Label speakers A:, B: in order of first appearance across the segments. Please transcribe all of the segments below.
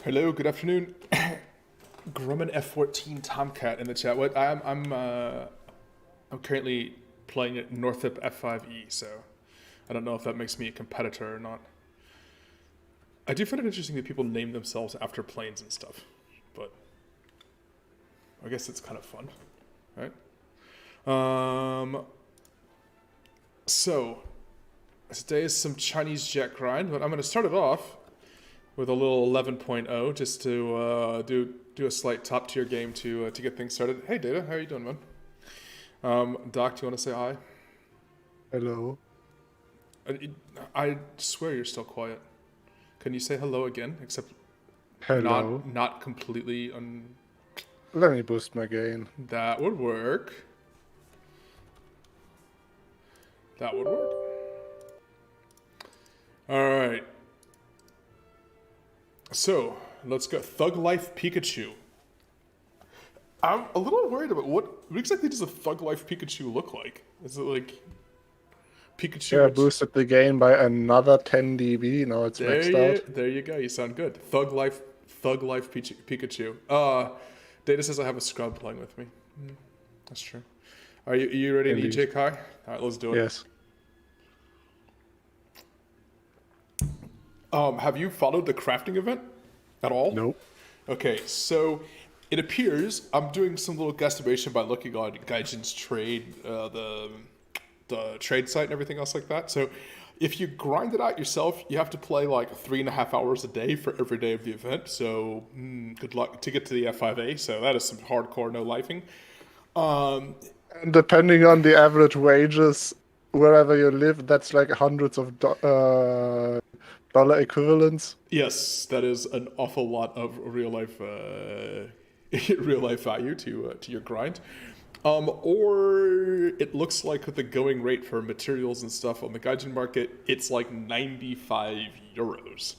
A: Hello, good afternoon. Grumman F14 Tomcat in the chat. What I'm currently playing at Northrop F5E, so I don't know if that makes me a competitor or not. I do find it interesting that people name themselves after planes and stuff, but I guess it's kind of fun, right? So today is some Chinese jet grind, but I'm going to start it off with a little 11.0 just to do a slight top tier game to get things started. Hey Data, how are you doing, man? Doc, do you want to say hi?
B: Hello.
A: I swear you're still quiet. Can you say hello again? Except
B: Hello.
A: not completely
B: Let me boost my gain.
A: That would work. That would work. All right. So let's go. Thug Life Pikachu. I'm a little worried about what exactly does a Thug Life Pikachu look like? Is it like Pikachu?
B: Yeah, I boosted the gain by another 10 dB. Now it's maxed out.
A: There you go. You sound good. Thug Life Pikachu. Data says I have a scrub playing with me. That's true. Are you ready to EJ Kai? All right, let's do it.
B: Yes.
A: Have you followed the crafting event at all?
B: Nope.
A: Okay, so it appears I'm doing some little guesstimation by looking on Gaijin's trade, the trade site and everything else like that. So if you grind it out yourself, you have to play like 3.5 hours a day for every day of the event. So good luck to get to the F5A. So that is some hardcore no lifing.
B: And depending on the average wages wherever you live, that's like hundreds of dollar equivalents.
A: Yes, that is an awful lot of real life value to your grind. Or it looks like with the going rate for materials and stuff on the Gaijin market, it's like 95 euros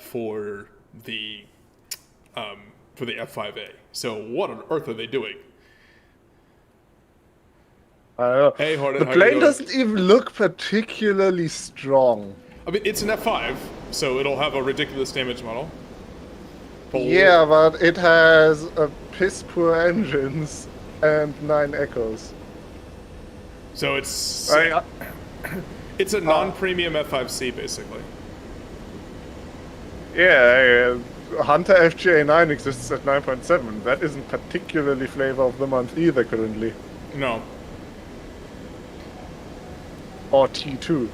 A: for the F5A. So what on earth are they doing?
B: I don't know.
A: Hey, Hornet,
B: the plane doesn't even look particularly strong.
A: I mean, it's an F5, so it'll have a ridiculous damage model.
B: Yeah, but it has a piss poor engines and 9 echoes.
A: So it's it's a non-premium F5C basically.
B: Yeah, Hunter FGA9 exists at 9.7. That isn't particularly flavor of the month either currently.
A: No.
B: Or T2.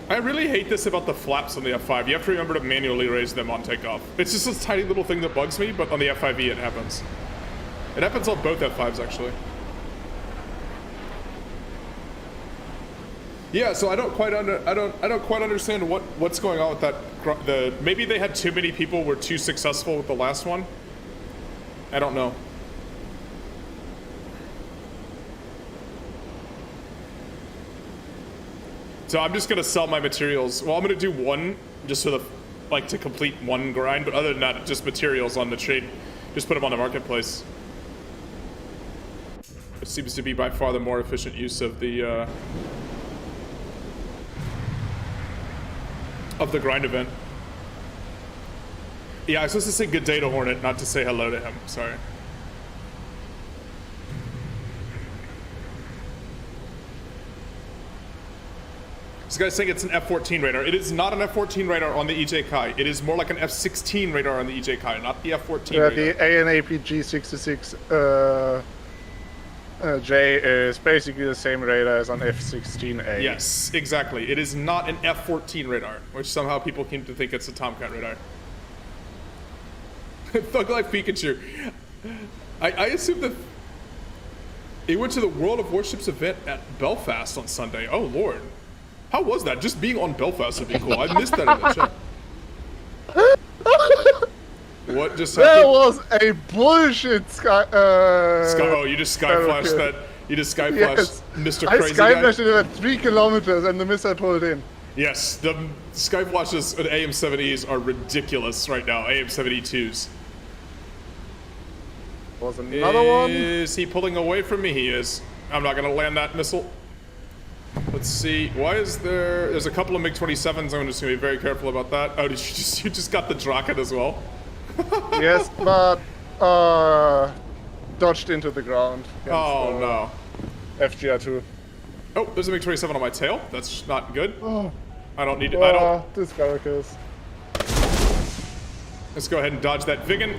A: I really hate this about the flaps on the F5. You have to remember to manually raise them on takeoff. It's just this tiny little thing that bugs me, but on the F5E it happens. It happens on both F5s actually. Yeah, so I don't quite understand what's going on with that. Maybe they had too many people were too successful with the last one. I don't know. So I'm just gonna sell my materials. Well, I'm gonna do one just for to complete one grind, but other than that, just materials on the trade. Just put them on the marketplace. It seems to be by far the more efficient use of the grind event. Yeah, I was supposed to say good day to Hornet, not to say hello to him. Sorry. This guy's saying it's an F14 radar. It is not an F14 radar on the EJ Kai. It is more like an F16 radar on the EJ Kai, not the F14 radar.
B: The ANAPG 66J is basically the same radar as on F16A.
A: Yes, exactly. It is not an F14 radar, which somehow people seem to think it's a Tomcat radar. Thug Life Pikachu. I assume that it went to the World of Warships event at Belfast on Sunday. Oh, Lord. How was that? Just being on Belfast would be cool. I missed that in the chat. What just happened?
B: That was a bullshit
A: oh, you just skyflashed that. You just skyflashed Mr. Crazy Guy?
B: I skyflashed it at 3 kilometers and the missile pulled in.
A: Yes, the skyflashes at AM-70s are ridiculous right now. AM-72s.
B: Was another one?
A: Is he pulling away from me? He is. I'm not going to land that missile. Let's see. Why is there... There's a couple of MiG-27s. I'm just going to be very careful about that. Oh, you just got the Draken as well?
B: Yes, but dodged into the ground.
A: Oh no.
B: FGR2.
A: Oh, there's a MiG-27 on my tail. That's not good.
B: Oh,
A: I don't need to, I don't.
B: this Garricus.
A: Let's go ahead and dodge that Vigan.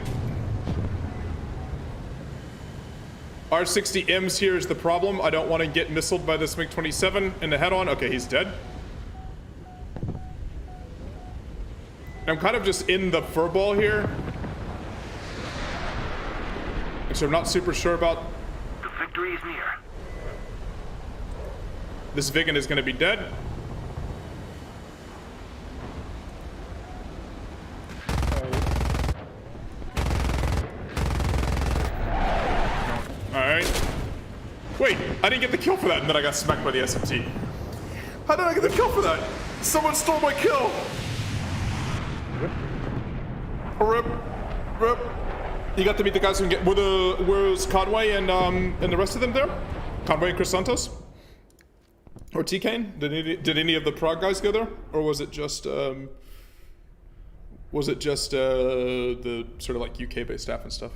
A: R60Ms here is the problem. I don't want to get missiled by this MiG-27 in the head-on. Okay, he's dead. I'm kind of just in the furball here. So I'm not super sure about...
C: The victory is near.
A: This Vigan is going to be dead. Alright. Wait, I didn't get the kill for that, and then I got smacked by the SMT. How did I get the kill for that? Someone stole my kill! Rip. Rip. You got to meet the guys who was Conway and the rest of them there? Conway and Chris Santos? Or T-Kane? Did any of the Prague guys go there? Or was it just the sort of like UK-based staff and stuff?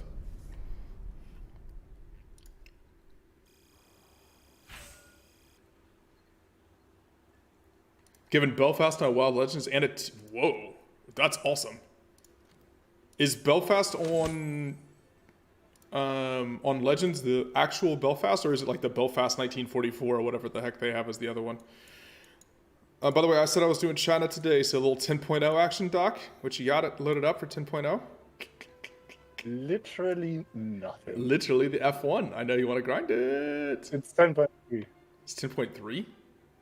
A: Given Belfast on Wild Legends and whoa, that's awesome. Is Belfast on Legends the actual Belfast, or is it like the Belfast 1944 or whatever the heck they have as the other one? By the way, I said I was doing China today, so a little 10.0 action, Doc, which you got it loaded up for 10.0.
B: Literally nothing.
A: Literally the F1. I know you want to grind it.
B: It's 10.3.
A: It's 10.3?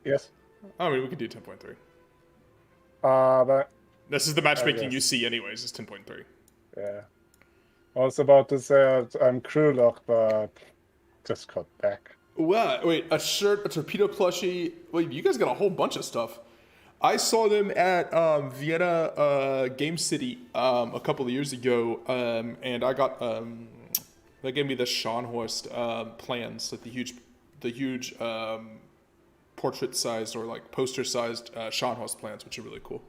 B: Yes.
A: I mean, we could do 10.3.
B: But
A: This is the matchmaking
B: yes.
A: you see anyways, is 10.3.
B: yeah. I was about to say I'm crew locked, but just got back.
A: What? Wait, a shirt, a torpedo plushie. Wait, you guys got a whole bunch of stuff. I saw them at Vienna Game City a couple of years ago, and I got they gave me the Scharnhorst plans, like the huge portrait-sized or like poster-sized Scharnhorst plans, which are really cool.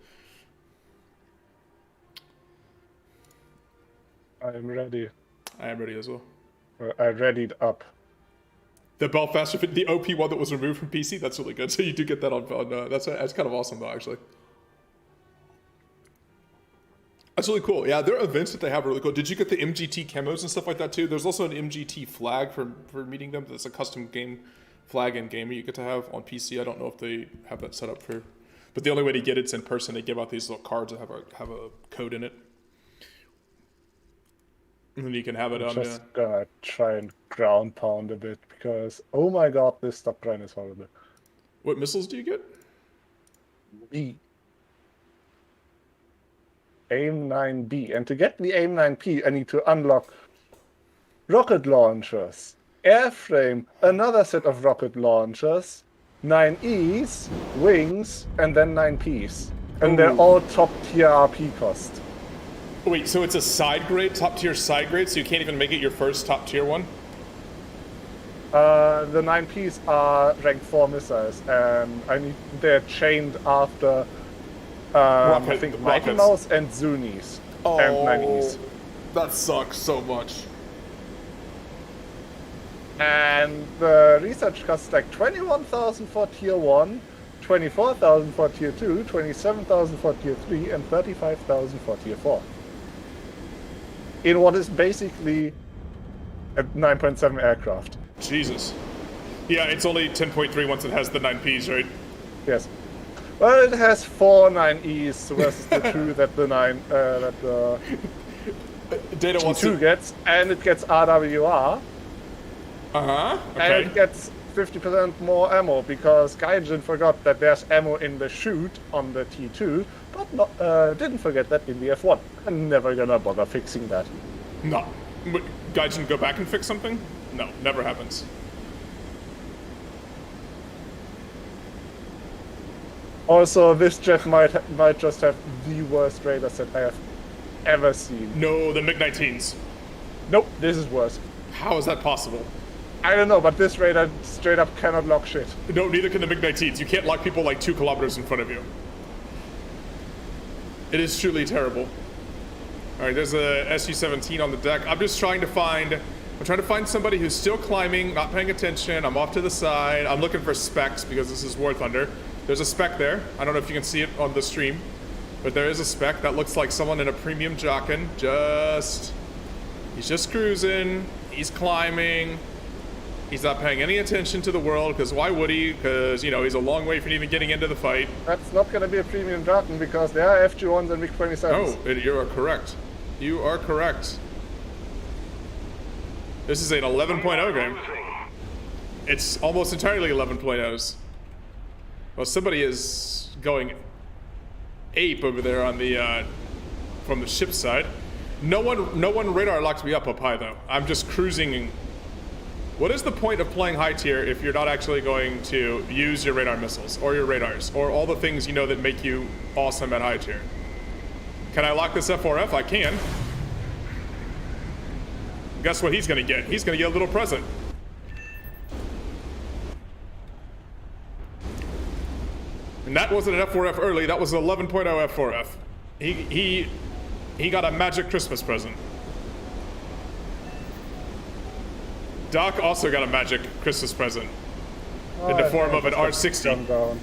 B: I'm ready.
A: I am ready as well.
B: I readied up.
A: The Belfast, the OP one that was removed from PC, that's really good. So you do get that on that's kind of awesome though, actually. That's really cool. Yeah, their events that they have are really cool. Did you get the MGT camos and stuff like that too? There's also an MGT flag for meeting them. That's a custom game flag and game you get to have on PC. I don't know if they have that set up for, but the only way to get it's in person. They give out these little cards that have a code in it. And then you can have it on.
B: Just gonna try and ground pound a bit because oh my god, this stop grind is horrible.
A: What missiles do you get?
B: B. AIM 9B, and to get the AIM 9P, I need to unlock rocket launchers, airframe, another set of rocket launchers, 9Es, wings, and then 9Ps, and they're all top tier RP cost.
A: Wait, so it's a side grade, top tier side grade, so you can't even make it your first top tier one?
B: The 9Ps are rank 4 missiles, and they're chained after I think Mighty Mouse and Zunis and 9Es.
A: That sucks so much.
B: And the research costs like 21,000 for tier 1, 24,000 for tier 2, 27,000 for tier 3, and 35,000 for tier 4. In what is basically a 9.7 aircraft.
A: Jesus. Yeah, it's only 10.3 once it has the 9Ps, right?
B: Yes. Well, it has 4 9Es versus the 2 that the
A: Data wants
B: G2
A: to...
B: gets, and it gets RWR,
A: Uh-huh,
B: and
A: okay.
B: it gets 50% more ammo because Gaijin forgot that there's ammo in the chute on the T2, but didn't forget that in the F1. I'm never gonna bother fixing that.
A: No. But Gaijin go back and fix something? No, never happens.
B: Also, this jet might just have the worst radar set I have ever seen.
A: No, the MiG-19s.
B: Nope, this is worse.
A: How is that possible?
B: I don't know, but this radar straight up cannot lock shit.
A: No, neither can the MiG-19s. You can't lock people like 2 kilometers in front of you. It is truly terrible. All right, there's a SU-17 on the deck. I'm trying to find somebody who's still climbing, not paying attention. I'm off to the side. I'm looking for specs because this is War Thunder. There's a spec there. I don't know if you can see it on the stream, but there is a spec that looks like someone in a premium jockin. He's just cruising. He's climbing. He's not paying any attention to the world, because why would he? Because, you know, he's a long way from even getting into the fight.
B: That's not going to be a premium Dragon, because there are FG1s and MiG-27s.
A: Oh, you are correct. You are correct. This is an 11.0 game. It's almost entirely 11.0s. Well, somebody is going ape over there on the from the ship side. No one radar locked me up high though. I'm just cruising. What is the point of playing high tier if you're not actually going to use your radar missiles or your radars or all the things you know that make you awesome at high tier? Can I lock this F4F? I can. Guess what he's gonna get? He's gonna get a little present. And that wasn't an F4F early, that was an 11.0 F4F. He got a magic Christmas present. Doc also got a magic Christmas present in the form of an R60.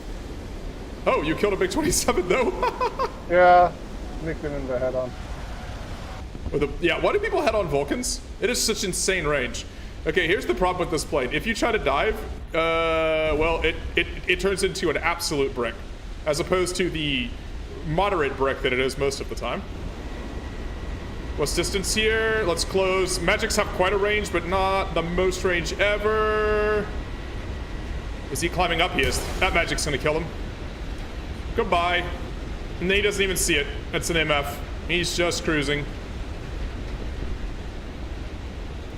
A: Oh, you killed a big 27 though?
B: Yeah, nicked him in the head on.
A: Yeah, why do people head on Vulcans? It is such insane range. Okay, here's the problem with this plane. If you try to dive, well, it turns into an absolute brick, as opposed to the moderate brick that it is most of the time. What's distance here? Let's close. Magics have quite a range, but not the most range ever. Is he climbing up? He is. That magic's gonna kill him. Goodbye. And he doesn't even see it. That's an MF. He's just cruising.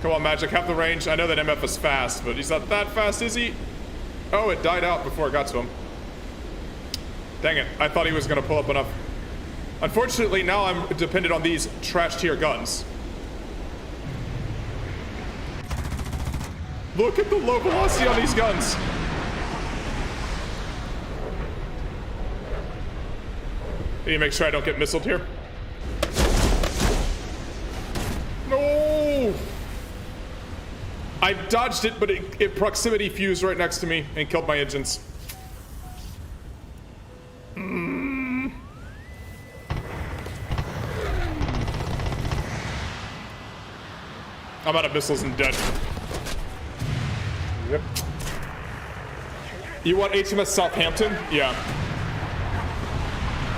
A: Come on, Magic, have the range. I know that MF is fast, but he's not that fast, is he? Oh, it died out before it got to him. Dang it, I thought he was gonna pull up enough. Unfortunately, now I'm dependent on these trash tier guns. Look at the low velocity on these guns. Need to make sure I don't get missiled here. No! I dodged it, but it proximity fused right next to me and killed my engines. I'm out of missiles and dead.
B: Yep.
A: You want HMS Southampton? Yeah.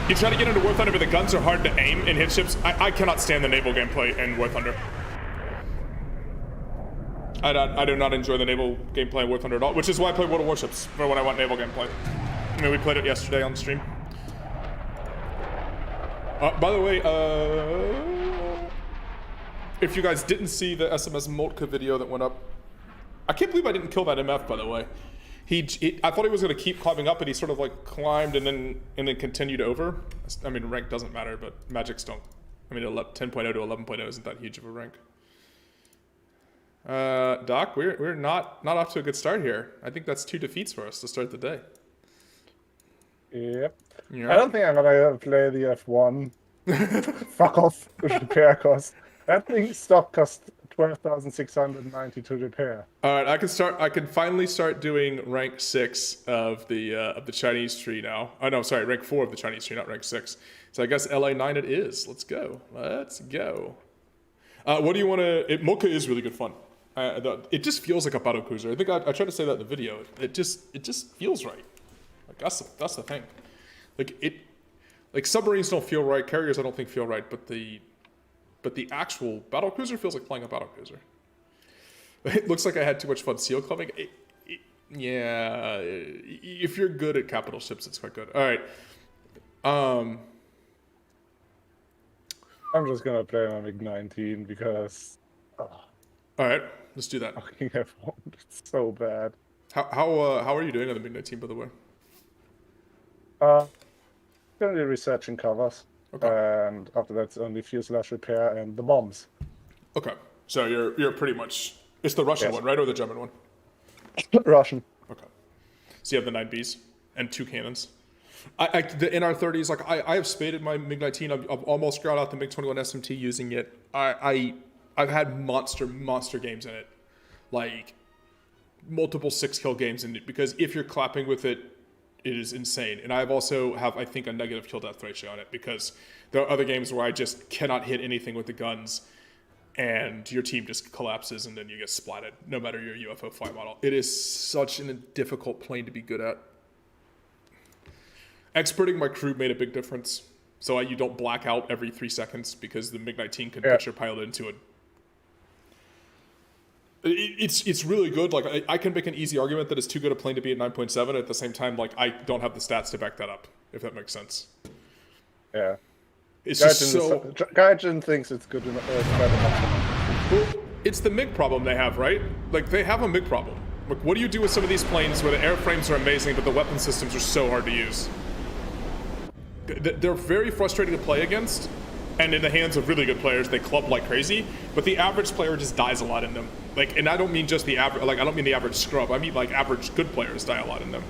A: You try to get into War Thunder, but the guns are hard to aim and hit ships. I cannot stand the naval gameplay in War Thunder. I do not enjoy the naval gameplay in War Thunder at all, which is why I play World of Warships for when I want naval gameplay. I mean, we played it yesterday on the stream. By the way, if you guys didn't see the SMS Moltka video that went up, I can't believe I didn't kill that MF, by the way. I thought he was going to keep climbing up, and he sort of like climbed and then continued over. I mean, rank doesn't matter, but magics don't. I mean, 10.0 to 11.0 isn't that huge of a rank. Doc, we're not off to a good start here. I think that's 2 defeats for us to start the day.
B: Yep.
A: Yeah.
B: I don't think I'm gonna play the F1. Fuck off repair cost. That thing stock cost 12,690 to repair.
A: All right, I can finally start doing rank 6 of the Chinese tree now. Oh no, sorry, rank 4 of the Chinese tree, not rank 6. So I guess LA9 it is. Let's go. Let's go. What do you want to? Moltka is really good fun. It just feels like a battle cruiser. I think I tried to say that in the video. It just feels right. Like that's the thing. Like submarines don't feel right. Carriers I don't think feel right. But the actual battle cruiser feels like playing a battle cruiser. It looks like I had too much fun seal clubbing. Yeah, if you're good at capital ships, it's quite good. All right.
B: I'm just gonna play my MiG-19 because.
A: All right, let's do that.
B: Fucking F1, it's so bad.
A: How are you doing on the MiG-19, by the way?
B: Currently researching covers,
A: Okay.
B: and after that, it's only fuselage repair and the bombs.
A: Okay, so you're pretty much it's the Russian
B: Yes.
A: one, right, or the German one?
B: Russian.
A: Okay. So you have the 9Bs and 2 cannons. The NR30s, like I have spaded my MiG-19. I've almost ground out the MiG-21 SMT using it. I've had monster games in it, like multiple 6-kill games in it, because if you're clapping with it, it is insane. And I've also have, I think, a negative kill death ratio on it, because there are other games where I just cannot hit anything with the guns and your team just collapses and then you get splatted, no matter your UFO flight model. It is such a difficult plane to be good at. Experting my crew made a big difference. So you don't black out every 3 seconds, because the MiG-19 can put your pilot into it. It's really good. Like I can make an easy argument that it's too good a plane to be at 9.7. At the same time, like I don't have the stats to back that up, if that makes sense.
B: Yeah.
A: It's just so...
B: Gaijin thinks it's good enough.
A: Well, it's the MiG problem they have, right? Like, they have a MiG problem. Like, what do you do with some of these planes where the airframes are amazing, but the weapon systems are so hard to use? They're very frustrating to play against, and in the hands of really good players, they club like crazy, but the average player just dies a lot in them. Like, and I don't mean just the average, like, I don't mean the average scrub, I mean, like, average good players die a lot in them.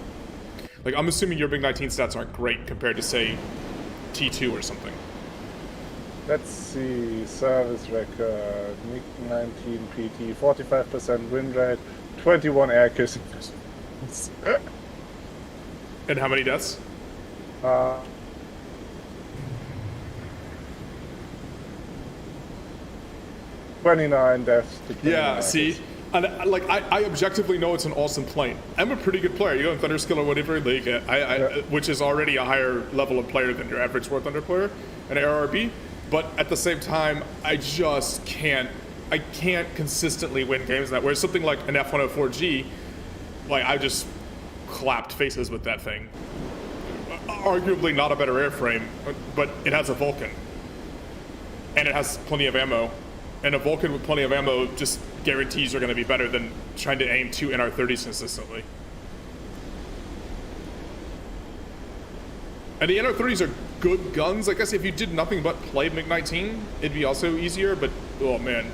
A: Like, I'm assuming your MiG-19 stats aren't great compared to, say, T2 or something.
B: Let's see, service record, MiG-19 PT, 45% win rate, 21 air kisses.
A: And how many deaths?
B: 29 deaths to 29.
A: Yeah, see? And like, I objectively know it's an awesome plane. I'm a pretty good player. You go in Thunderskill or whatever league, which is already a higher level of player than your average War Thunder player, an ARB. But at the same time, I just can't. I can't consistently win games that. Whereas something like an F-104G, like I just clapped faces with that thing. Arguably not a better airframe, but it has a Vulcan, and it has plenty of ammo. And a Vulcan with plenty of ammo just guarantees you're going to be better than trying to aim 2 NR30s consistently. And the NR30s are good guns. I guess if you did nothing but play MiG-19, it'd be also easier, but oh man.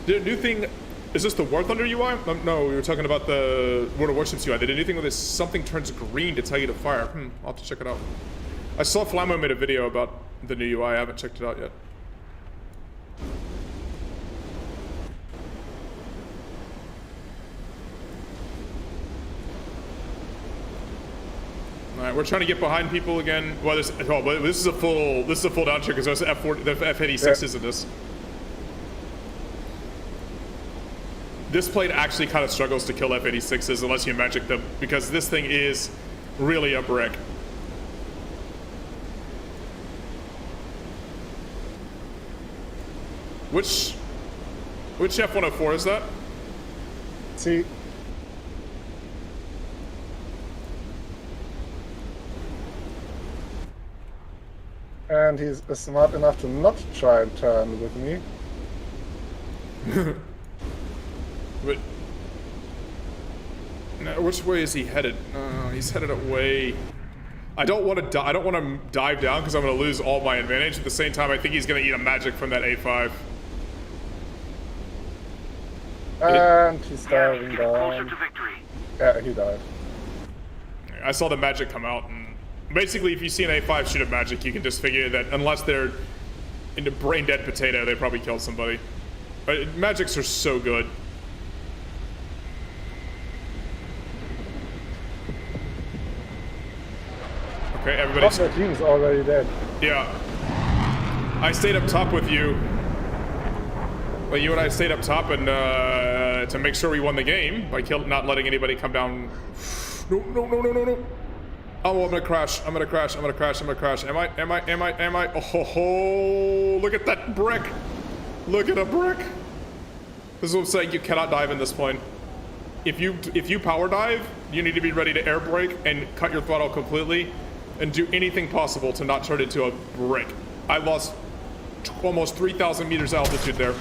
A: Did a new thing, is this the War Thunder UI? No, we were talking about the World of Warships UI. They did anything with this, something turns green to tell you to fire. I'll have to check it out. I saw Flammo made a video about the new UI. I haven't checked it out yet. All right, we're trying to get behind people again. Well, this is a full down check because there's the F-86s in this. This plane actually kind of struggles to kill F-86s unless you magic them, because this thing is really a brick. Which F-104 is that?
B: See. And he's smart enough to not try and turn with me.
A: But now, which way is he headed? He's headed away. I don't want to. I don't want to dive down because I'm going to lose all my advantage. At the same time, I think he's going to eat a magic from that A5.
B: And he's diving
C: Closer
B: down.
C: to victory.
B: Yeah, he died.
A: I saw the magic come out, and basically, if you see an A5 shoot a magic, you can just figure that unless they're into brain dead potato, they probably killed somebody. But magics are so good. Okay, everybody's...
B: Half the team's already dead.
A: Yeah. I stayed up top with you. Well, you and I stayed up top and to make sure we won the game by not letting anybody come down. No. Oh, I'm gonna crash. Am I? Oh, look at that brick. Look at a brick. This is what I'm saying. You cannot dive in this plane. If you power dive, you need to be ready to air brake and cut your throttle completely and do anything possible to not turn it into a brick. I lost almost 3,000 meters altitude there.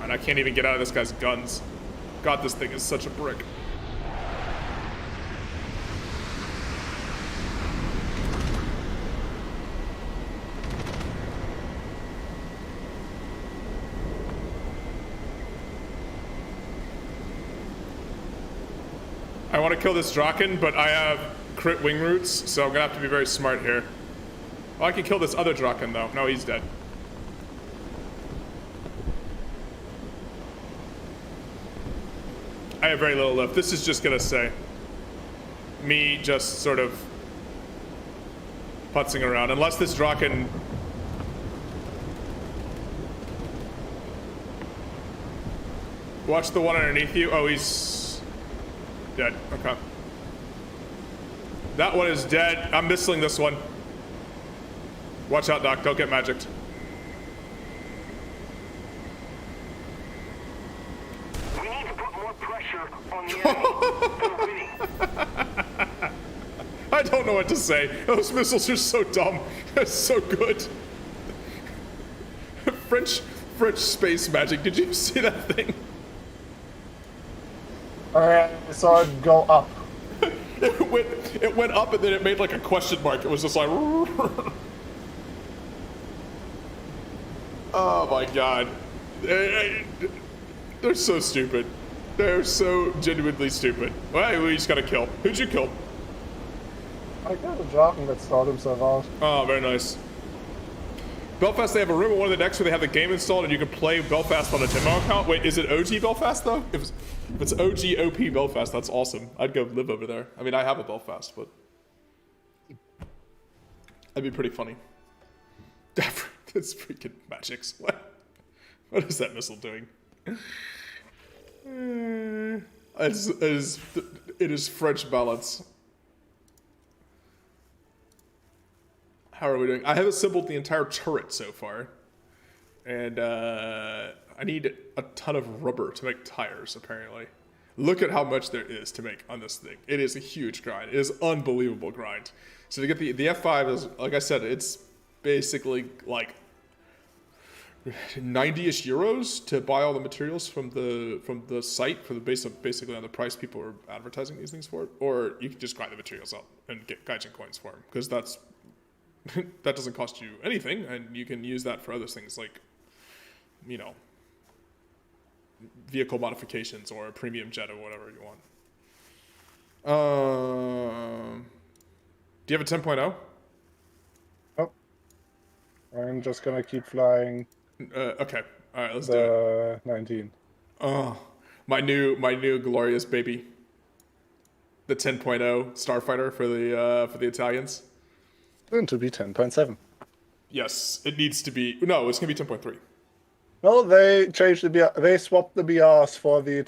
A: And I can't even get out of this guy's guns. God, this thing is such a brick. I want to kill this Draken, but I have crit wing roots, so I'm gonna have to be very smart here. Oh, I can kill this other Draken though. No, he's dead. I have very little lift. This is just gonna say me just sort of putzing around, unless this Draken. Watch the one underneath you. Oh, he's dead. Okay. That one is dead. I'm missing this one. Watch out, Doc. Don't get magicked.
C: We need to put more pressure on the enemy. They're winning.
A: I don't know what to say. Those missiles are so dumb. They're so good. French space magic. Did you see that thing?
B: I saw it go up.
A: It went up and then it made like a question mark. It was just like. Oh my god. They're so stupid. They're so genuinely stupid. Well, we just got to kill. Who'd you kill?
B: I got a Draken that stalled himself out.
A: Oh, very nice. Belfast, they have a room at one of the decks where they have the game installed and you can play Belfast on a demo account. Wait, is it OG Belfast though? If it's OG OP Belfast, that's awesome. I'd go live over there. I mean, I have a Belfast, but that'd be pretty funny. That's freaking magics. What is that missile doing? It is French balance. How are we doing? I have assembled the entire turret so far. And I need a ton of rubber to make tires, apparently. Look at how much there is to make on this thing. It is a huge grind. It is unbelievable grind. So to get the F5 is, like I said, it's basically like 90-ish euros to buy all the materials from the site for the basically on the price people are advertising these things for, or you can just grind the materials up and get gaijin coins for them, because that doesn't cost you anything, and you can use that for other things like, you know, vehicle modifications or a premium jet or whatever you want. Do you have a 10.0?
B: Oh, I'm just gonna keep flying.
A: Okay, all right, let's do it.
B: 19.
A: Oh, my new glorious baby, the 10.0 Starfighter for the Italians.
B: Soon to be 10.7.
A: Yes, it needs to be. No, it's gonna be 10.3.
B: No, they changed the BR. They swapped the BRs for the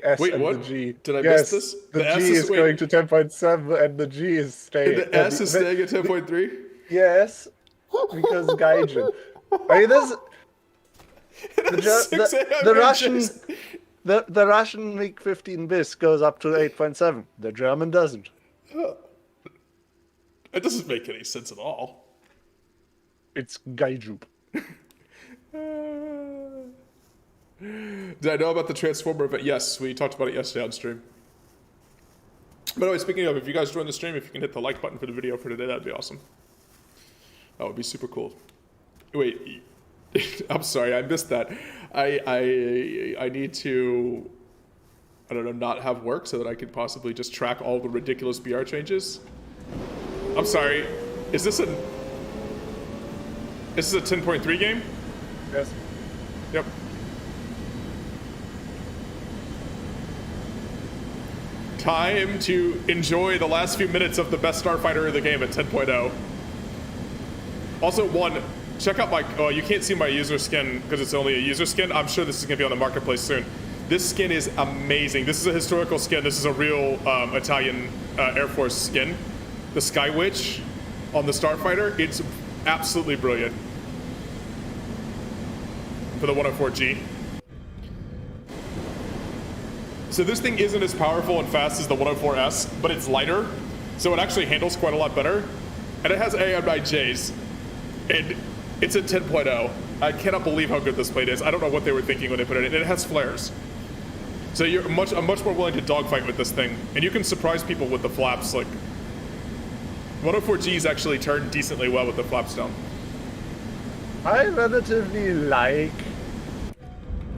B: S
A: Wait,
B: and
A: what?
B: the G.
A: Did I
B: yes,
A: miss this?
B: The
A: S
B: G is
A: wait.
B: going to 10.7 and the G is staying.
A: And the S is staying at 10.3.
B: Yes, because gaijin. I mean, this the Russian the Russian MiG-15 bis goes up to 8.7. The German doesn't.
A: It doesn't make any sense at all.
B: It's gaiju.
A: Did I know about the Transformer event? Yes, we talked about it yesterday on stream. By the way, speaking of, if you guys join the stream, if you can hit the like button for the video for today, that'd be awesome. That would be super cool. Wait, I'm sorry, I missed that. I need to, I don't know, not have work so that I could possibly just track all the ridiculous BR changes. I'm sorry, is this a 10.3 game?
B: Yes.
A: Yep. Time to enjoy the last few minutes of the best Starfighter of the game at 10.0. Also, check out my, oh, you can't see my user skin because it's only a user skin. I'm sure this is going to be on the marketplace soon. This skin is amazing. This is a historical skin. This is a real Italian Air Force skin. The Sky Witch on the Starfighter, it's absolutely brilliant. For the 104G. So this thing isn't as powerful and fast as the 104S, but it's lighter, so it actually handles quite a lot better. And it has AM9Js, and it's at 10.0. I cannot believe how good this plate is. I don't know what they were thinking when they put it in. And it has flares. So I'm much more willing to dogfight with this thing. And you can surprise people with the flaps. Like, 104Gs actually turn decently well with the flaps down.
B: I relatively like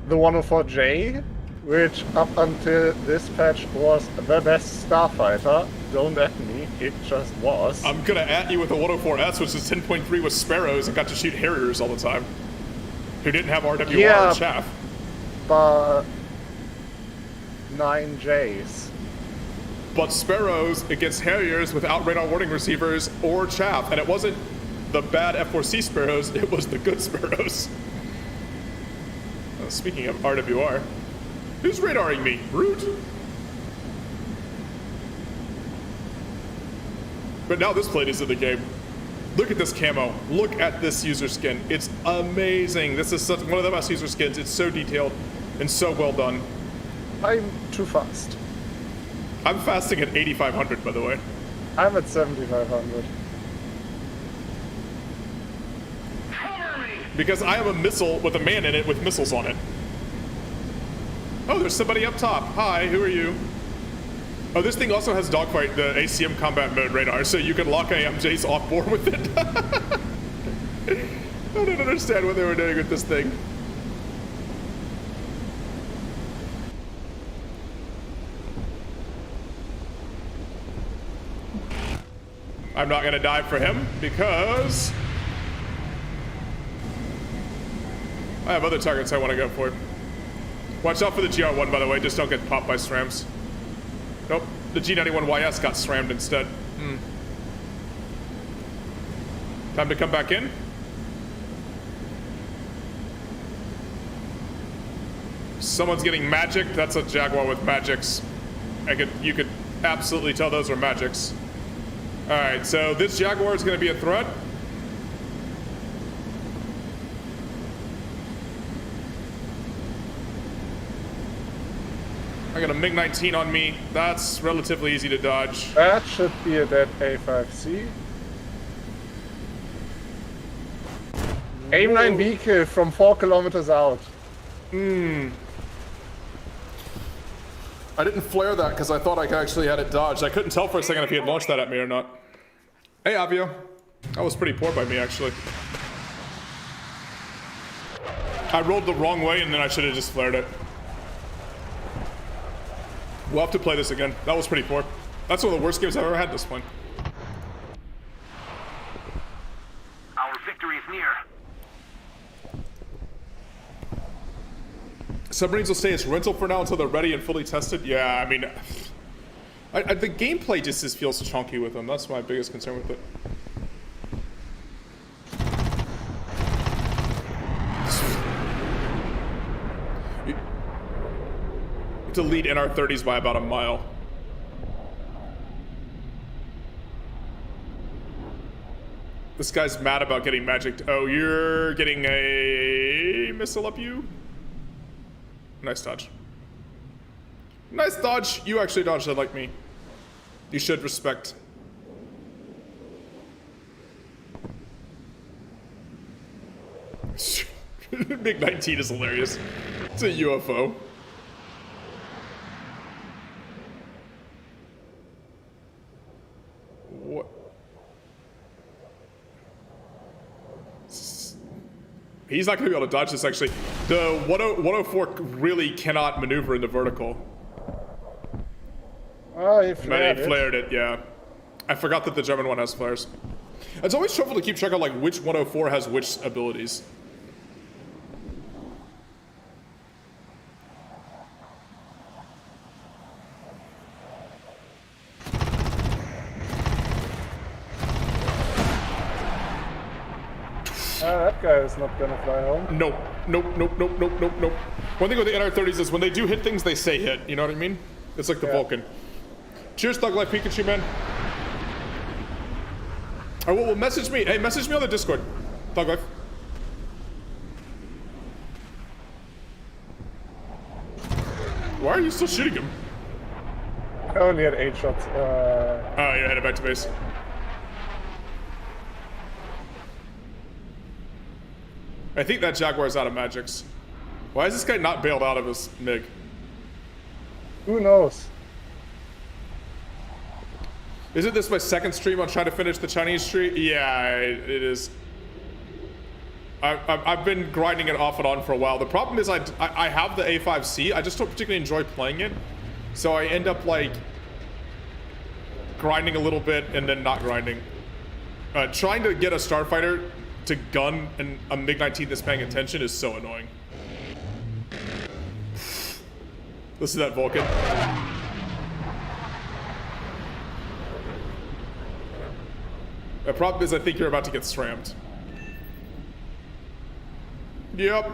B: the 104J, which up until this patch was the best Starfighter. Don't at me. It just was.
A: I'm gonna at you with a 104S, which is 10.3 with Sparrows, and got to shoot Harriers all the time. Who didn't have RWR
B: Yeah.
A: and chaff.
B: But 9 Js.
A: But Sparrows against Harriers without radar warning receivers or chaff. And it wasn't the bad F4C Sparrows, it was the good Sparrows. Speaking of RWR, who's radaring me? Root? But now this plate is in the game. Look at this camo. Look at this user skin. It's amazing. This is such one of the best user skins. It's so detailed and so well done.
B: I'm too fast.
A: I'm fasting at 8,500, by the way.
B: I'm at 7,500.
C: Cover me!
A: Because I have a missile with a man in it with missiles on it. Oh, there's somebody up top. Hi, who are you? Oh, this thing also has dogfight, the ACM combat mode radar, so you can lock AMJs off board with it. I don't understand what they were doing with this thing. I'm not gonna die for him because I have other targets I want to go for. Watch out for the GR1, by the way. Just don't get popped by SRAMs. Nope, the G91YS got SRAMmed instead. Time to come back in. Someone's getting magic. That's a Jaguar with magics. You could absolutely tell those are magics. All right, so this Jaguar is going to be a threat. I got a MiG-19 on me. That's relatively easy to dodge.
B: That should be a dead A5C. Aim 9B kill from 4 kilometers out.
A: I didn't flare that because I thought I actually had it dodged. I couldn't tell for a second if he had launched that at me or not. Hey, Avio. That was pretty poor by me, actually. I rolled the wrong way and then I should have just flared it. We'll have to play this again. That was pretty poor. That's one of the worst games I've ever had this point.
C: Our victory is near.
A: Submarines will stay as rental for now until they're ready and fully tested. Yeah, I mean, the gameplay just feels chunky with them. That's my biggest concern with it. To lead NR30s by about a mile. This guy's mad about getting magicked. Oh, you're getting a missile up you? Nice dodge. Nice dodge. You actually dodged that like me. You should respect. MiG-19 is hilarious. It's a UFO. What? He's not going to be able to dodge this, actually. The 104 really cannot maneuver into vertical.
B: Oh, he
A: He
B: flared it.
A: flared it, yeah. I forgot that the German one has flares. It's always trouble to keep track of like which 104 has which abilities.
B: That guy is not gonna fly home.
A: Nope. Nope, nope, nope, nope, nope, nope. One thing with the NR30s is when they do hit things, they say hit. You know what I mean? It's like the Vulcan. Cheers, Thug Life Pikachu, man. Or well, message me. Hey, message me on the Discord. Thug Life. Why are you still shooting him?
B: I only had 8 shots.
A: Oh, you're headed back to base. I think that Jaguar's out of magics. Why is this guy not bailed out of his MiG?
B: Who knows?
A: Isn't this my second stream on trying to finish the Chinese streak? Yeah, it is. I've been grinding it off and on for a while. The problem is I have the A5C. I just don't particularly enjoy playing it. So I end up like grinding a little bit and then not grinding. Trying to get a starfighter to gun a MiG-19 that's paying attention is so annoying. Listen to that Vulcan. The problem is I think you're about to get SRAMmed. Yep.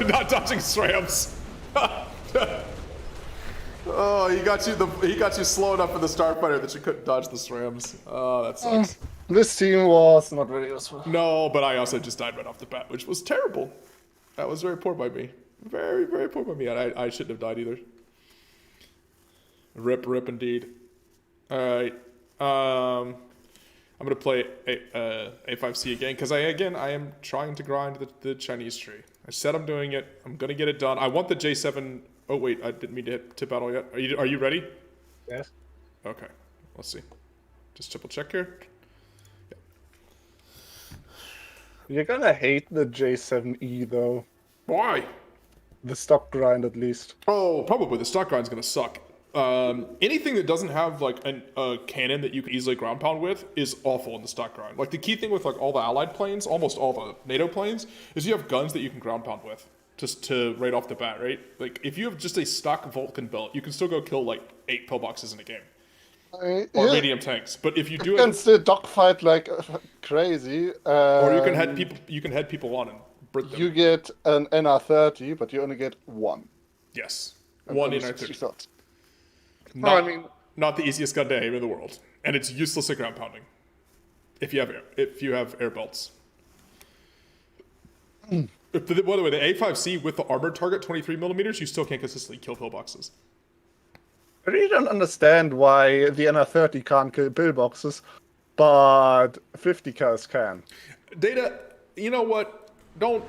A: not dodging SRAMs. Oh, he got you slow enough for the starfighter that you couldn't dodge the SRAMs. Oh, that sucks.
B: This team was not very useful.
A: No, but I also just died right off the bat, which was terrible. That was very poor by me. Very, very poor by me. I shouldn't have died either. Rip indeed. Alright. I'm gonna play A5C again, because I am trying to grind the Chinese tree. I said I'm doing it. I'm gonna get it done. I want the J7... Oh wait, I didn't mean to hit tip battle yet. Are you ready?
B: Yes.
A: Okay. Let's see. Just triple check here.
B: You're gonna hate the J7E though.
A: Why?
B: The stock grind at least.
A: Oh, probably the stock grind's gonna suck. Anything that doesn't have like a cannon that you can easily ground pound with is awful in the stock grind. Like the key thing with like all the allied planes, almost all the NATO planes, is you have guns that you can ground pound with. Just to right off the bat, right? Like if you have just a stock Vulcan belt, you can still go kill like 8 pillboxes in a game. Or
B: Yeah,
A: medium tanks. But if you do
B: you can
A: it,
B: still dogfight like crazy.
A: or you can head people on and Brit them.
B: You get an NR30, but you only get one.
A: Yes. One in our 30.
B: Shots.
A: Not,
B: I mean,
A: not the easiest gun to aim in the world, and it's useless at ground pounding. If you have air belts. By the way, the A5C with the armored target 23 millimeters, you still can't consistently kill pillboxes.
B: I really don't understand why the NR30 can't kill pillboxes, but 50 cals can.
A: Data, you know what? Don't.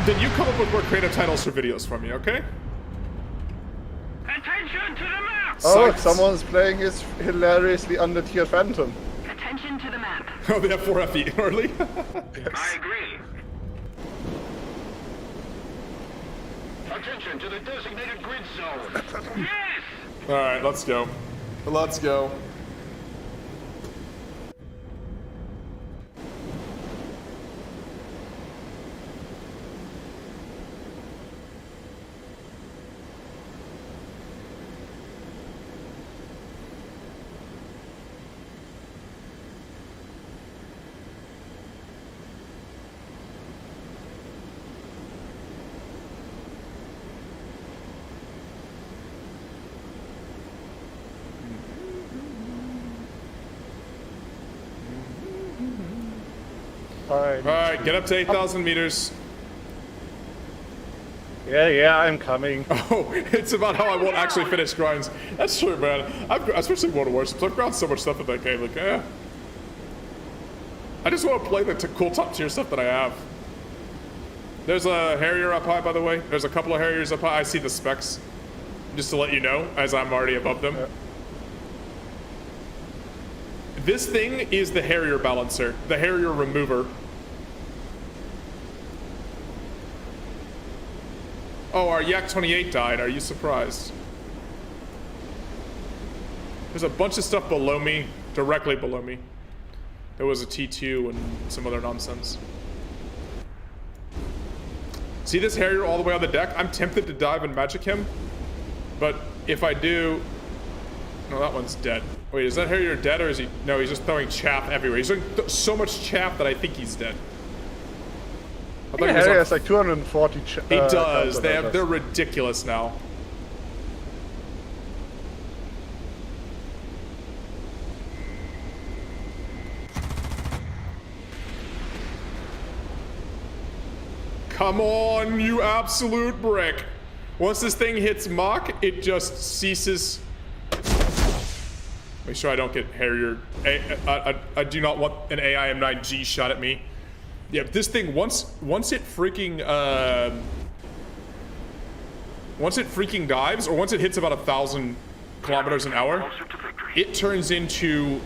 A: Then you come up with more creative titles for videos for me, okay?
C: Attention to the map!
B: Oh,
A: Psyched.
B: someone's playing his hilariously under-tier Phantom.
D: Attention to the map.
A: Oh, they have 4 FE early.
C: I agree. Attention to the designated grid zone. Yes!
A: All right, let's go. Let's go.
B: Fine.
A: All right, get up to 8,000 meters.
B: Yeah, I'm coming.
A: Oh, it's about how I won't actually finish grinds. That's true, man. Especially World of Warships. I've ground so much stuff in that game. Like, I just want to play the cool top tier stuff that I have. There's a Harrier up high, by the way. There's a couple of Harriers up high. I see the specs. Just to let you know, as I'm already above them.
B: Yeah.
A: This thing is the Harrier balancer, the Harrier remover. Oh, our Yak-28 died. Are you surprised? There's a bunch of stuff below me, directly below me. There was a T2 and some other nonsense. See this Harrier all the way on the deck? I'm tempted to dive and magic him, but if I do... No, that one's dead. Wait, is that Harrier dead or is he... No, he's just throwing chaff everywhere. He's throwing so much chaff that I think he's dead. I thought he was
B: Harrier
A: on-
B: has like 240.
A: He does.
B: counter
A: They're ridiculous now. Come on, you absolute brick. Once this thing hits Mach, it just ceases. Make sure I don't get Harrier. I do not want an AIM-9G shot at me. Yeah, this thing, once it freaking dives, or once it hits about 1,000 kilometers an hour,
C: Closer to victory.
A: it turns into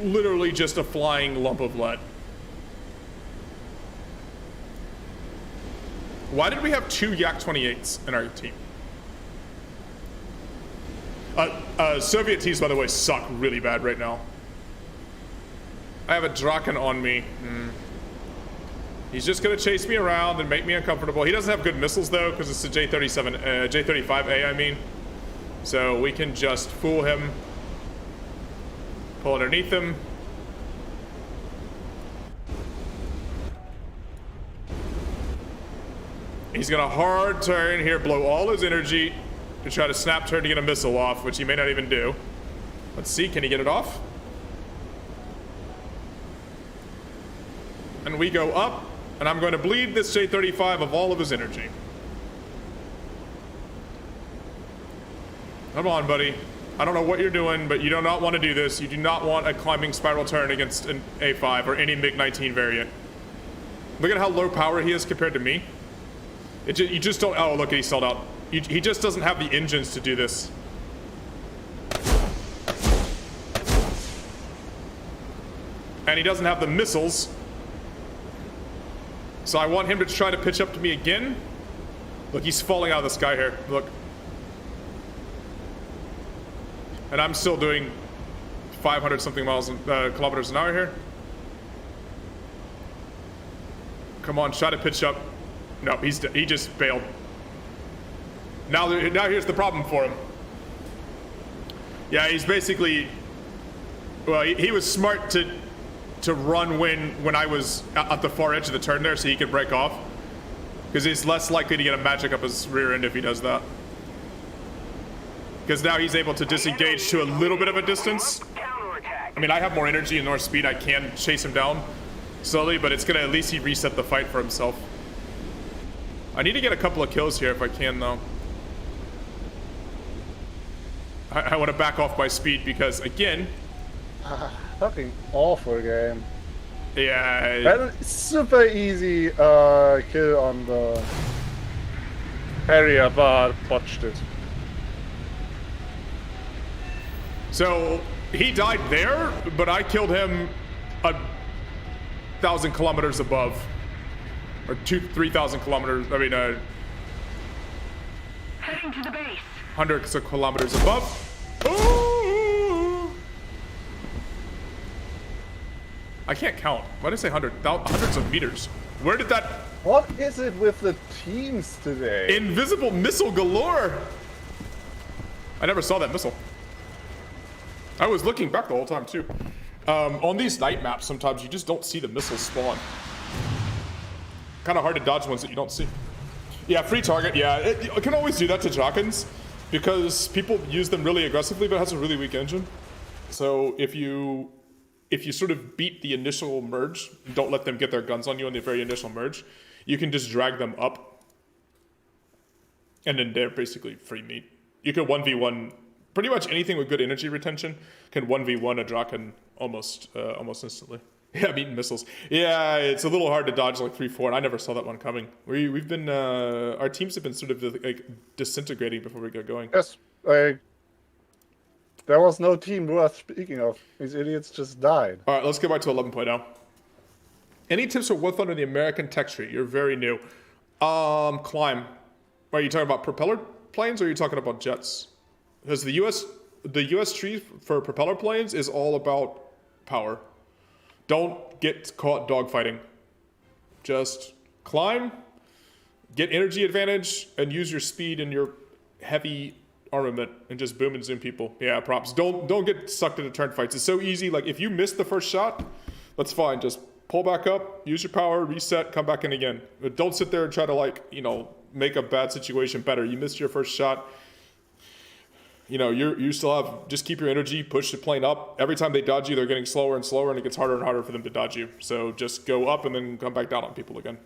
A: literally just a flying lump of lead. Why did we have 2 Yak-28s in our team? Soviet Tues, by the way, suck really bad right now. I have a Draken on me. He's just gonna chase me around and make me uncomfortable. He doesn't have good missiles though, because it's a J35A, I mean. So we can just fool him. Pull underneath him. He's gonna hard turn here, blow all his energy to try to snap turn to get a missile off, which he may not even do. Let's see, can he get it off? And we go up, and I'm going to bleed this J35 of all of his energy. Come on, buddy. I don't know what you're doing, but you do not want to do this. You do not want a climbing spiral turn against an A5 or any MiG-19 variant. Look at how low power he is compared to me. You just don't... Oh, look, he sold out. He just doesn't have the engines to do this. And he doesn't have the missiles. So I want him to try to pitch up to me again. Look, he's falling out of the sky here. Look. And I'm still doing 500 something kilometers an hour here. Come on, try to pitch up. No, he just bailed. Now here's the problem for him. Yeah, he's basically... Well, he was smart to run when I was at the far edge of the turn there so he could break off. Because he's less likely to get a magic up his rear end if he does that. Because now he's able to disengage to a little bit of a distance. I mean, I have more energy and more speed. I can chase him down slowly, but it's going to at least he reset the fight for himself. I need to get a couple of kills here if I can, though. I want to back off my speed because, again...
B: Fucking awful game.
A: Yeah.
B: And super easy kill on the Harrier, but botched it.
A: So he died there, but I killed him 1,000 kilometers above, or 3,000 kilometers. I mean,
C: Heading to the base.
A: hundreds of kilometers above. Ooh! I can't count. Why did I say hundreds of meters? Where did that?
B: What is it with the teams today?
A: Invisible missile galore! I never saw that missile. I was looking back the whole time too. On these night maps, sometimes you just don't see the missiles spawn. Kind of hard to dodge ones that you don't see. Yeah, free target. Yeah, it can always do that to Drakens because people use them really aggressively, but it has a really weak engine. So if you sort of beat the initial merge, don't let them get their guns on you in the very initial merge, you can just drag them up, and then they're basically free meat. You can 1v1 pretty much anything with good energy retention can 1v1 a Draken almost instantly. Yeah, I'm eating missiles. Yeah, it's a little hard to dodge like 3-4, and I never saw that one coming. We've been our teams have been sort of like disintegrating before we got going.
B: Yes, there was no team worth speaking of. These idiots just died.
A: All right, let's get back to 11.0. Any tips for Wolf under the American tech tree? You're very new. Climb. Are you talking about propeller planes or are you talking about jets? Because the US tree for propeller planes is all about power. Don't get caught dogfighting. Just climb, get energy advantage, and use your speed and your heavy armament and just boom and zoom people. Yeah, props. Don't get sucked into turn fights. It's so easy. Like if you miss the first shot, that's fine. Just pull back up, use your power, reset, come back in again. But don't sit there and try to make a bad situation better. You missed your first shot. You still have, just keep your energy, push the plane up. Every time they dodge you, they're getting slower and slower, and it gets harder and harder for them to dodge you. So just go up and then come back down on people again.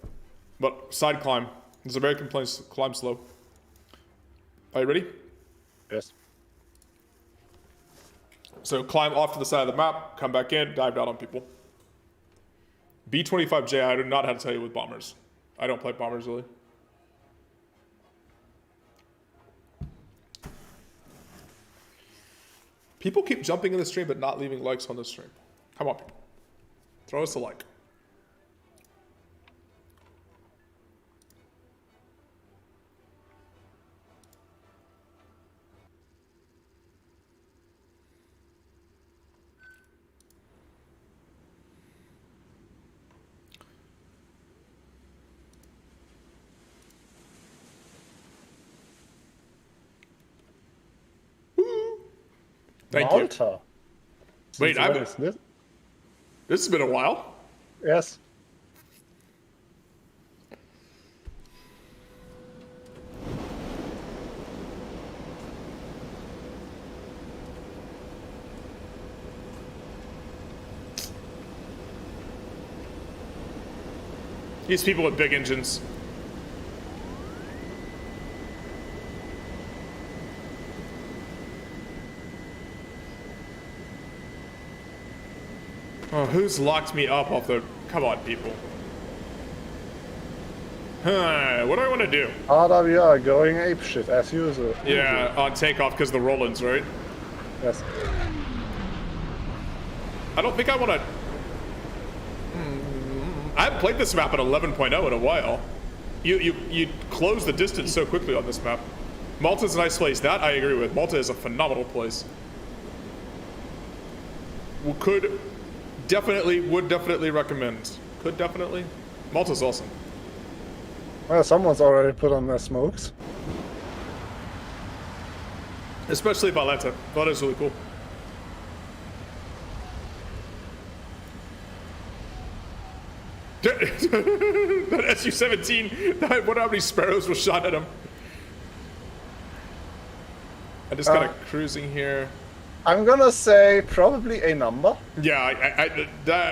A: But side climb. This American planes climb slow. Are you ready?
B: Yes.
A: So climb off to the side of the map, come back in, dive down on people. B-25J, I do not know how to tell you with bombers. I don't play bombers really. People keep jumping in the stream but not leaving likes on the stream. Come on, people. Throw us a like. Thank you.
B: Malta.
A: Wait,
B: Since when is this?
A: this has been a while.
B: Yes.
A: These people with big engines. Oh, who's locked me up off the... Come on, people. What do I want to do?
B: RWR going apeshit as usual.
A: Yeah, on takeoff because the Rollins, right?
B: Yes.
A: I don't think I want to... I haven't played this map at 11.0 in a while. You close the distance so quickly on this map. Malta's a nice place. That I agree with. Malta is a phenomenal place. Would definitely recommend. Could definitely. Malta's awesome.
B: Well, someone's already put on their smokes.
A: Especially Valletta. Valletta's really cool. That SU-17, I wonder how many sparrows were shot at him. I'm just kind of cruising here.
B: I'm gonna say probably a number.
A: Yeah,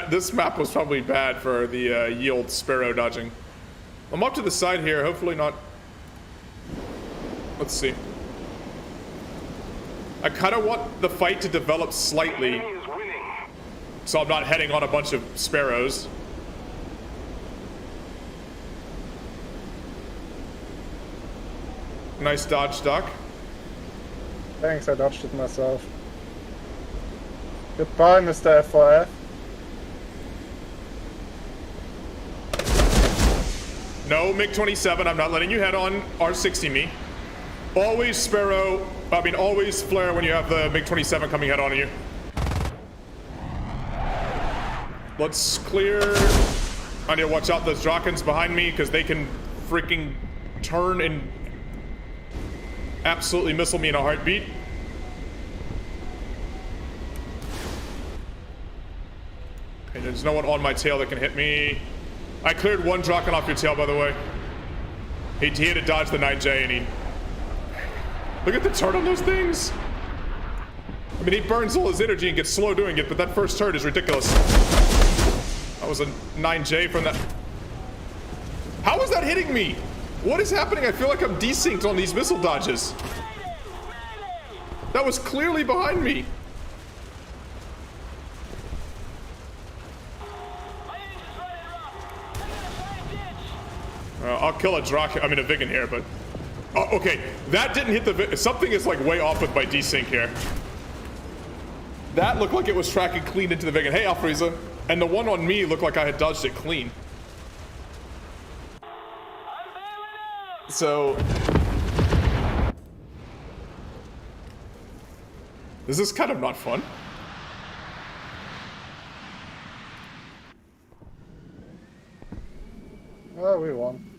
A: this map was probably bad for the yield sparrow dodging. I'm up to the side here, hopefully not... Let's see. I kind of want the fight to develop slightly,
C: Enemy is winning.
A: so I'm not heading on a bunch of sparrows. Nice dodge, Doc.
B: Thanks, I dodged it myself. Goodbye, Mr. FYF.
A: No, MiG-27, I'm not letting you head on R60 me. Always Sparrow, always flare when you have the MiG-27 coming head on you. Let's clear. I need to watch out those Drakens behind me because they can freaking turn and absolutely missile me in a heartbeat. Okay, there's no one on my tail that can hit me. I cleared one Draken off your tail, by the way. He had to dodge the 9J and he... Look at the turn on those things! I mean, he burns all his energy and gets slow doing it, but that first turn is ridiculous. That was a 9J from that... How is that hitting me? What is happening? I feel like I'm desynced on these missile dodges. That was clearly behind me. I'll kill a Draken, a Vigan here, but... Oh, okay, that didn't hit the... Something is like way off with my desync here. That looked like it was tracking clean into the Vigan. Hey, Alfriza. And the one on me looked like I had dodged it clean. So... This is kind of not fun.
B: Oh, we won.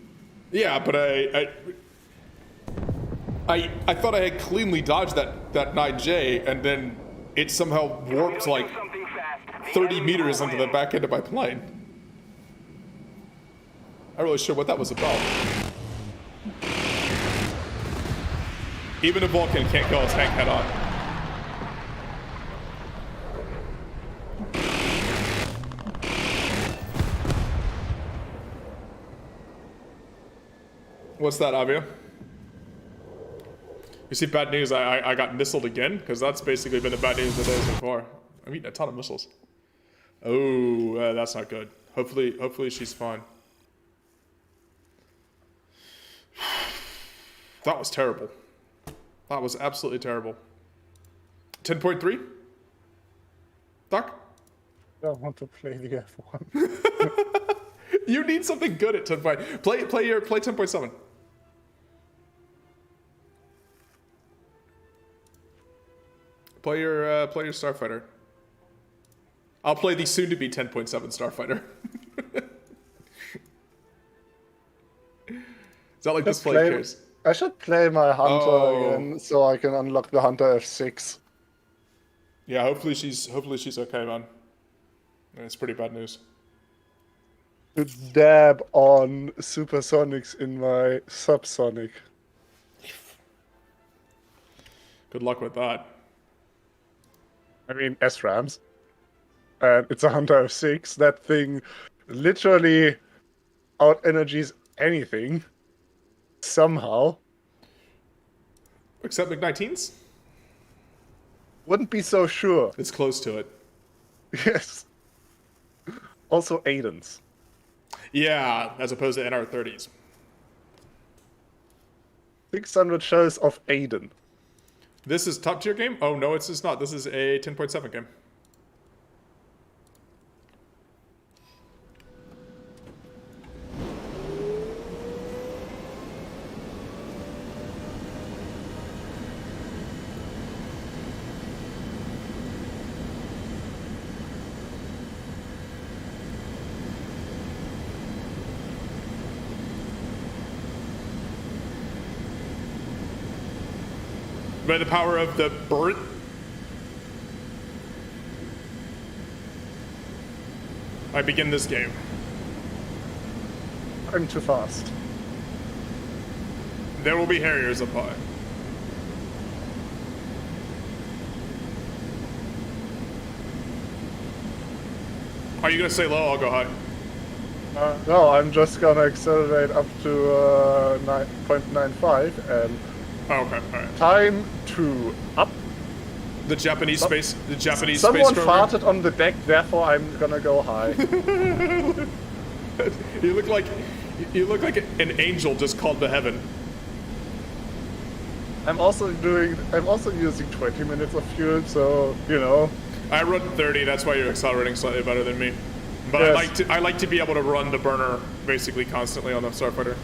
A: Yeah, but I thought I had cleanly dodged that 9J, and then it somehow warped like 30 meters into the back end of my plane. Not really sure what that was about. Even a Vulcan can't kill a tank head on. What's that, Avia? You see bad news, I got missiled again? Because that's basically been the bad news of the day so far. I'm eating a ton of missiles. Oh, that's not good. Hopefully she's fine. That was terrible. That was absolutely terrible. 10.3? Doc?
B: I don't want to play the F1.
A: You need something good at 10.5. Play 10.7. Play your Starfighter. I'll play the soon-to-be 10.7 Starfighter. Is that like display case?
B: I should play my Hunter again so I can unlock the Hunter F6.
A: Yeah, hopefully she's okay, man. It's pretty bad news.
B: To dab on supersonics in my subsonic.
A: Good luck with that.
B: I mean, SRAMs. And it's a Hunter of 6. That thing literally out-energies anything. Somehow.
A: Except MiG-19s?
B: Wouldn't be so sure.
A: It's close to it.
B: Yes. Also Aidens.
A: Yeah, as opposed to NR30s.
B: 600 shells of Aiden.
A: This is top tier game? Oh no, it's not. This is a 10.7 game. By the power of the bird. I begin this game.
B: I'm too fast.
A: There will be Harriers up high. Are you gonna say low? I'll go high.
B: No, I'm just gonna accelerate up to 9.95 and
A: Oh, okay, alright.
B: time to up.
A: The Japanese space
B: Someone
A: rover.
B: farted on the deck, therefore I'm gonna go high.
A: You look like an angel just called to heaven.
B: I'm also using 20 minutes of fuel, so you know.
A: I run 30. That's why you're accelerating slightly better than me. But
B: Yes.
A: I like to be able to run the burner basically constantly on the Starfighter.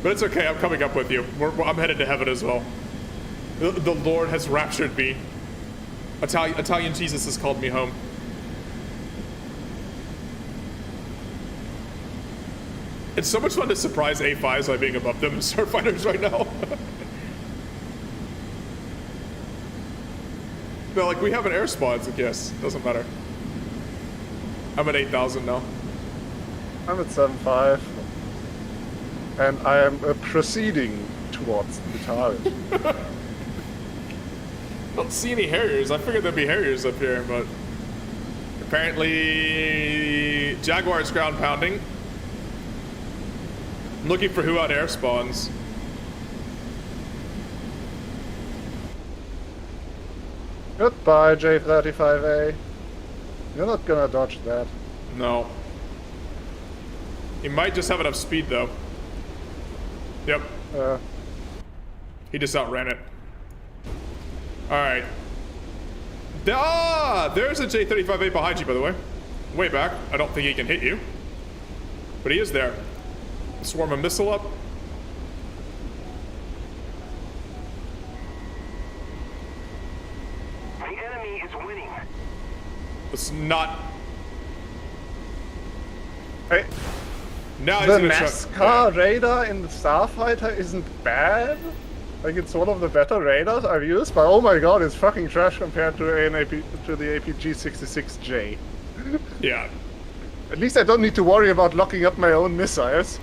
A: But it's okay. I'm coming up with you. I'm headed to heaven as well. The Lord has raptured me. Italian Jesus has called me home. It's so much fun to surprise A5s by being above them in Starfighters right now. No, like we have an air spawn. It's like, yes, doesn't matter. I'm at 8,000 now.
B: I'm at 7.5. And I am proceeding towards the target.
A: I don't see any Harriers. I figured there'd be Harriers up here, but apparently Jaguar's ground pounding. I'm looking for who out air spawns.
B: Goodbye, J35A. You're not gonna dodge that.
A: No. He might just have enough speed though. Yep. He just outran it. Alright. There's a J35A behind you, by the way. Way back. I don't think he can hit you. But he is there. Swarm a missile up.
C: The enemy is winning.
A: It's not...
B: Hey,
A: Now
B: the
A: he's gonna
B: NASCAR radar in the Starfighter isn't bad. Like, it's one of the better radars I've used, but oh my god, it's fucking trash compared to the APG-66J.
A: Yeah.
B: At least I don't need to worry about locking up my own missiles.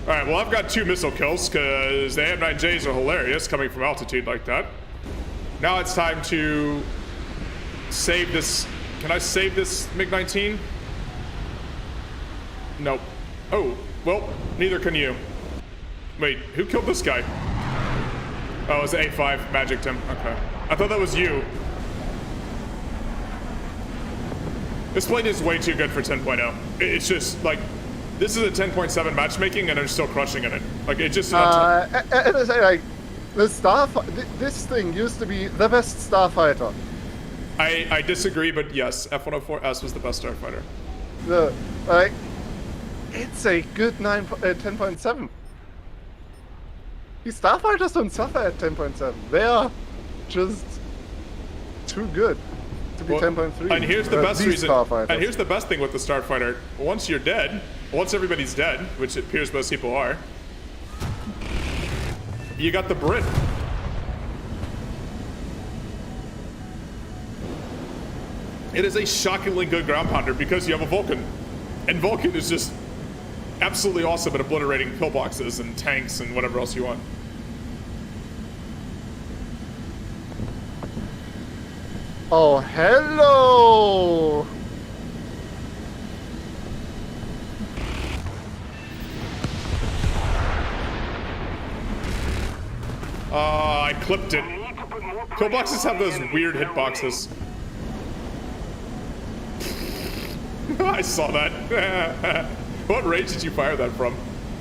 A: Alright, well I've got 2 missile kills, because the AM9Js are hilarious coming from altitude like that. Now it's time to save this... Can I save this MiG-19? Nope. Oh, well, neither can you. Wait, who killed this guy? Oh, it was A5, magicked him. Okay. I thought that was you. This plane is way too good for 10.0. It's just, like, this is a 10.7 matchmaking and they're still crushing in it. Like, it just...
B: And I say, like, this thing used to be the best Starfighter.
A: I disagree, but yes, F-104S was the best Starfighter.
B: Like, it's a good 10.7. These Starfighters don't suffer at 10.7. They are just too good to be 10.3.
A: And here's the best reason.
B: Starfighters.
A: And here's the best thing with the Starfighter. Once you're dead, once everybody's dead, which it appears most people are, you got the Brit. It is a shockingly good ground pounder because you have a Vulcan. And Vulcan is just absolutely awesome at obliterating pillboxes and tanks and whatever else you want.
B: Oh, hello!
A: I clipped it.
C: We need to put more pressure
A: Pillboxes have
C: on the
A: those
C: enemy
A: weird
C: to fill
A: hitboxes. I saw that. What range did you fire that from?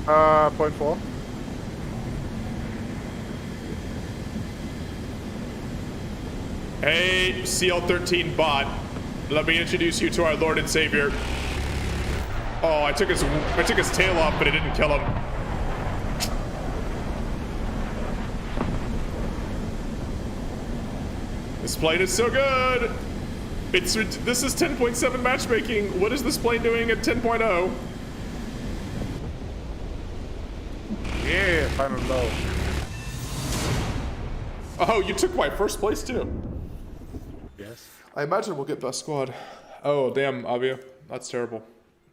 B: 0.4.
A: Hey, CL-13 bot. Let me introduce you to our Lord and Savior. Oh, I took his tail off, but it didn't kill him. This plane is so good. This is 10.7 matchmaking. What is this plane doing at 10.0?
B: Yeah, final low.
A: Oh, you took my first place too.
B: Yes.
A: I imagine we'll get best squad. Oh, damn, Avia. That's terrible.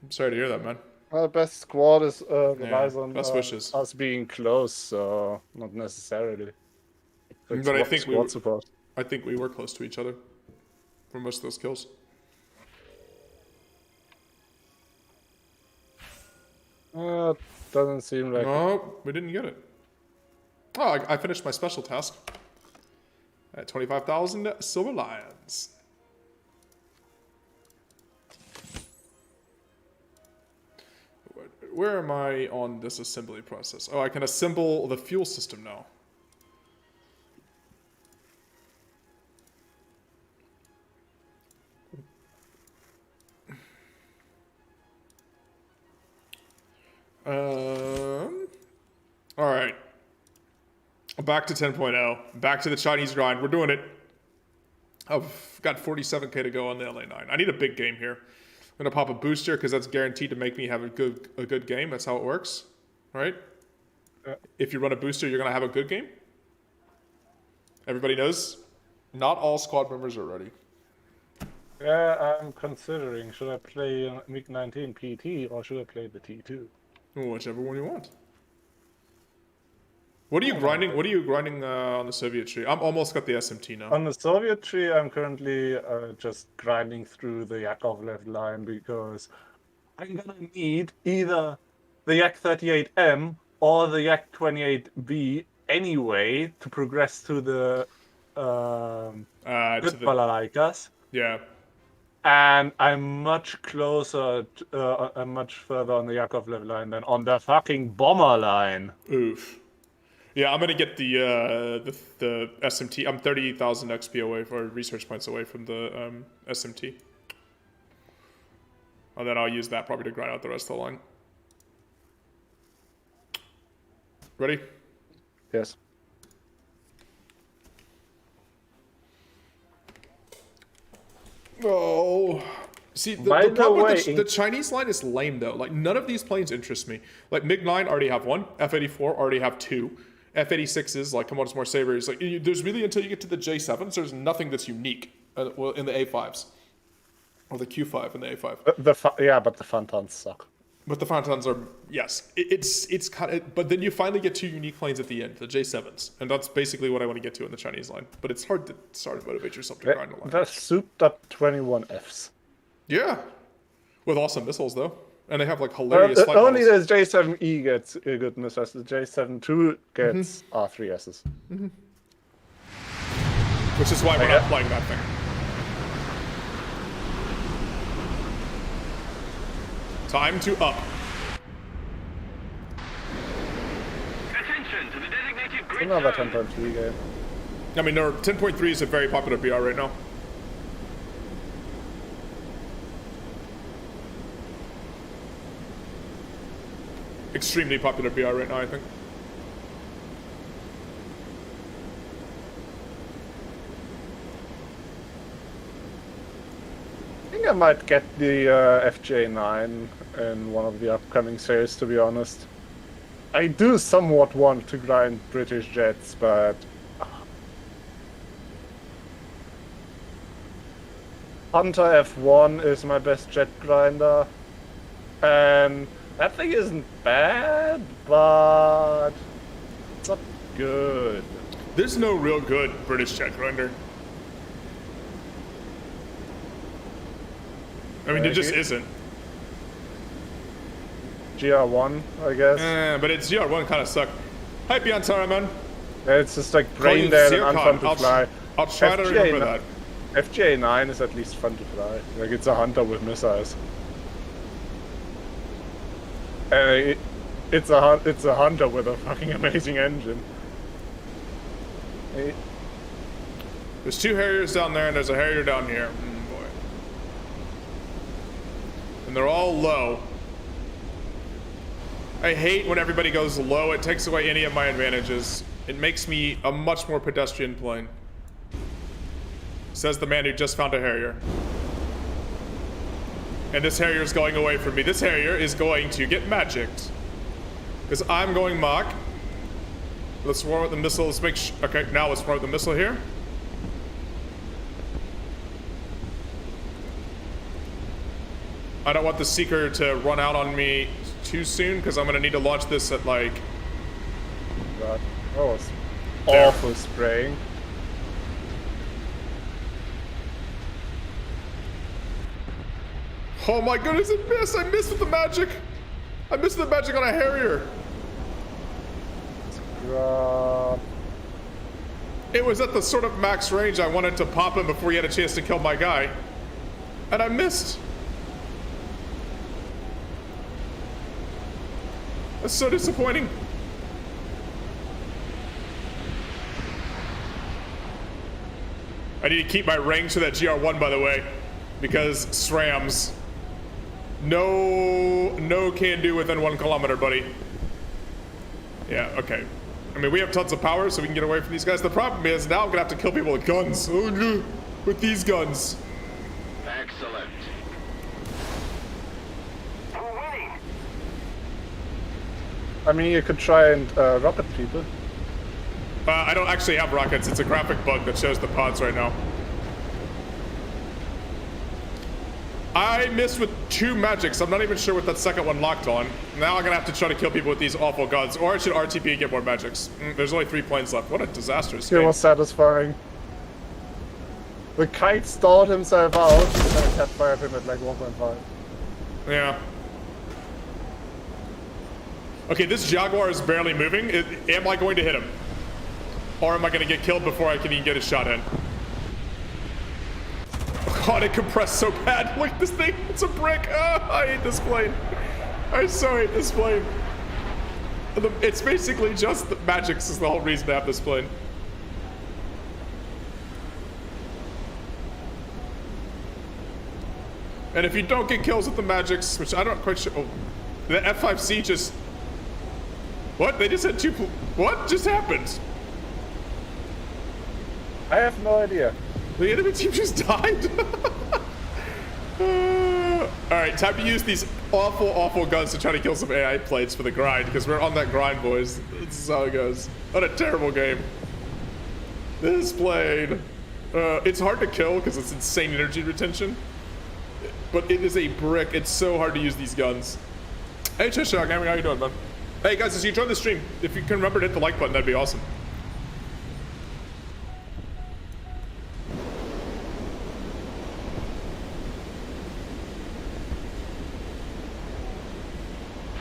A: I'm sorry to hear that, man.
B: Well, best squad is relies on
A: best wishes.
B: us being close, so not necessarily. It's
A: But I think
B: squad support.
A: I think we were close to each other for most of those kills.
B: Doesn't seem like.
A: No, we didn't get it. Oh, I finished my special task at 25,000 silver lions. Where am I on this assembly process? Oh, I can assemble the fuel system now. All right. Back to 10.0. Back to the Chinese grind. We're doing it. I've got 47k to go on the LA9. I need a big game here. I'm gonna pop a booster because that's guaranteed to make me have a good game. That's how it works, right? If you run a booster, you're gonna have a good game. Everybody knows. Not all squad members are ready.
B: Yeah, I'm considering. Should I play MiG-19 PT or should I play the T2?
A: Whichever one you want. What are you grinding? What are you grinding on the Soviet tree? I'm almost got the SMT now.
B: On the Soviet tree, I'm currently just grinding through the Yakovlev line because I'm gonna need either the Yak-38M or the Yak-28B anyway to progress to the Balalaicas.
A: Yeah.
B: And I'm much closer, I'm much further on the Yakovlev line than on the fucking bomber line.
A: Oof. Yeah, I'm gonna get the SMT. I'm 30,000 XP away, or research points away from the SMT, and then I'll use that probably to grind out the rest of the line. Ready?
B: Yes.
A: Oh. See, the problem with the Chinese line is lame though. Like none of these planes interest me. Like MiG-9 already have one. F-84 already have two. F-86s, like, come on, it's more sabers. Like, there's really, until you get to the J7s, there's nothing that's unique well, in the A5s. Or the Q5 and the A5.
B: Yeah, but the Fantons suck.
A: But the Fantons are, yes. It's kind of, but then you finally get two unique planes at the end, the J7s. And that's basically what I want to get to in the Chinese line. But it's hard to start to motivate yourself to grind a line.
B: They're souped up 21Fs.
A: Yeah. With awesome missiles, though. And they have, like, hilarious flight
B: only
A: models.
B: the J7E gets a good missile. The J72 gets R3Ss.
A: Which is why we're not flying that thing. Time to up.
C: Attention to the designated grid
B: Another
C: zone.
B: 10.3 game.
A: I mean, 10.3 is a very popular BR right now. Extremely popular BR right now, I think.
B: I think I might get the FJ9 in one of the upcoming sales, to be honest. I do somewhat want to grind British jets, but Hunter F1 is my best jet grinder. And that thing isn't bad, but it's not good.
A: There's no real good British jet grinder. I mean, it just isn't.
B: GR1, I guess.
A: But its GR1 kind of suck. Hi, Piantara, man.
B: It's just like
A: Call you
B: brain dead and
A: Zircon.
B: unfun to fly.
A: I'll try to remember that.
B: FGA9 is at least fun to fly. Like, it's a hunter with missiles. And it's a hunter with a fucking amazing engine.
A: There's 2 Harriers down there, and there's a Harrier down here. Boy. And they're all low. I hate when everybody goes low. It takes away any of my advantages. It makes me a much more pedestrian plane. Says the man who just found a Harrier. And this Harrier's going away from me. This Harrier is going to get magicked. Because I'm going Mach. Let's swarm with the missile. Let's make okay, now let's swarm with the missile here. I don't want the Seeker to run out on me too soon, because I'm going to need to launch this at like...
B: That was awful spraying.
A: Oh my goodness, it missed! I missed with the magic! I missed the magic on a Harrier! It was at the sort of max range I wanted to pop him before he had a chance to kill my guy. And I missed! That's so disappointing. I need to keep my range to that GR1, by the way, because SRAMs. No can do within 1 kilometer, buddy. Yeah, okay. I mean, we have tons of power, so we can get away from these guys. The problem is, now I'm gonna have to kill people with guns. Oh, no. With these guns.
C: Excellent. We're winning.
B: I mean, you could try and rocket people.
A: I don't actually have rockets. It's a graphic bug that shows the pods right now. I missed with 2 magics. I'm not even sure what that second one locked on. Now I'm gonna have to try to kill people with these awful guns, or I should RTP and get more magics. There's only 3 planes left. What a disastrous
B: It
A: game.
B: was satisfying. The kite stalled himself out, and then cat fired him at like 1.5.
A: Yeah. Okay, this Jaguar is barely moving. Am I going to hit him? Or am I going to get killed before I can even get a shot in? God, it compressed so bad. Look at this thing. It's a brick. Oh, I hate this plane. I so hate this plane. It's basically just the magics is the whole reason to have this plane. And if you don't get kills with the magics, which I don't quite sure. Oh, the F5C just... What? They just had 2... What just happened?
B: I have no idea.
A: The enemy team just died. Alright, time to use these awful, awful guns to try to kill some AI planes for the grind, because we're on that grind, boys. This is how it goes. What a terrible game. This plane. It's hard to kill because it's insane energy retention. But it is a brick. It's so hard to use these guns. Hey, Chishak, how you doing, man? Hey, guys, as you join the stream, if you can remember to hit the like button, that'd be awesome.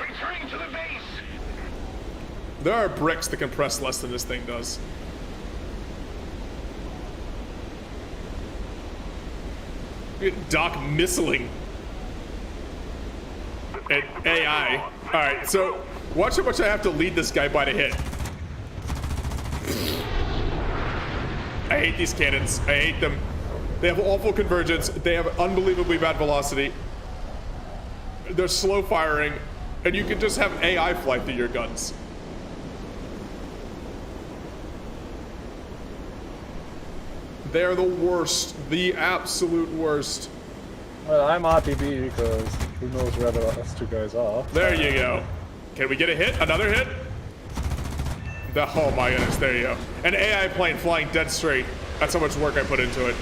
C: Returning to the base.
A: There are bricks that compress less than this thing does. Doc missiling. And AI. Alright, so watch how much I have to lead this guy by to hit. I hate these cannons. I hate them. They have awful convergence. They have unbelievably bad velocity. They're slow firing, and you can just have AI fly through your guns. They're the worst. The absolute worst.
B: Well, I'm RTB because who knows where the us 2 guys are.
A: There you go. Can we get a hit? Another hit? Oh my goodness, there you go. An AI plane flying dead straight. That's how much work I put into it.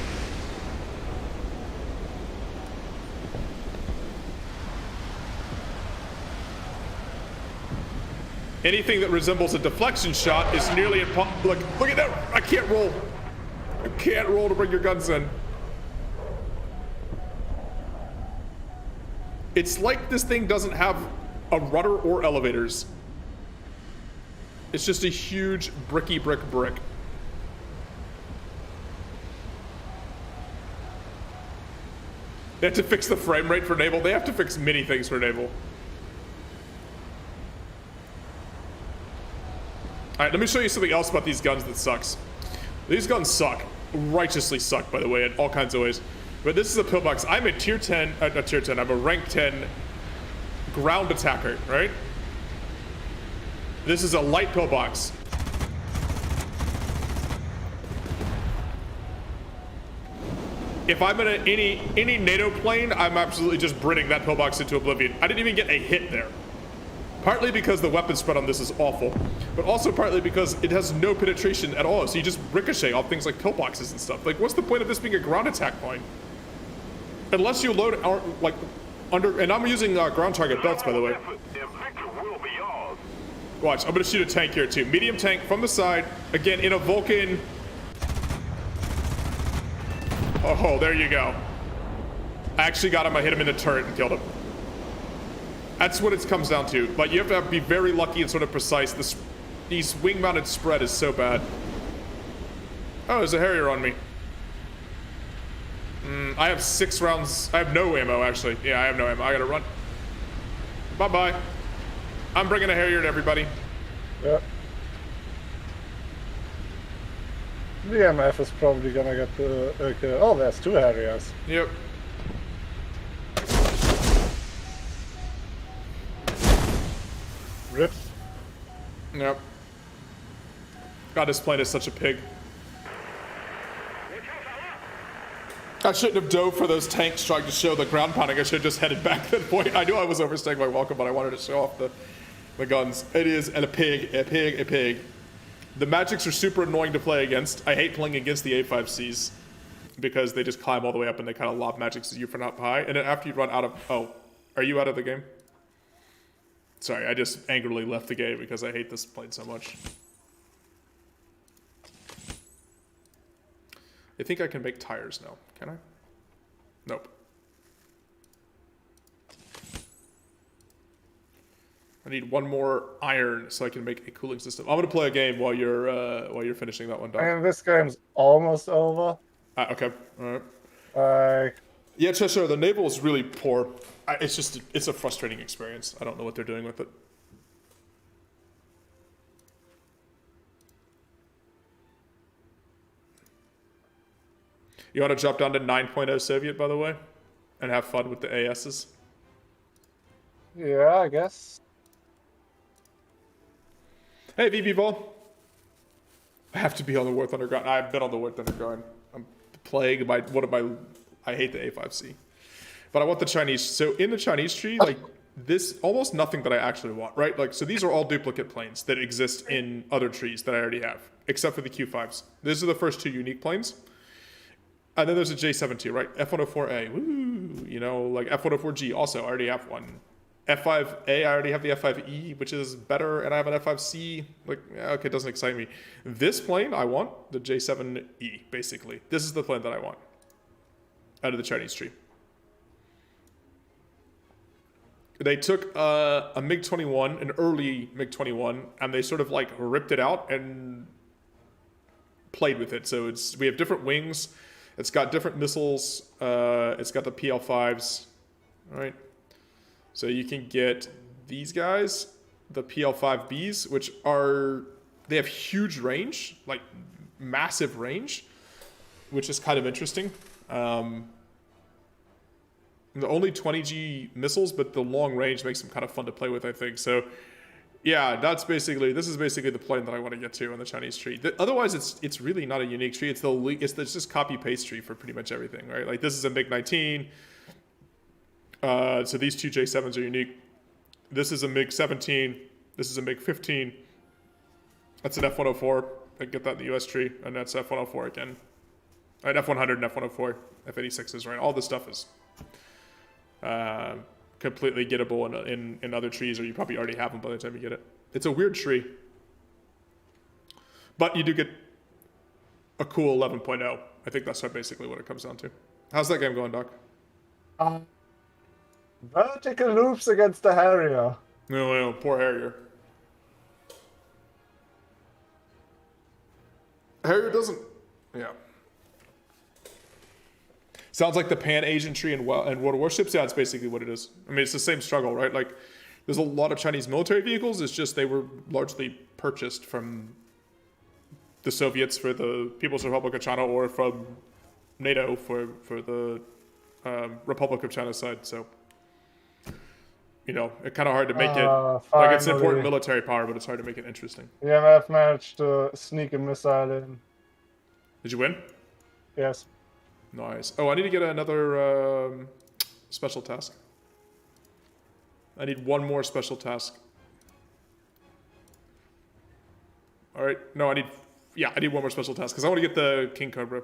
A: Anything that resembles a deflection shot is nearly impossible. Look at that! I can't roll. I can't roll to bring your guns in. It's like this thing doesn't have a rudder or elevators. It's just a huge brick. They have to fix the frame rate for naval. They have to fix many things for naval. Alright, let me show you something else about these guns that sucks. These guns suck. Righteously suck, by the way, in all kinds of ways. But this is a pillbox. I'm a tier 10, not tier 10, I'm a rank 10 ground attacker, right? This is a light pillbox. If I'm in any NATO plane, I'm absolutely just Britting that pillbox into oblivion. I didn't even get a hit there. Partly because the weapon spread on this is awful, but also partly because it has no penetration at all, so you just ricochet off things like pillboxes and stuff. Like, what's the point of this being a ground attack plane? Unless you load, like, under, and I'm using ground target belts, by the way. Watch, I'm gonna shoot a tank here too. Medium tank from the side, again in a Vulcan. Oh, there you go. I actually got him, I hit him in the turret and killed him. That's what it comes down to. Like, you have to be very lucky and sort of precise. These wing-mounted spread is so bad. Oh, there's a Harrier on me. I have 6 rounds. I have no ammo, actually. Yeah, I have no ammo. I gotta run. Bye-bye. I'm bringing a Harrier to everybody.
B: Yeah. The MF is probably gonna get the... oh, there's 2 Harriers.
A: Yep.
B: Rip.
A: Yep. God, this plane is such a pig. I shouldn't have dove for those tanks trying to show the ground pounding. I should have just headed back at that point. I knew I was overstaying my welcome, but I wanted to show off the guns. It is a pig. The magics are super annoying to play against. I hate playing against the A5Cs because they just climb all the way up and they kind of lob magics at you from up high. And then after you run out of... Oh, are you out of the game? Sorry, I just angrily left the game because I hate this plane so much. I think I can make tires now. Can I? Nope. I need 1 more iron so I can make a cooling system. I'm gonna play a game while you're finishing that one, Doc.
B: And this game's almost over.
A: Okay. All right.
B: Like...
A: Yeah, sure. The naval is really poor. It's a frustrating experience. I don't know what they're doing with it. You want to drop down to 9.0 Soviet, by the way, and have fun with the ASs?
B: Yeah, I guess.
A: Hey, VB Ball. I have to be on the War Thunderground. I've been on the War Thunderground. I'm plagued by I hate the A5C. But I want the Chinese. So in the Chinese tree, like this, almost nothing that I actually want, right? Like, so these are all duplicate planes that exist in other trees that I already have, except for the Q5s. These are the first 2 unique planes. And then there's a J72, right? F104A, woo! You know, like F104G also, I already have one. F5A, I already have the F5E, which is better, and I have an F5C. Like, okay, it doesn't excite me. This plane, I want the J7E, basically. This is the plane that I want out of the Chinese tree. They took a MiG-21, an early MiG-21, and they sort of like ripped it out and played with it. So we have different wings. It's got different missiles. It's got the PL5s, right? So you can get these guys, the PL5Bs, which they have huge range, like massive range, which is kind of interesting. The only 20G missiles, but the long range makes them kind of fun to play with, I think. So, yeah, this is basically the plane that I want to get to on the Chinese tree. Otherwise, it's really not a unique tree. It's just copy paste tree for pretty much everything, right? Like this is a MiG-19. So these 2 J7s are unique. This is a MiG-17. This is a MiG-15. That's an F-104. I get that in the US tree, and that's F-104 again. Right, F-100 and F-104, F-86s, right? All this stuff is completely gettable in other trees, or you probably already have them by the time you get it. It's a weird tree. But you do get a cool 11.0. I think that's basically what it comes down to. How's that game going, Doc?
B: Vertical loops against the Harrier.
A: No, poor Harrier. Harrier doesn't... Yeah. Sounds like the Pan-Asian tree in World of Warships. Yeah, it's basically what it is. I mean, it's the same struggle, right? Like, there's a lot of Chinese military vehicles. It's just they were largely purchased from the Soviets for the People's Republic of China or from NATO for the Republic of China side. So, you know, it's kind of hard to make it... Like, it's an important military power, but it's hard to make it interesting.
B: Yeah, I've managed to sneak a missile in.
A: Did you win?
B: Yes.
A: Nice. Oh, I need to get another special task. I need one more special task. All right. No, I need one more special task because I want to get the King Cobra.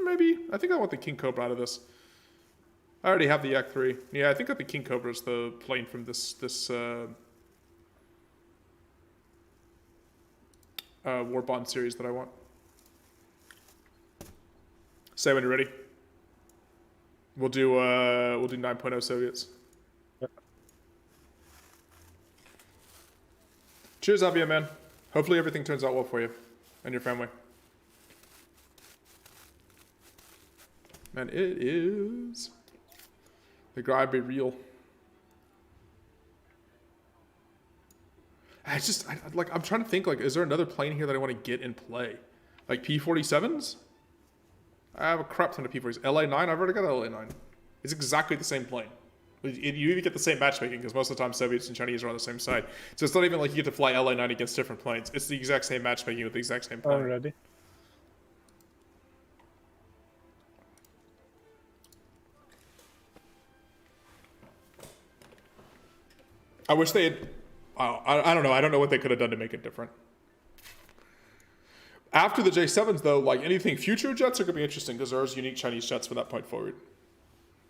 A: Maybe. I think I want the King Cobra out of this. I already have the Yak 3. Yeah, I think that the King Cobra is the plane from this War Bond series that I want. Say when you're ready. We'll do 9.0 Soviets.
B: Yep.
A: Cheers, Avia, man. Hopefully everything turns out well for you and your family. Man, it is the grind be real. I'm trying to think, like, is there another plane here that I want to get and play? Like P-47s? I have a crap ton of P-40s. LA-9? I've already got an LA-9. It's exactly the same plane. You even get the same matchmaking because most of the time Soviets and Chinese are on the same side. So it's not even like you get to fly LA-9 against different planes. It's the exact same matchmaking with the exact same plane.
B: Already.
A: I wish they had... I don't know. I don't know what they could have done to make it different. After the J7s, though, like anything future jets are going to be interesting because there's unique Chinese jets from that point forward.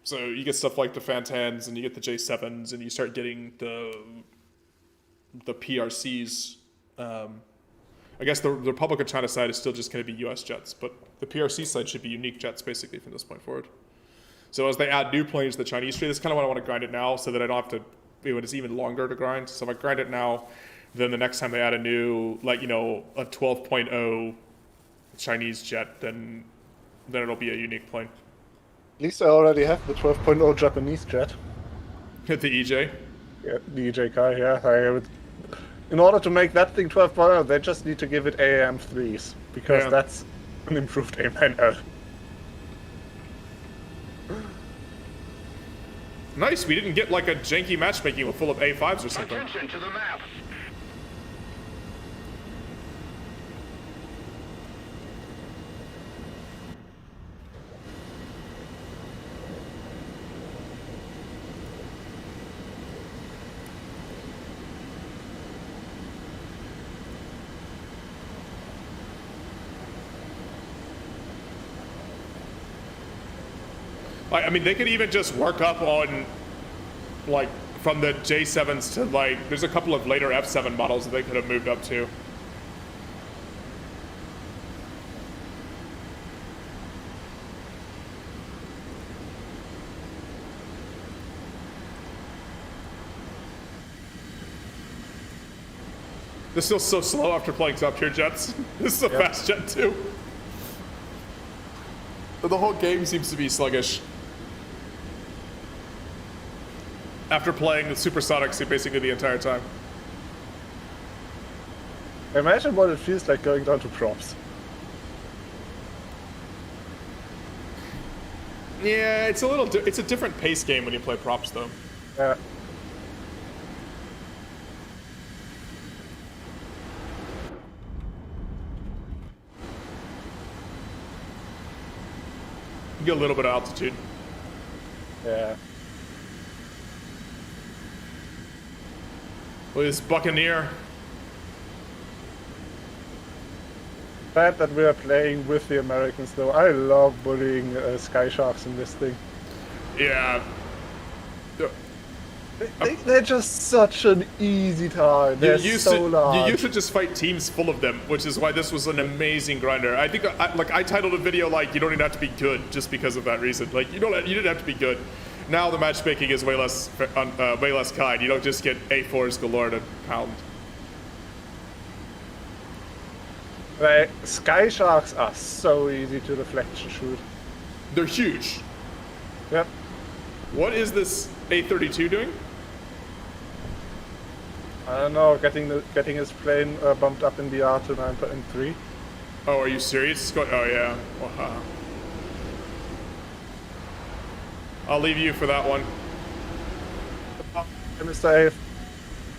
A: So you get stuff like the Fan-10s and you get the J7s and you start getting the PRCs. I guess the Republic of China side is still just going to be US jets, but the PRC side should be unique jets basically from this point forward. So as they add new planes to the Chinese tree, that's kind of what I want to grind it now so that I don't have to, it's even longer to grind. So if I grind it now, then the next time they add a new, like, you know, a 12.0 Chinese jet, then it'll be a unique plane.
B: At least I already have the 12.0 Japanese jet.
A: Hit the EJ.
B: Yeah, the EJ car, yeah. In order to make that thing 12.0, they just need to give it AM3s, because that's an improved AM9L.
A: Nice, we didn't get like a janky matchmaking with full of A5s or something.
C: Attention to the map.
A: I mean, they could even just work up on, like, from the J7s to, like, there's a couple of later F7 models that they could have moved up to. This feels so slow after playing top tier jets. This is a fast jet too. But the whole game seems to be sluggish. After playing the supersonics basically the entire time.
B: Imagine what it feels like going down to props.
A: Yeah, it's a different pace game when you play props though.
B: Yeah.
A: You get a little bit of altitude.
B: Yeah.
A: Look at this Buccaneer.
B: Bad that we are playing with the Americans though. I love bullying Sky Sharks in this thing.
A: Yeah.
B: They're just such an easy target. They're so
A: You
B: large.
A: used to just fight teams full of them, which is why this was an amazing grinder. I think, I titled a video like, you don't even have to be good just because of that reason. Like, you didn't have to be good. Now the matchmaking is way less kind. You don't just get A4s galore to pound.
B: Like, Sky Sharks are so easy to deflection shoot.
A: They're huge.
B: Yep.
A: What is this A32 doing?
B: I don't know, getting his plane bumped up in the R to 9.3.
A: Oh, are you serious? Oh, yeah. Wow. I'll leave you for that one.
B: Mr.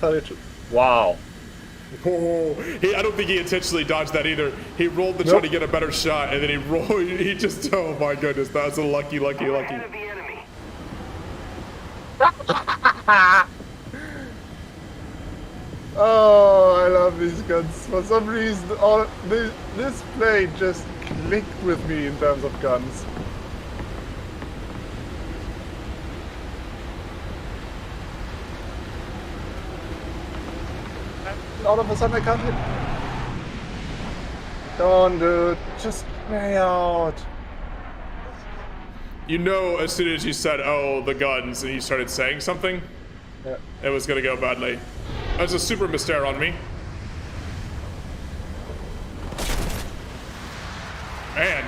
B: A32. Wow.
A: Oh, I don't think he intentionally dodged that either. He rolled to try
B: Nope.
A: to get a better shot, and then he rolled. He just, oh my goodness, that's a lucky.
C: Ahead of the enemy.
B: Oh, I love these guns. For some reason, this plane just clicked with me in terms of guns. And all of a sudden I can't hit. Don't, dude. Just play out.
A: You know, as soon as you said, "Oh, the guns," and you started saying something,
B: Yeah.
A: it was gonna go badly. There's a super Myster on me. Man,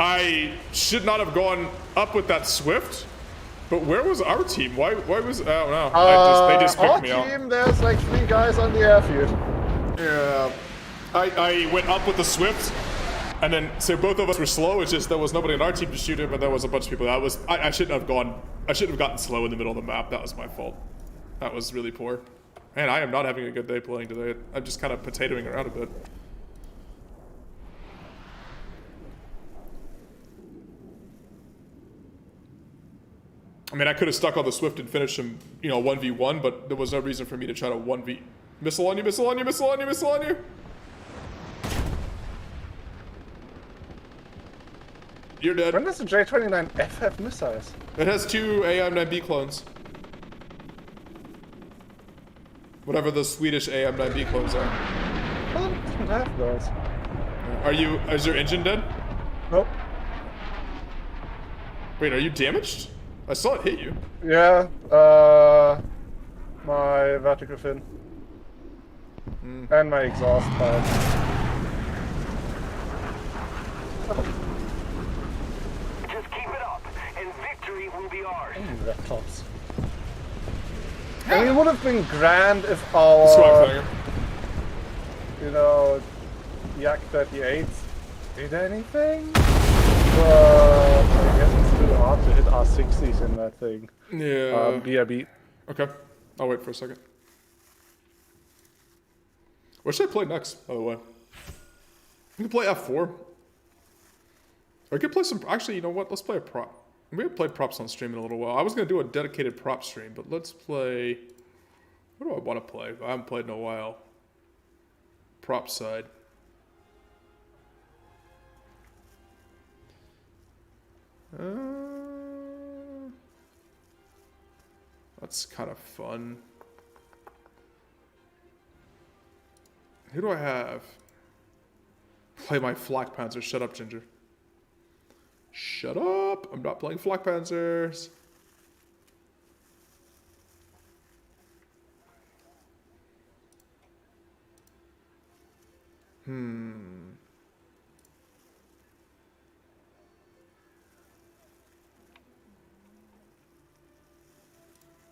A: I should not have gone up with that Swift. But where was our team? Why was? Oh no, they just picked me
B: our
A: out.
B: team, there's like 3 guys on the airfield.
A: Yeah, I went up with the Swift, and then so both of us were slow. It's just there was nobody on our team to shoot him, and there was a bunch of people. I shouldn't have gone. I shouldn't have gotten slow in the middle of the map. That was my fault. That was really poor. Man, I am not having a good day playing today. I'm just kind of potatoing around a bit. I mean, I could have stuck on the Swift and finished him, 1v1, but there was no reason for me to try to 1v. Missile on you, missile on you, missile on you, missile on you! You're dead.
B: When does the J29F have missiles?
A: It has 2 AM-9B clones. Whatever the Swedish AM-9B clones are.
B: I don't have those.
A: Is your engine dead?
B: Nope.
A: Wait, are you damaged? I saw it hit you.
B: Yeah, my vertical fin. And my exhaust pipe.
C: Just keep it up, and victory will be ours.
B: Laptops. I mean, it would have been grand if
A: Swag
B: our,
A: flanger.
B: Yak 38s did anything. But I guess it's still hard to hit R60s in that thing.
A: Yeah.
B: BRB.
A: Okay. I'll wait for a second. What should I play next, by the way? We can play F4. Or we could play some... Actually, you know what? Let's play a prop. We haven't played props on stream in a little while. I was going to do a dedicated prop stream, but let's play... What do I want to play? I haven't played in a while. Prop side. That's kind of fun. Who do I have? Play my Flak Panzer. Shut up, Ginger. Shut up! I'm not playing Flak Panzers.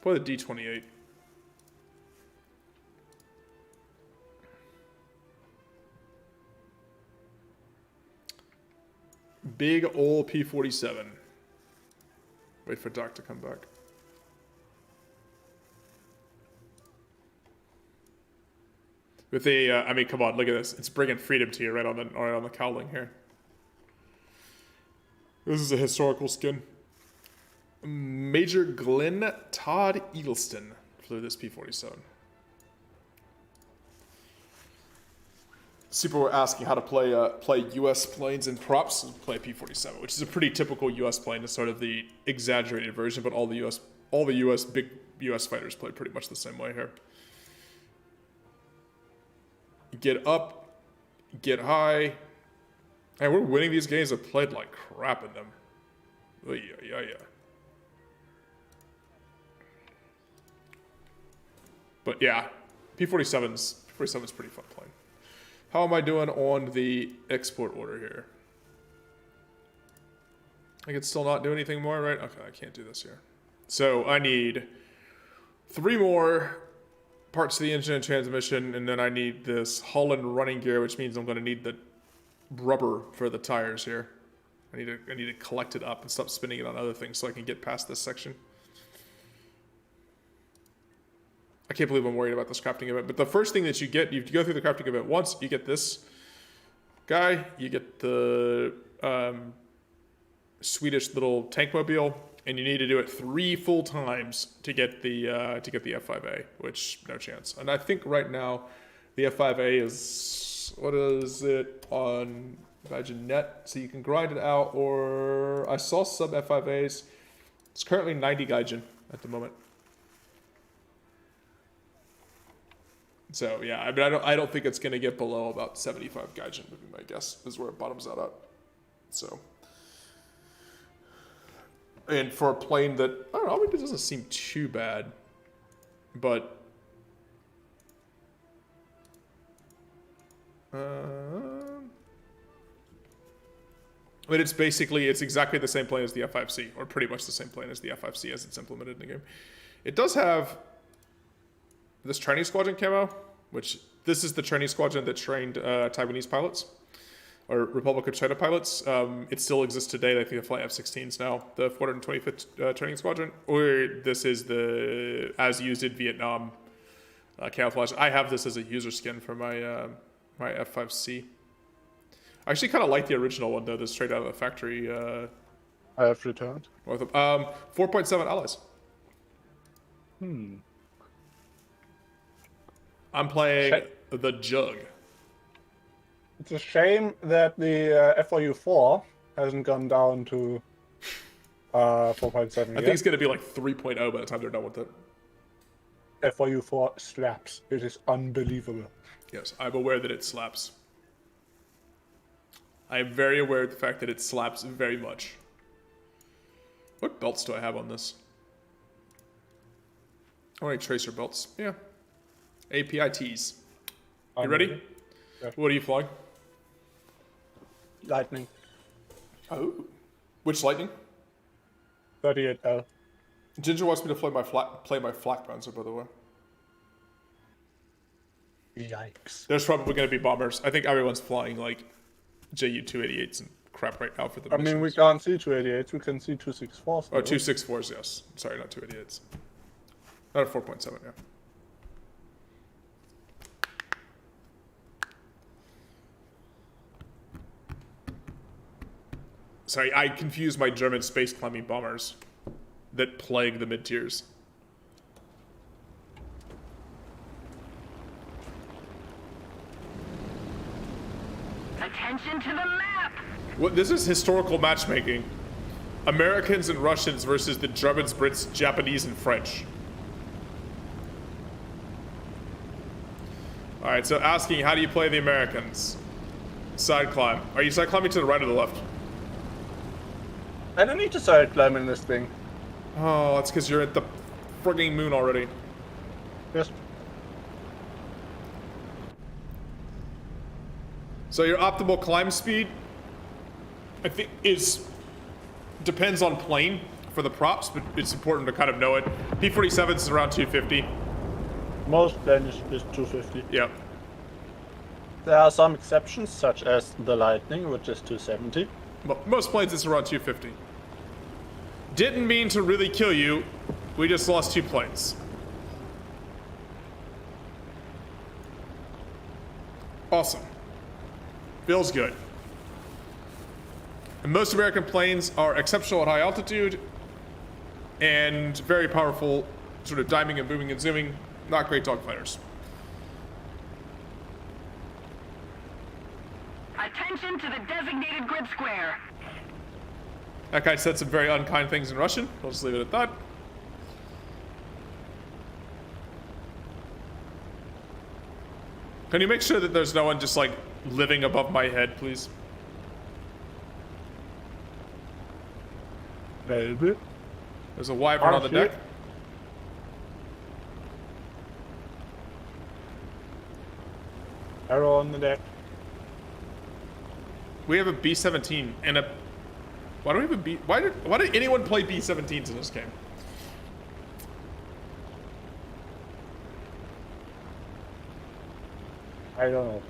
A: Play the D28. Big ol' P47. Wait for Doc to come back. With a, I mean, come on, look at this. It's bringing freedom to you right on the cowling here. This is a historical skin. Major Glenn Todd Eagleston flew this P47. People were asking how to play U.S. planes and props. Play P47, which is a pretty typical U.S. plane. It's sort of the exaggerated version, but all all the big US fighters play pretty much the same way here. Get up, get high. And we're winning these games. I've played like crap in them. Yeah. But yeah, P47's pretty fun playing. How am I doing on the export order here? I can still not do anything more, right? Okay, I can't do this here. So I need 3 more parts of the engine and transmission, and then I need this hull and running gear, which means I'm going to need the rubber for the tires here. I need to collect it up and stop spinning it on other things so I can get past this section. I can't believe I'm worried about this crafting event, but the first thing that you go through the crafting event once, you get this guy, you get the Swedish little tank mobile, and you need to do it 3 full times to get the F5A, which no chance. And I think right now the F5A is, what is it on Vaginet? So you can grind it out, or I saw some F5As. It's currently 90 Gaijin at the moment. So yeah, I mean, I don't think it's gonna get below about 75 Gaijin, would be my guess, is where it bottoms out at. So, and for a plane that, I don't know, I mean, it doesn't seem too bad, but I mean, it's exactly the same plane as the F5C, or pretty much the same plane as the F5C as it's implemented in the game. It does have this Chinese squadron camo, which this is the Chinese squadron that trained Taiwanese pilots, or Republic of China pilots. It still exists today. I think they fly F-16s now, the 425th Training Squadron. Or this is the, as used in Vietnam, camouflage. I have this as a user skin for my my F5C. I actually kind of like the original one, though, that's straight out of the factory.
B: I have returned.
A: 4.7 allies. I'm playing the Jug.
B: It's a shame that the FOU4 hasn't gone down to 4.7
A: I think it's going to be like 3.0 by the time they're done with it.
B: FOU4 slaps. It is unbelievable.
A: Yes, I'm aware that it slaps. I am very aware of the fact that it slaps very much. What belts do I have on this? How many tracer belts? Yeah. APITs. You ready?
B: Yeah.
A: What are you flying?
B: Lightning.
A: Oh. Which Lightning?
B: 38L.
A: Ginger wants me to play my flak bouncer, by the way.
B: Yikes.
A: There's probably going to be bombers. I think everyone's flying like JU-288s and crap right now for the missions.
B: I mean, we can't see 288s, we can see 264s.
A: Oh, 264s, yes. Sorry, not 288s. Not a 4.7, yeah. Sorry, I confused my German space climbing bombers that plague the mid-tiers.
C: Attention to the map!
A: What, this is historical matchmaking. Americans and Russians versus the Germans, Brits, Japanese, and French. Alright, so asking, how do you play the Americans? Side climb. Are you side climbing to the right or the left?
B: I don't need to side climb in this thing.
A: Oh, that's because you're at the frigging moon already.
B: Yes.
A: So your optimal climb speed, I think, depends on plane for the props, but it's important to kind of know it. P-47 is around 250.
B: Most planes is 250.
A: Yep.
B: There are some exceptions, such as the Lightning, which is 270.
A: Most planes it's around 250. Didn't mean to really kill you. We just lost 2 planes. Awesome. Feels good. And most American planes are exceptional at high altitude and very powerful, sort of diming and booming and zooming. Not great dogfighters.
C: Attention to the designated grid square.
A: That guy said some very unkind things in Russian. I'll just leave it at that. Can you make sure that there's no one just like living above my head, please?
B: Maybe.
A: There's a wyvern on the deck.
B: Arrow on the deck.
A: We have a B-17 and a... Why do we have a B... Why did anyone play B-17s in this game?
B: I don't know.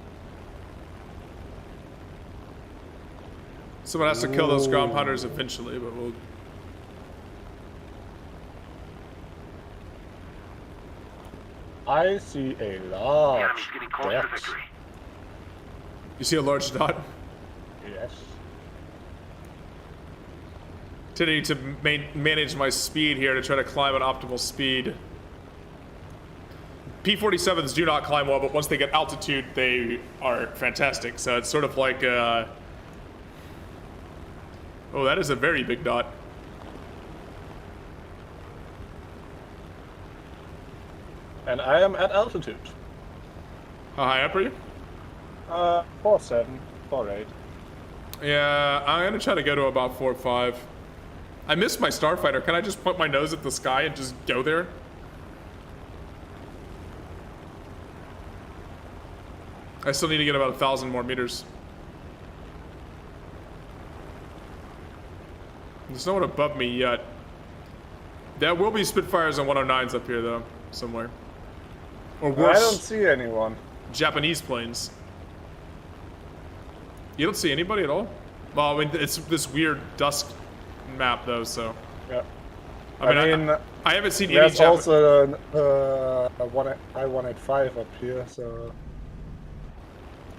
A: Someone has to kill those ground hunters eventually, but we'll...
B: I see a
C: The
B: large
C: enemy's getting close to
B: depth.
C: victory.
A: You see a large dot?
B: Yes.
A: Today to manage my speed here to try to climb an optimal speed. P-47s do not climb well, but once they get altitude, they are fantastic. So it's sort of like, oh, that is a very big dot.
B: And I am at altitude.
A: How high up are you?
B: 4.7, 4.8.
A: Yeah, I'm gonna try to go to about 4.5. I missed my starfighter. Can I just put my nose at the sky and just go there? I still need to get about 1,000 more meters. There's no one above me yet. There will be Spitfires and 109s up here though, somewhere. Or worse,
B: I don't see anyone.
A: Japanese planes. You don't see anybody at all? Well, I mean, it's this weird dusk map though, so.
B: Yeah.
A: I mean, I haven't seen any
B: There's
A: Japan.
B: also a I-185 up here, so...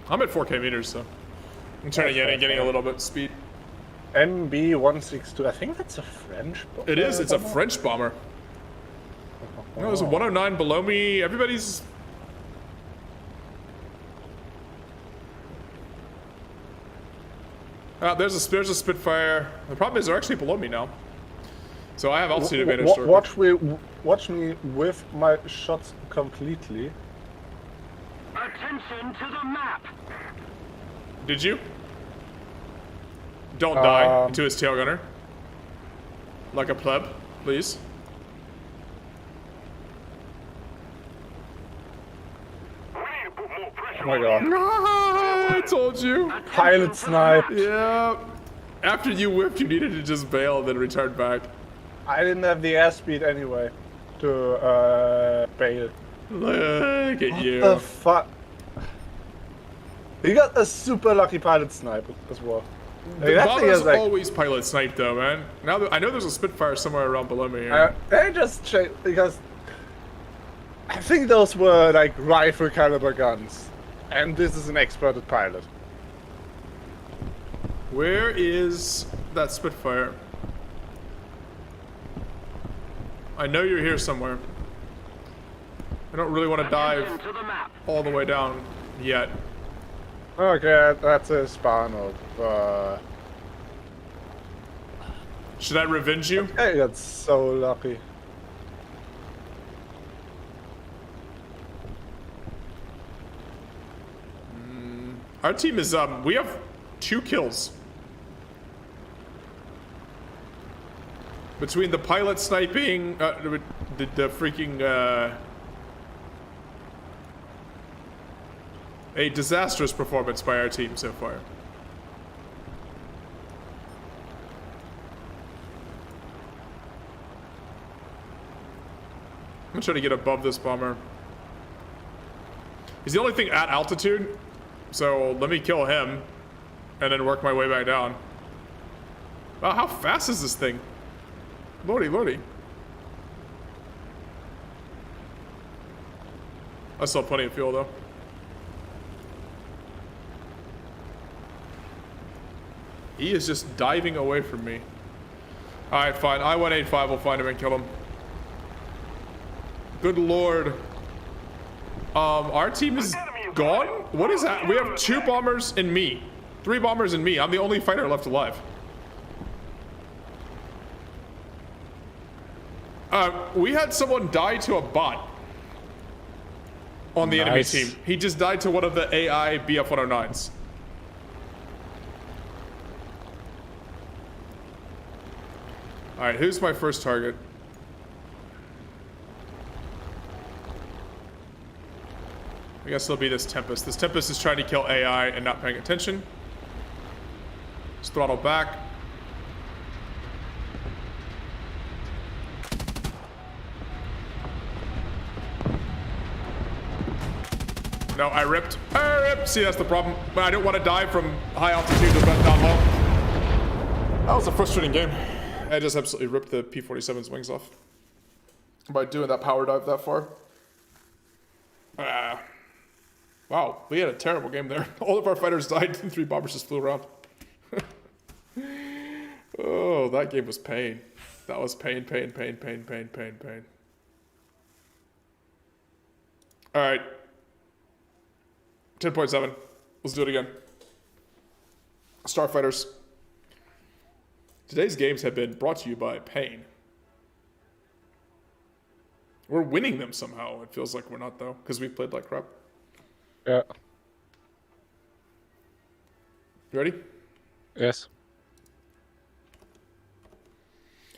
A: I'm at 4K meters, so I'm trying to getting a little bit speed.
B: MB-162, I think that's a French bomber.
A: It is. It's a French bomber. No, there's a 109 below me. Everybody's. There's a Spitfire. The problem is they're actually below me now, so I have altitude advantage.
B: Watch me with my shots completely.
C: Attention to the map.
A: Did you? Don't die to his tail gunner. Like a pleb, please.
C: We need to put more pressure
B: Oh my
C: on
B: god.
A: Ah, I told you.
B: Pilot snipe.
A: Yeah. After you whipped, you needed to just bail and then return back.
B: I didn't have the airspeed anyway to bail.
A: Look at you.
B: The fuck? He got a super lucky pilot snipe as well.
A: The
B: That thing
A: bombers
B: is like,
A: always pilot snipe though, man. Now that I know there's a Spitfire somewhere around below me here.
B: they just because I think those were like rifle caliber guns, and this is an experted pilot.
A: Where is that Spitfire? I know you're here somewhere. I don't really want to dive
C: Attention to the map.
A: all the way down yet.
B: Okay, that's a spawn of.
A: Should I revenge you?
B: I got so lucky.
A: Our team is we have 2 kills. Between the pilot sniping, the freaking a disastrous performance by our team so far. I'm gonna try to get above this bomber. He's the only thing at altitude, so let me kill him and then work my way back down. Wow, how fast is this thing? Lordy, lordy. I still have plenty of fuel though. He is just diving away from me. Alright, fine. I-185 will find him and kill him. Good lord. Our team is gone? What is that? We have 2 bombers and me. 3 bombers and me. I'm the only fighter left alive. We had someone die to a bot. on the enemy
B: Nice.
A: team. He just died to one of the AI BF-109s. Alright, who's my first target? I guess it'll be this Tempest. This Tempest is trying to kill AI and not paying attention. Just throttle back. No, I ripped. See, that's the problem. But I don't want to die from high altitude to down low. That was a frustrating game. I just absolutely ripped the P-47's wings off by doing that power dive that far. Wow, we had a terrible game there. All of our fighters died and 3 bombers just flew around. Oh, that game was pain. That was pain. Alright. 10.7. Let's do it again. Starfighters. Today's games have been brought to you by pain. We're winning them somehow. It feels like we're not, though, because we've played like crap.
B: Yeah.
A: You ready?
B: Yes.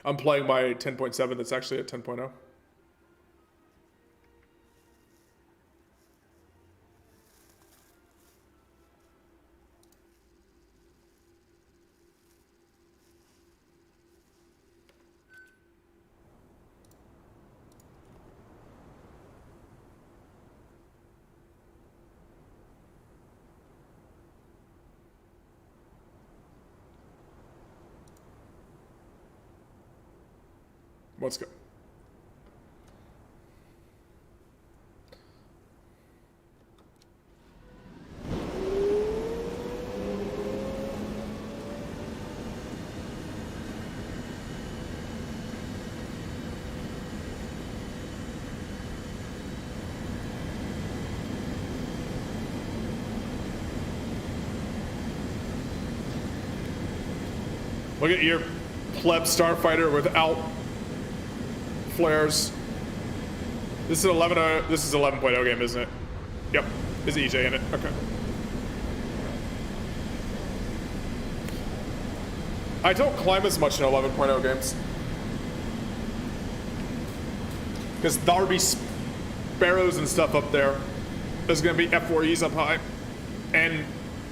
A: I'm playing my 10.7 that's actually at 10.0. Let's go. Look at your pleb starfighter without flares. This is 11. This is 11.0 game, isn't it? Yep. Is EJ in it? Okay. I don't climb as much in 11.0 games because there'll be sparrows and stuff up there. There's gonna be F4Es up high, and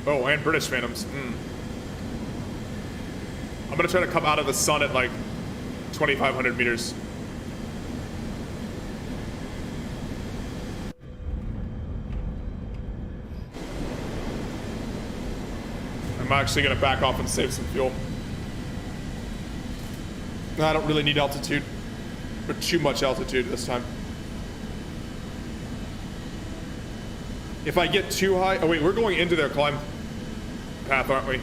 A: and British Phantoms. I'm gonna try to come out of the sun at like 2,500 meters. I'm actually gonna back off and save some fuel. I don't really need altitude, or too much altitude this time. If I get too high, oh wait, we're going into their climb path, aren't we?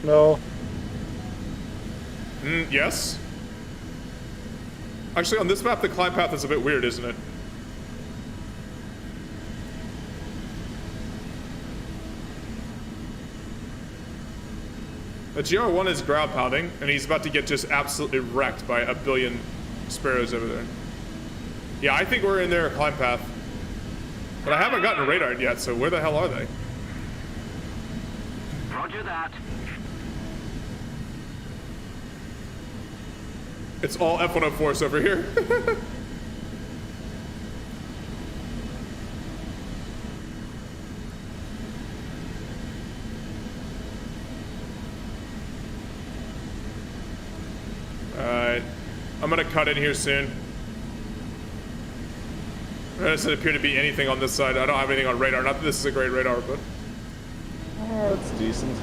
B: No.
A: Yes. Actually, on this map, the climb path is a bit weird, isn't it? The GR1 is ground pounding, and he's about to get just absolutely wrecked by a billion sparrows over there. Yeah, I think we're in their climb path. But I haven't gotten radared yet, so where the hell are they?
C: Roger that.
A: It's all F-104s over here. Alright. I'm gonna cut in here soon. There doesn't appear to be anything on this side. I don't have anything on radar. Not that this is a great radar, but...
B: Oh, it's decent.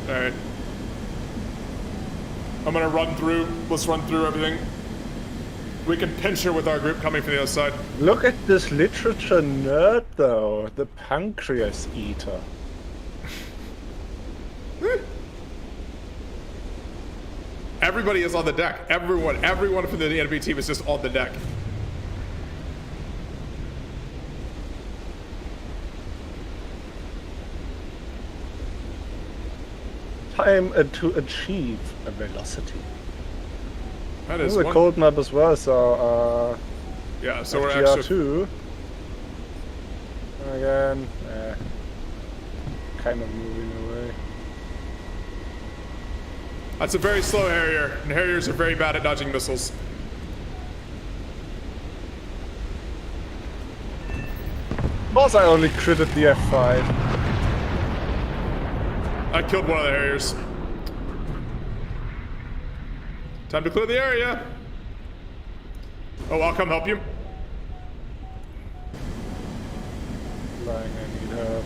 A: Alright. I'm gonna run through. Let's run through everything. We can pinch her with our group coming from the other side.
B: Look at this literature nerd, though. The pancreas eater.
A: Everybody is on the deck. Everyone from the enemy team is just on the deck.
B: Time to achieve a velocity.
A: That
B: This
A: is
B: is a
A: one.
B: cold map as well, so
A: Yeah, so we're actually...
B: GR2. Again, kind of moving away.
A: That's a very slow Harrier, and Harriers are very bad at dodging missiles.
B: Of course, I only critted the F5.
A: I killed one of the Harriers. Time to clear the area. Oh, I'll come help you.
B: Flying, I need help.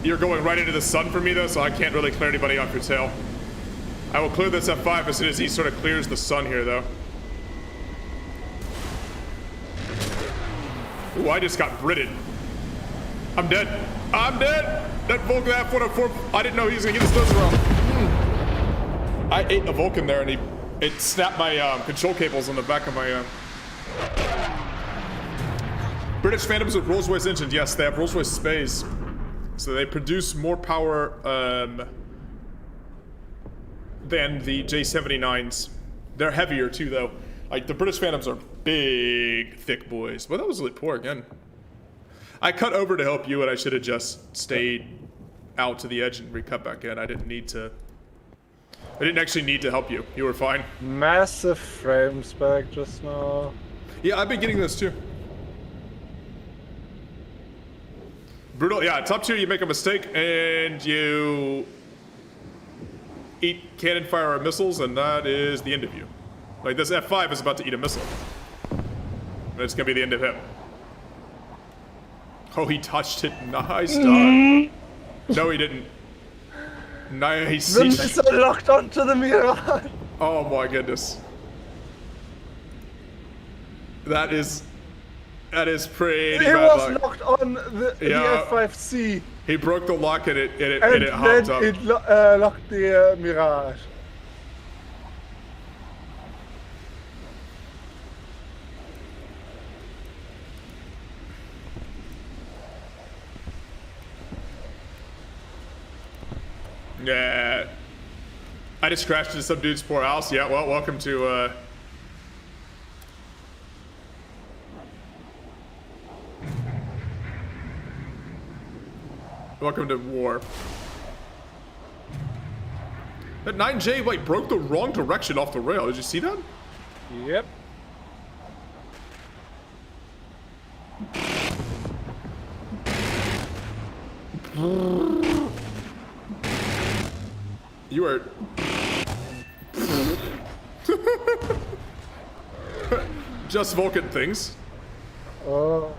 A: You're going right into the sun for me, though, so I can't really clear anybody off your tail. I will clear this F5 as soon as he sort of clears the sun here, though. Ooh, I just got Britted. I'm dead. I'm dead! That Vulcan F104, I didn't know he was gonna get his nose around. I ate a Vulcan there, and it snapped my control cables on the back of my... British Phantoms with Rolls-Royce engines. Yes, they have Rolls-Royce Space. So they produce more power than the J79s. They're heavier too, though. Like, the British Phantoms are big, thick boys. Well, that was really poor again. I cut over to help you, and I should have just stayed out to the edge and recut back in. I didn't need to... I didn't actually need to help you. You were fine.
B: Massive frame spec just now.
A: Yeah, I've been getting this too. Brutal, yeah, top tier, you make a mistake and you eat cannon fire or missiles, and that is the end of you. Like, this F5 is about to eat a missile. And it's gonna be the end of him. Oh, he touched it. Nice done. No, he didn't. Nice.
B: The missile locked onto the Mirage.
A: Oh my goodness. That is pretty
B: He
A: bad
B: was
A: luck.
B: locked on the F5C.
A: He broke the lock and it
B: And
A: hopped up.
B: then it locked the Mirage.
A: Yeah. I just crashed into some dude's poor house. Yeah, well, welcome to, welcome to war. That 9J, like, broke the wrong direction off the rail. Did you see that?
B: Yep.
A: You are... Just Vulcan things.
B: Oh,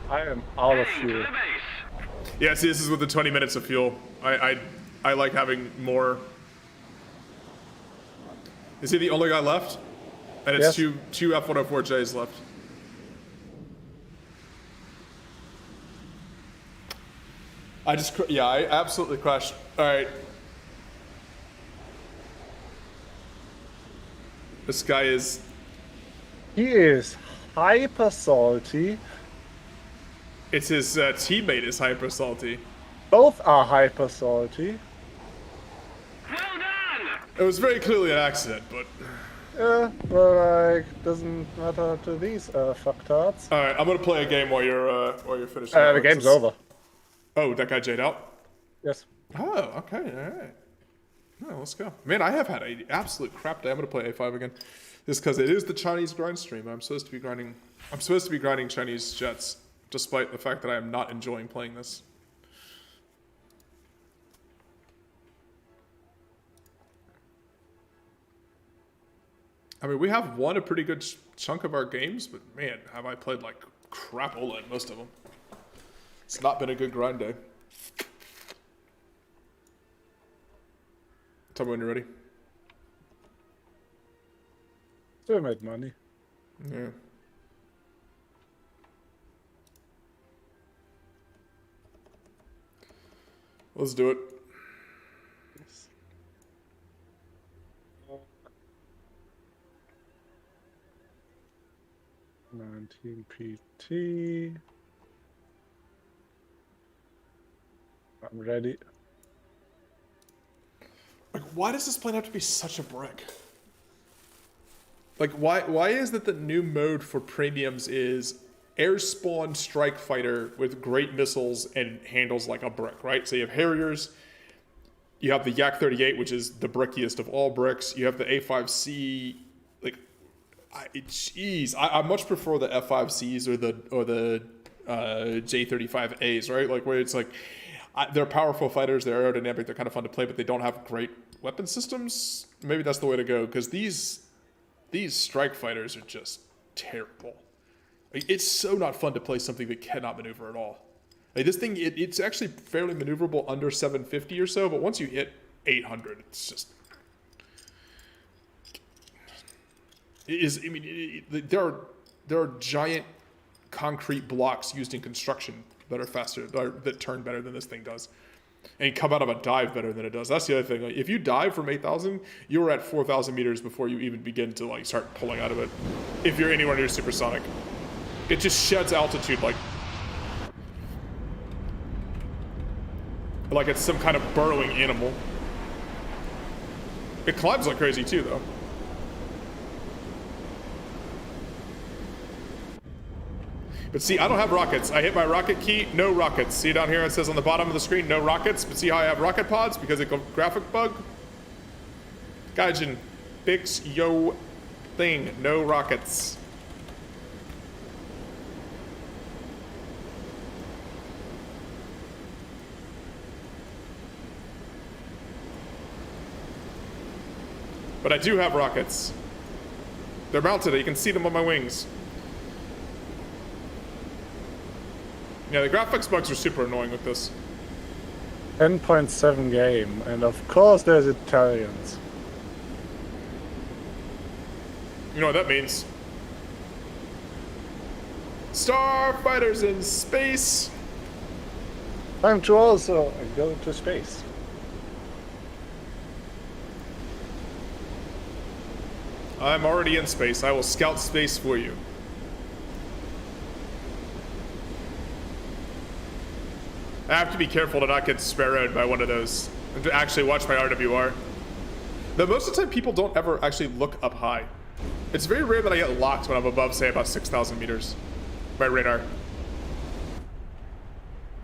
B: I am out of
C: Heading to
B: fuel.
C: the base.
A: Yeah, see, this is with the 20 minutes of fuel. I like having more. Is he the only guy left? And it's
B: Yes.
A: two F104Js left. I absolutely crashed. All right. This guy is...
B: He is hyper salty.
A: It's his teammate is hyper salty.
B: Both are hyper salty.
C: Well done!
A: It was very clearly an accident, but...
B: Yeah, well, like, doesn't matter to these fucktards.
A: All right, I'm gonna play a game while you're finishing.
B: The game's over.
A: Oh, that guy Jade out?
B: Yes.
A: Oh, okay, all right. Oh, let's go. Man, I have had an absolute crap day. I'm gonna play A5 again, just because it is the Chinese grind stream. I'm supposed to be grinding Chinese jets, despite the fact that I am not enjoying playing this. I mean, we have won a pretty good chunk of our games, but man, have I played like crapola in most of them. It's not been a good grind day. Tell me when you're ready.
B: Still made money.
A: Yeah. Let's do it.
B: 19 PT. I'm ready.
A: Like, why does this plane have to be such a brick? Like, why is it the new mode for premiums is air spawn strike fighter with great missiles and handles like a brick, right? So you have Harriers, you have the Yak-38, which is the brickiest of all bricks. You have the A5C, like, I much prefer the F5Cs or the J35As, right? Like where it's like they're powerful fighters, they're aerodynamic, they're kind of fun to play, but they don't have great weapon systems. Maybe that's the way to go because these strike fighters are just terrible. Like, it's so not fun to play something that cannot maneuver at all. Like this thing, it's actually fairly maneuverable under 750 or so, but once you hit 800, it's just. There are giant concrete blocks used in construction that are faster, that turn better than this thing does, and come out of a dive better than it does. That's the other thing. Like, if you dive from 8,000, you're at 4,000 meters before you even begin to like start pulling out of it. If you're anywhere near supersonic, it just sheds altitude like it's some kind of burrowing animal. It climbs like crazy too, though. But see, I don't have rockets. I hit my rocket key, no rockets. See down here it says on the bottom of the screen, no rockets. But see how I have rocket pods? Because it's a graphic bug? Gaijin, fix yo thing, no rockets. But I do have rockets. They're mounted, you can see them on my wings. Yeah, the graphics bugs are super annoying with this.
B: 10.7 game, and of course there's Italians.
A: You know what that means? Starfighters in space!
B: Time to also go to space.
A: I'm already in space. I will scout space for you. I have to be careful to not get sparrowed by one of those and to actually watch my RWR. Though most of the time people don't ever actually look up high. It's very rare that I get locked when I'm above, say, about 6,000 meters by radar.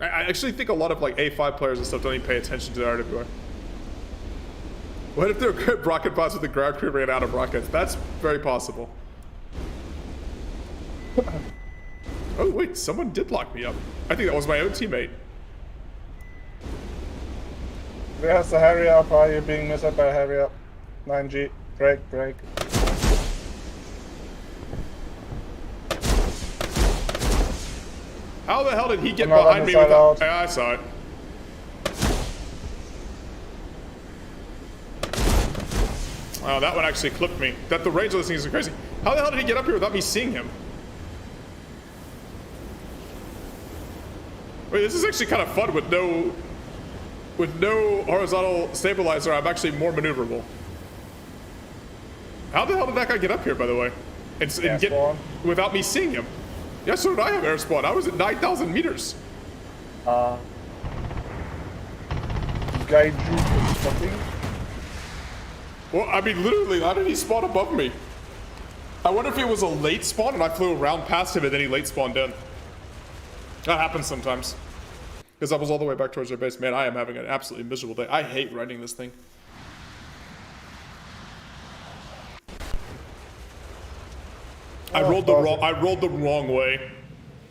A: I actually think a lot of like A5 players and stuff don't even pay attention to the RWR. What if they're good rocket bots with the ground crew ran out of rockets? That's very possible. Oh wait, someone did lock me up. I think that was my own teammate.
B: Where's the Harry up? Are you being missed by Harry up? 9G, break.
A: How the hell did he get
B: I'm not
A: behind
B: on
A: me
B: the
A: with
B: side out.
A: Yeah, I saw it. Oh, that one actually clipped me. That the range of this thing is crazy. How the hell did he get up here without me seeing him? Wait, this is actually kind of fun with no horizontal stabilizer. I'm actually more maneuverable. How the hell did that guy get up here, by the way? And get
B: spawn.
A: without me seeing him? Yeah, so did I have air spawn. I was at 9,000 meters.
B: Gaiju something.
A: Well, I mean, literally, how did he spawn above me? I wonder if it was a late spawn and I flew around past him and then he late spawned in. That happens sometimes. Because I was all the way back towards their base. Man, I am having an absolutely miserable day. I hate riding this thing. I rolled the wrong way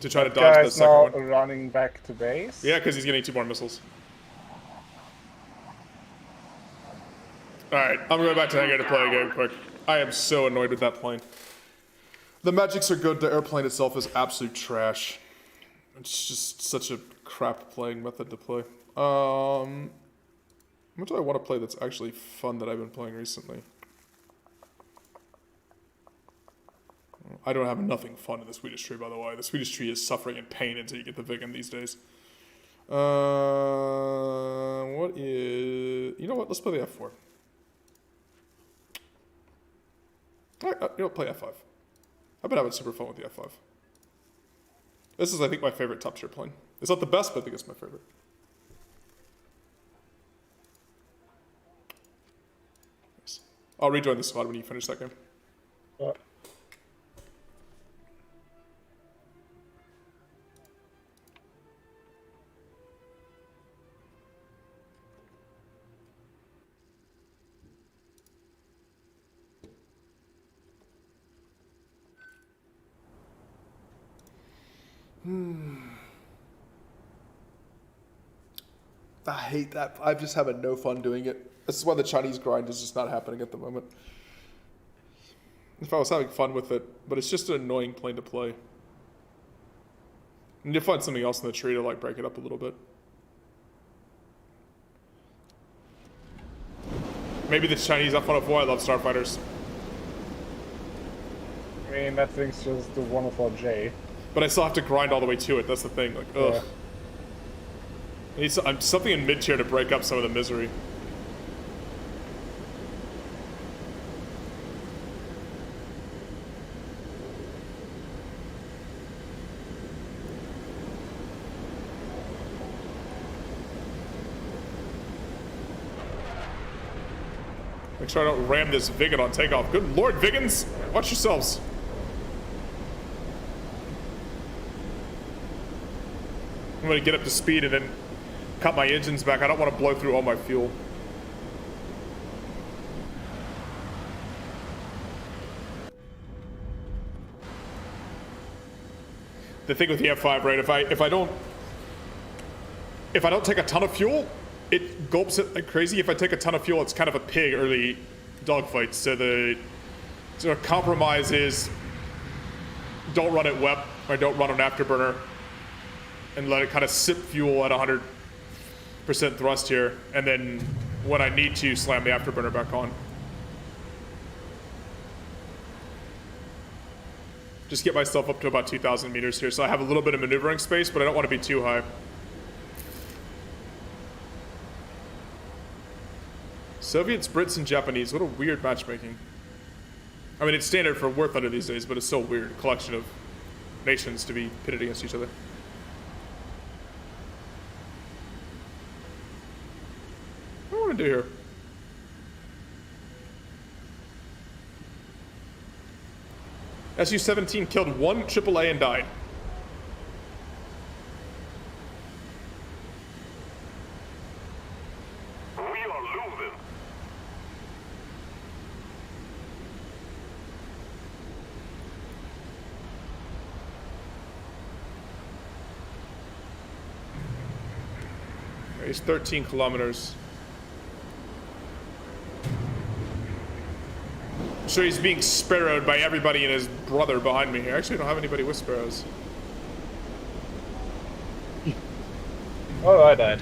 A: to try to dodge the
B: Guy's
A: second
B: now
A: one.
B: running back to base.
A: Yeah, because he's getting 2 more missiles. Alright, I'm going back to hangar to play a game quick. I am so annoyed with that plane. The magics are good, the airplane itself is absolute trash. It's just such a crap playing method to play. What do I want to play that's actually fun that I've been playing recently? I don't have nothing fun in the Swedish tree, by the way. The Swedish tree is suffering and pain until you get the Viggen these days. What is... You know what? Let's play the F4. Alright, you know, play F5. I've been having super fun with the F5. This is, I think, my favorite top tier plane. It's not the best, but I think it's my favorite. Nice. I'll rejoin the squad when you finish that game.
B: Uh,
A: I hate that. I'm just having no fun doing it. This is why the Chinese grind is just not happening at the moment. If I was having fun with it, but it's just an annoying plane to play. And you find something else in the tree to like break it up a little bit. Maybe the Chinese F-104. I love starfighters.
B: I mean, that thing's just the 104J.
A: But I still have to grind all the way to it. That's the thing. Like, ugh.
B: Yeah.
A: I need something in mid-tier to break up some of the misery. Make sure I don't ram this Vigan on takeoff. Good lord, Vigans! Watch yourselves. I'm gonna get up to speed and then cut my engines back. I don't want to blow through all my fuel. The thing with the F5, right? If I don't take a ton of fuel, it gulps it like crazy. If I take a ton of fuel, it's kind of a pig early dogfight. So the sort of compromise is don't run it wep or don't run an afterburner and let it kind of sip fuel at 100% thrust here, and then when I need to, slam the afterburner back on. Just get myself up to about 2,000 meters here, so I have a little bit of maneuvering space, but I don't want to be too high. Soviets, Brits, and Japanese. What a weird matchmaking. I mean, it's standard for War Thunder these days, but it's still weird. A collection of nations to be pitted against each other. What do I want to do here? Su-17 killed one AAA and died.
C: We are losing.
A: He's 13 kilometers. So he's being sparrowed by everybody and his brother behind me here. Actually, I don't have anybody with sparrows.
B: Oh, I died.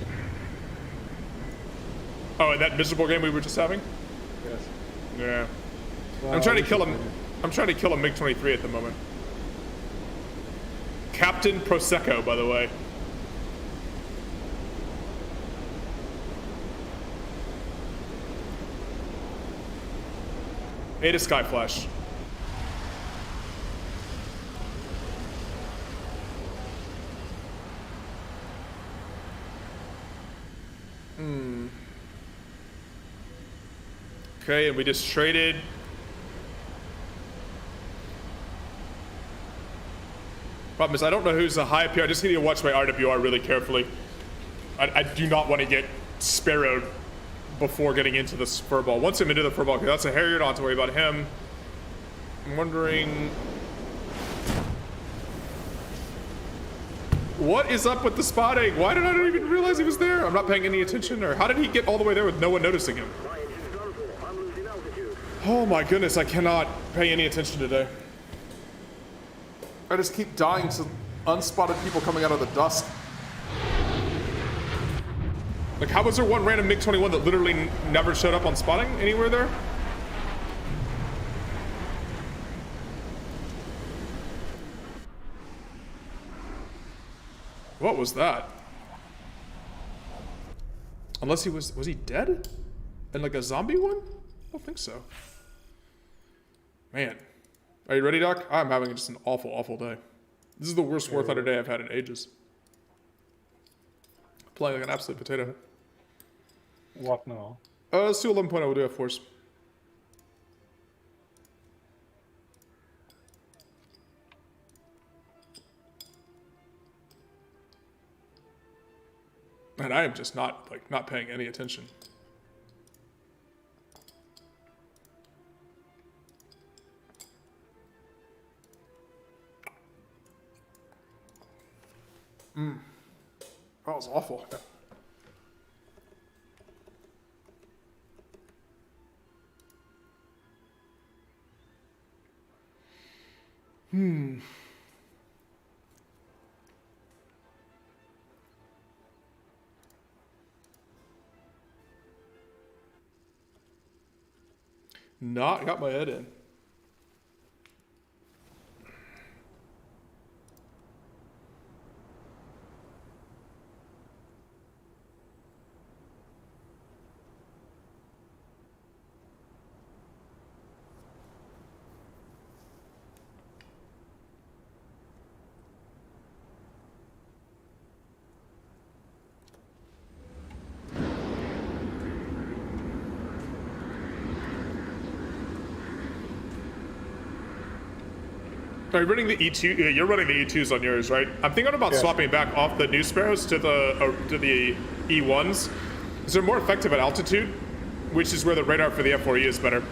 A: Oh, in that miserable game we were just having?
B: Yes.
A: Yeah.
B: Well,
A: I'm trying to kill him. I'm trying to kill a MiG-23 at the moment. Captain Prosecco, by the way. Ate a sky flash. Okay, and we just traded. Problem is, I don't know who's the high up here. I just need to watch my RWR really carefully. I do not want to get sparrowed before getting into the furball. Once I'm into the furball, okay, that's a Harrier, don't have to worry about him. I'm wondering... What is up with the spotting? Why did I not even realize he was there? I'm not paying any attention, or how did he get all the way there with no one noticing him?
C: My engine's done for. I'm losing altitude.
A: Oh my goodness, I cannot pay any attention today. I just keep dying to unspotted people coming out of the dusk. Like, how was there one random MiG-21 that literally never showed up on spotting anywhere there? What was that? Unless he was he dead? And like a zombie one? I don't think so. Man. Are you ready, Doc? I'm having just an awful, awful day. This is the worst War Thunder day I've had in ages. Playing like an absolute potato.
B: What now?
A: Let's do 11.0, we'll do F-Force. And I am just not paying any attention. That was awful. I got my head in. Are you running the E2? You're running the E2s on yours, right? I'm thinking about swapping back off the new Sparrows to the E1s. Because they're more effective at altitude, which is where the radar for the F4E is better.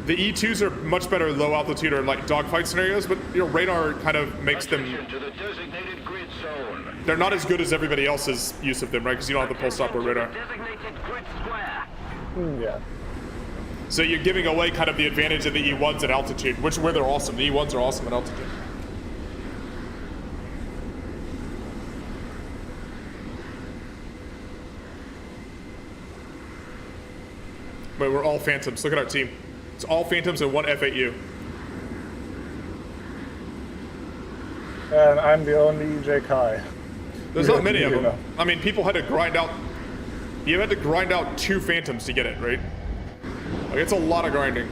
A: The E2s are much better low altitude or like dogfight scenarios, but your radar kind of makes them.
C: To the designated grid zone.
A: They're not as good as everybody else's use of them, right? Because you don't have the pulse stopper radar.
C: Designated grid square.
B: Yeah.
A: So you're giving away kind of the advantage of the E1s at altitude, where they're awesome. The E1s are awesome at altitude. But we're all Phantoms. Look at our team. It's all Phantoms and one FAU.
B: And I'm the only EJ Kai.
A: There's not many of them. I mean, people had to grind out. You had to grind out 2 Phantoms to get it, right? Like, it's a lot of grinding.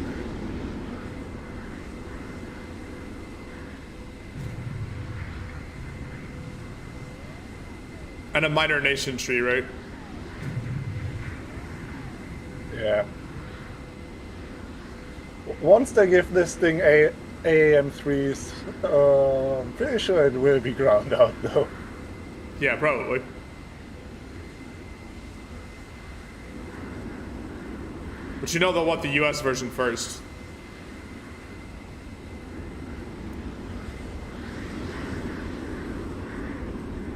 A: And a minor nation tree, right?
B: Yeah. Once they give this thing AAM3s, I'm pretty sure it will be ground out, though.
A: Yeah, probably. But you know they'll want the US version first.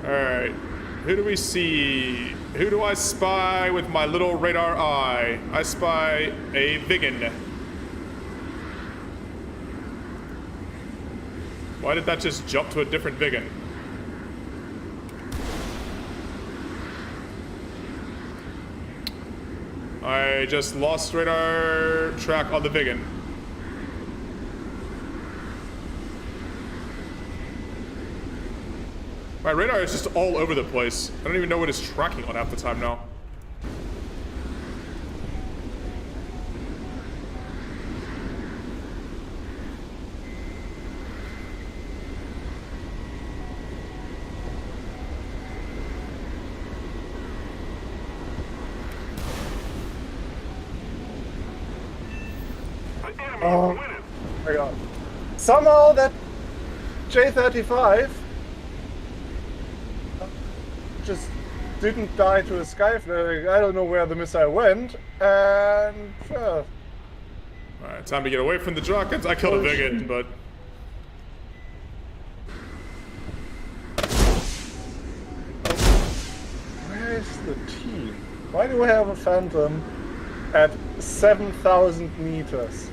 A: Alright. Who do we see? Who do I spy with my little radar eye? I spy a Vigan. Why did that just jump to a different Vigan? I just lost radar track on the Vigan. My radar is just all over the place. I don't even know what it's tracking on half the time now.
B: Oh my god. Somehow that J-35 just didn't die to a sky flare. I don't know where the missile went, and
A: Alright, time to get away from the rockets. I killed a Vigan, but...
B: where's the team? Why do we have a Phantom at 7,000 meters?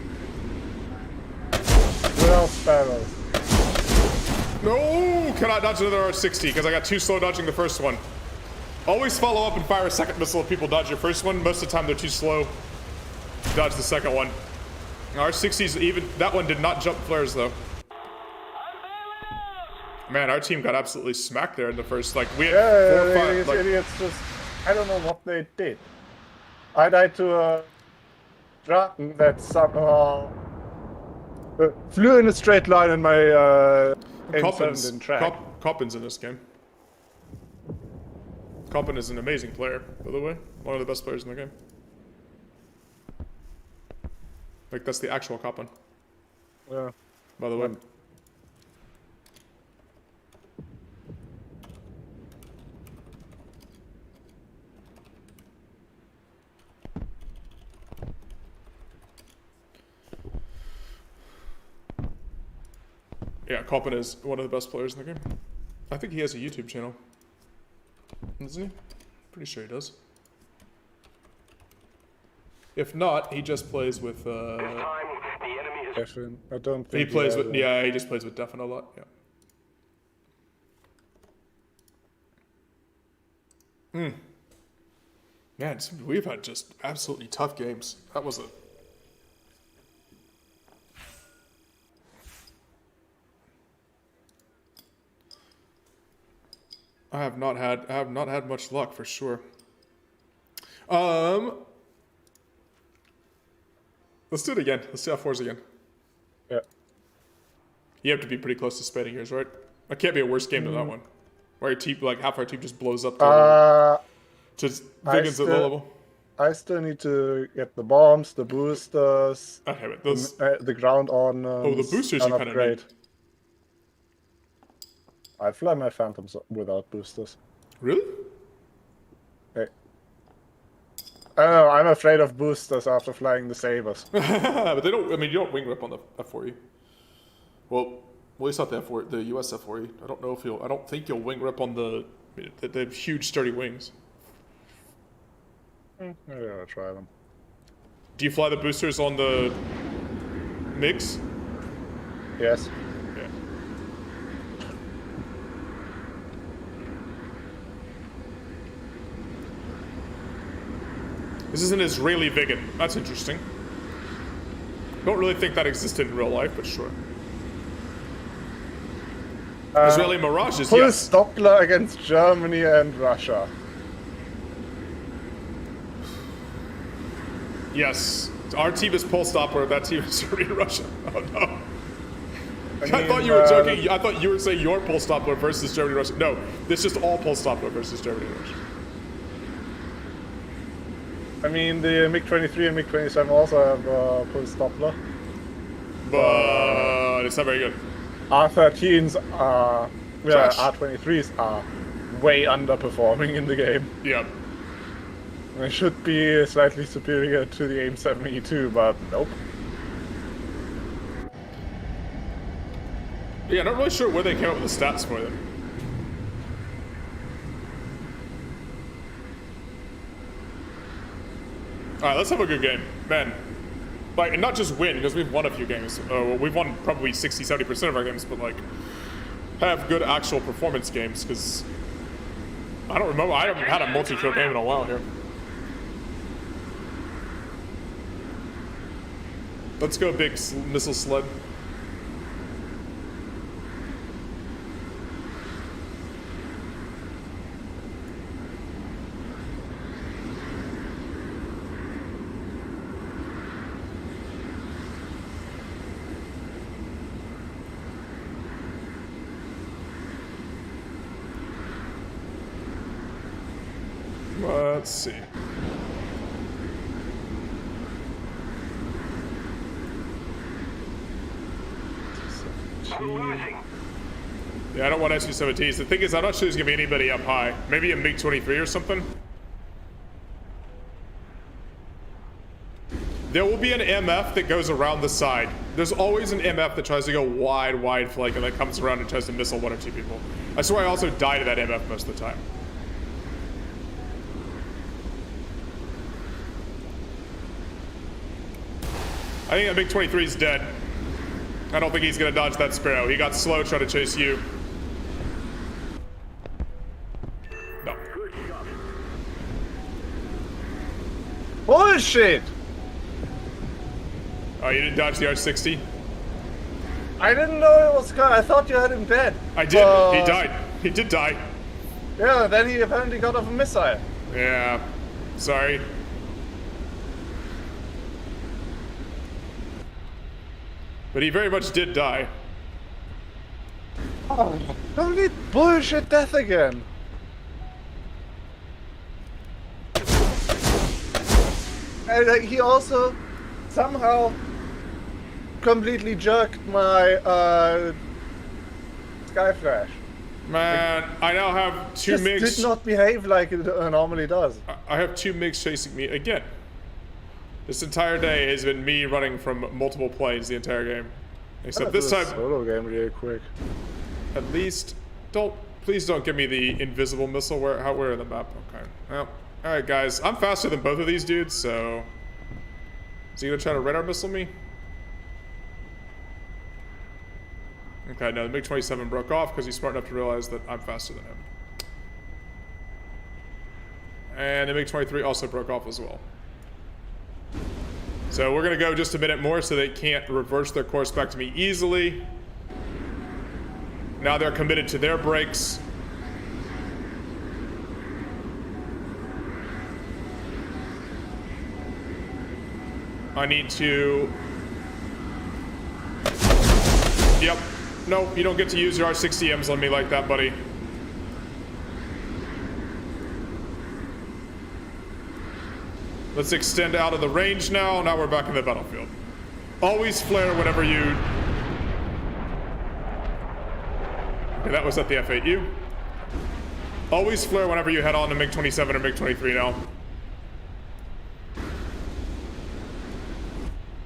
B: Without sparrows.
A: No! Cannot dodge another R60 because I got too slow dodging the first one. Always follow up and fire a second missile if people dodge your first one. Most of the time they're too slow to dodge the second one. R60's even, that one did not jump flares though. Man, our team got absolutely smacked there in the first, like, we had 4 or 5,
B: these
A: like,
B: idiots just, I don't know what they did. I died to a dragon that somehow flew in a straight line in my didn't track.
A: Coppin's in this game. Coppin is an amazing player, by the way. One of the best players in the game. Like, that's the actual Coppin,
B: Yeah.
A: by the way. Yeah, Coppin is one of the best players in the game. I think he has a YouTube channel. Doesn't he? Pretty sure he does. If not, he just plays with,
C: This time, the enemy has
B: Defin. I don't think
A: he plays
B: has
A: with,
B: a-
A: yeah, he just plays with Defin a lot, yeah. Man, we've had just absolutely tough games. That was a... I have not had much luck for sure. Let's do it again. Let's do F4s again.
B: Yeah.
A: You have to be pretty close to spending yours, right? That can't be a worse game than that one. Where your team, like half our team just blows up to Viggens at low level.
B: I still need to get the bombs, the boosters,
A: Okay, but those...
B: the ground ordnance.
A: Oh, the boosters you
B: and
A: kind of
B: upgrade.
A: need.
B: I fly my phantoms without boosters.
A: Really?
B: Hey. I don't know, I'm afraid of boosters after flying the sabers.
A: But they don't, I mean, you don't wing rip on the F4E. Well, at least not the F4, the US F4E. I don't know if I don't think you'll wing rip on the huge sturdy wings.
B: Maybe I'll try them.
A: Do you fly the boosters on the MiGs?
B: Yes.
A: Yeah. This is an Israeli Viggen. That's interesting. Don't really think that existed in real life, but sure. Israeli Mirages,
B: Full
A: yes.
B: Doppler against Germany and Russia.
A: Yes. Our team is Pulse Doppler, that team is Germany and Russia. Oh no. I
B: mean,
A: thought you were joking. I thought you were saying your Pulse Doppler versus Germany and Russia. No, this is just all Pulse Doppler versus Germany and Russia.
B: I mean, the MiG-23 and MiG-27 also have Pulse Doppler.
A: But it's not very good.
B: R13s are... Yeah,
A: Trash.
B: R23s are way underperforming in the game.
A: Yeah.
B: They should be slightly superior to the AIM-7E2, but nope.
A: Yeah, not really sure where they came up with the stats for them. Alright, let's have a good game. Man. Like, and not just win, because we've won a few games. Well, we've won probably 60-70% of our games, but like, have good actual performance games, because I don't remember, I haven't had a multi-kill game in a while here. Let's go big missile sled. Let's see.
C: we're losing.
A: Yeah, I don't want SU-17s. The thing is, I'm not sure there's gonna be anybody up high. Maybe a MiG-23 or something. There will be an MF that goes around the side. There's always an MF that tries to go wide flank and then comes around and tries to missile one or two people. That's why I also die to that MF most of the time. I think that MiG-23 is dead. I don't think he's gonna dodge that Sparrow. He got slow trying to chase you. No.
B: Bullshit!
A: Oh, you didn't dodge the R-60?
B: I didn't know it was coming. I thought you had him dead.
A: I did. He died. He did die.
B: Yeah, then he apparently got off a missile.
A: Yeah. Sorry. But he very much did die.
B: Oh, complete bullshit death again. And he also somehow completely jerked my Sky Flash.
A: Man, I now have two
B: Just
A: MiGs.
B: did not behave like it normally does.
A: I have two MiGs chasing me again. This entire day has been me running from multiple planes the entire game. Except
B: Do
A: this
B: a
A: time,
B: solo game real quick.
A: at least, please don't give me the invisible missile. Where in the map? Okay. Well, all right, guys. I'm faster than both of these dudes, so is he gonna try to radar missile me? Okay, no, the MiG-27 broke off because he's smart enough to realize that I'm faster than him. And the MiG-23 also broke off as well. So we're gonna go just a minute more so they can't reverse their course back to me easily. Now they're committed to their brakes. I need to... Yep. Nope, you don't get to use your R60Ms on me like that, buddy. Let's extend out of the range now. Now we're back in the battlefield. Always flare whenever you... Okay, that was at the F8U. Always flare whenever you head on to MiG-27 or MiG-23 now.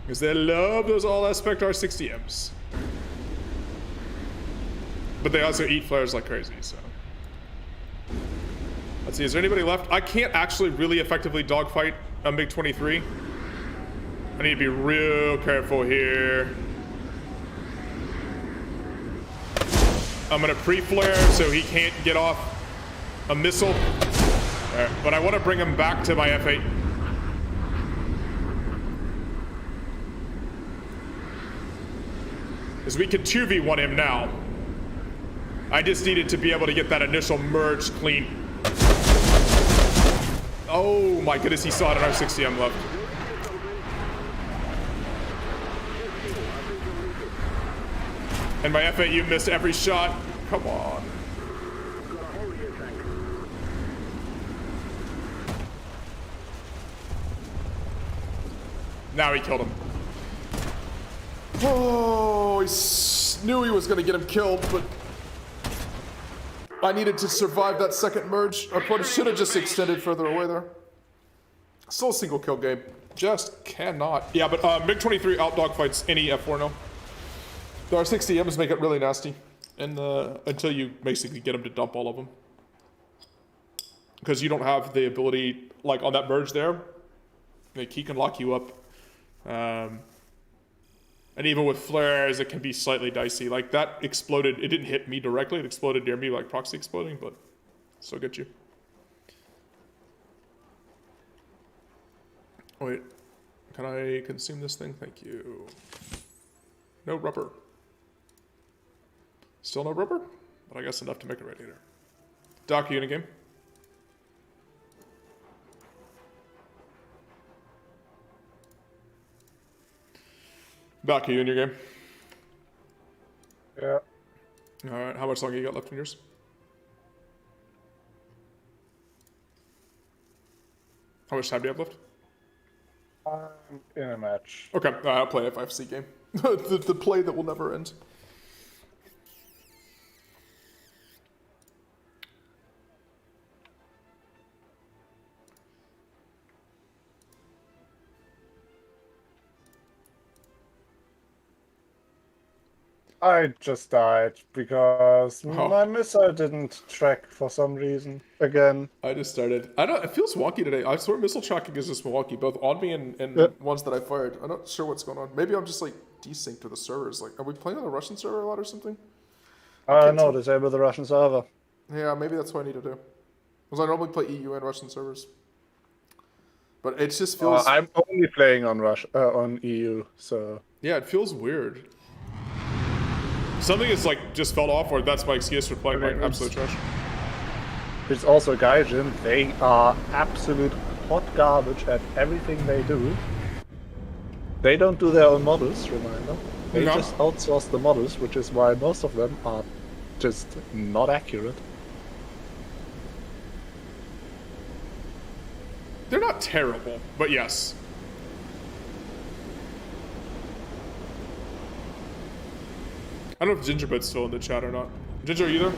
A: Because they love those all-aspect R60Ms. But they also eat flares like crazy, so... Let's see, is there anybody left? I can't actually really effectively dogfight a MiG-23. I need to be real careful here. I'm gonna pre-flare so he can't get off a missile. Right, but I want to bring him back to my F8. Because we can 2v1 him now. I just needed to be able to get that initial merge clean. Oh my goodness, he saw it at our 60M left. And my F8U missed every shot. Come on. Now he killed him. Oh, knew he was gonna get him killed, but I needed to survive that second merge. I probably should have just extended further away there. Still a single kill game. Just cannot. Yeah, but MiG-23 out dogfights any F4 now. The R60Ms make it really nasty, and until you basically get them to dump all of them, because you don't have the ability, like on that merge there, like he can lock you up, and even with flares, it can be slightly dicey. Like that exploded, it didn't hit me directly; it exploded near me, like proxy exploding, but still get you. Wait, can I consume this thing? Thank you. No rubber. Still no rubber? But I guess enough to make a radiator. Doc, you in a game? Doc, are you in your game?
B: Yeah.
A: Alright, how much longer you got left in yours? How much time do you have left?
B: I'm in a match.
A: Okay, I'll play a 5C game. the play that will never end.
B: I just died because my missile didn't track for some reason. Again.
A: I just started. It feels wonky today. I swear missile tracking is just wonky, both on me and ones that I fired. I'm not sure what's going on. Maybe I'm just like desynced to the servers. Like, are we playing on the Russian server a lot or something?
B: No, disable the Russian server.
A: Yeah, maybe that's what I need to do. Because I normally play EU and Russian servers. But it just feels...
B: I'm only playing on on EU, so...
A: Yeah, it feels weird. Something is like just fell off, or that's my excuse for playing like absolute trash.
B: It's also Gaijin. They are absolute hot garbage at everything they do. They don't do their own models, reminder. They just outsource the models, which is why most of them are just not accurate.
A: They're not terrible, but yes. I don't know if Gingerbread's still in the chat or not. Ginger, are you there?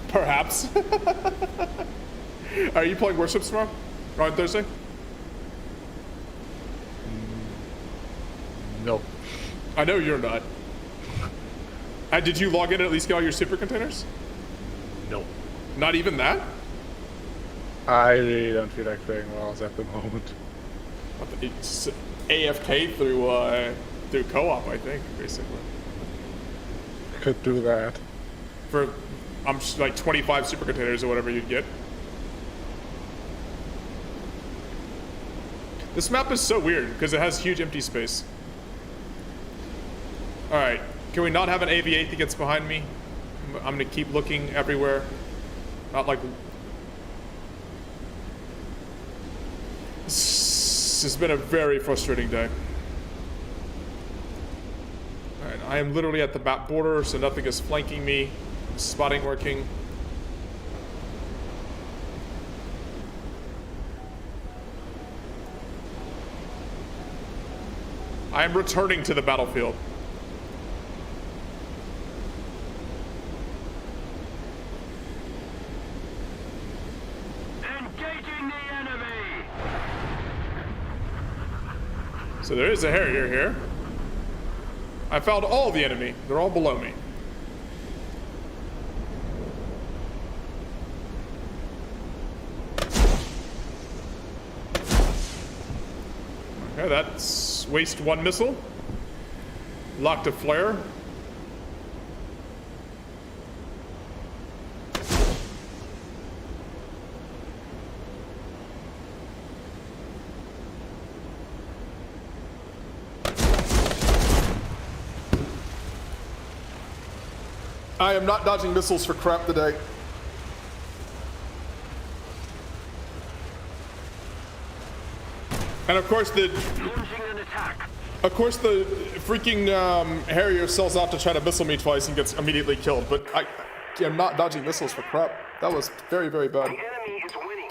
A: Perhaps. Are you playing Warships tomorrow? Or on Thursday?
B: No.
A: I know you're not. Did you log in and at least get all your super containers?
B: No.
A: Not even that?
B: I really don't feel like playing WoWs at the moment.
A: It's AFK through co-op, I think, basically.
B: Could do that.
A: For like 25 super containers or whatever you'd get. This map is so weird because it has huge empty space. All right, can we not have an AV-8 that gets behind me? I'm gonna keep looking everywhere. Not like. This has been a very frustrating day. All right, I am literally at the map border, so nothing is flanking me. Spotting working. I am returning to the battlefield.
C: Engaging the enemy!
A: So there is a Harrier here. I found all the enemy. They're all below me. Okay, that's waste one missile. Locked a flare. I am not dodging missiles for crap today. And of course the freaking Harrier sells out to try to missile me twice and gets immediately killed. But I am not dodging missiles for crap. That was very, very bad.
C: The enemy is winning.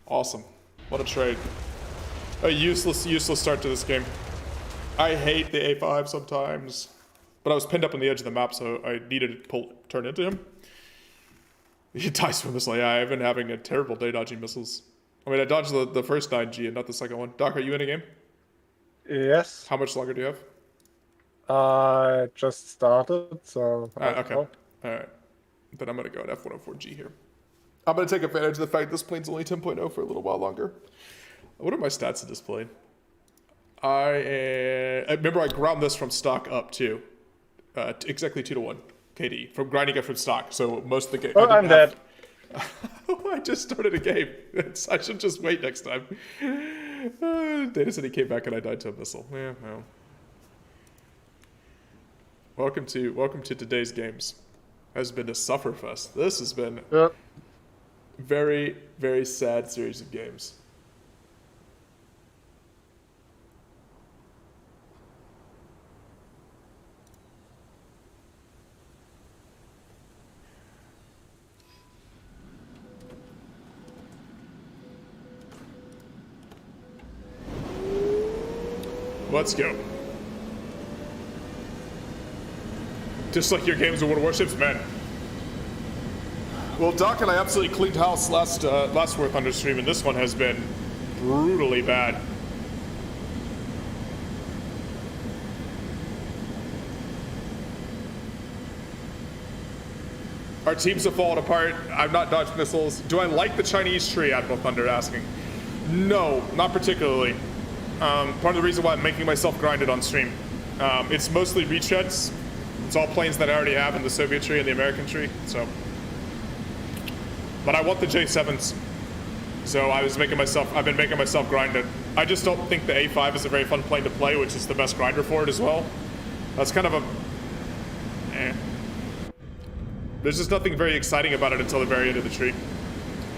A: Awesome. What a trade. A useless start to this game. I hate the A5 sometimes. But I was pinned up on the edge of the map, so I needed to turn into him. He dies from missile. Yeah, I've been having a terrible day dodging missiles. I mean, I dodged the first 9G and not the second one. Doc, are you in a game?
B: Yes.
A: How much longer do you have?
B: I just started, so...
A: Okay. All right. Then I'm going to go at F104G here. I'm going to take advantage of the fact this plane's only 10.0 for a little while longer. What are my stats in this plane? I remember I ground this from stock up, too. Exactly 2-1 KD from grinding it from stock. So most of the game.
B: Oh, I'm dead.
A: I just started a game. I should just wait next time. Data said he came back and I died to a missile. Yeah, well. Welcome to today's games. Has been a sufferfest. This has been very, very sad series of games. Let's go. Just like your games of World Warships, man. Well, Doc and I absolutely cleaned house last War Thunder stream, and this one has been brutally bad. Our teams have fallen apart. I've not dodged missiles. Do I like the Chinese tree? Admiral Thunder asking. No, not particularly. Part of the reason why I'm making myself grind it on stream. It's mostly retreads. It's all planes that I already have in the Soviet tree and the American tree, so. But I want the J7s. So I've been making myself grind it. I just don't think the A5 is a very fun plane to play, which is the best grinder for it as well. That's kind of a, There's just nothing very exciting about it until the very end of the tree.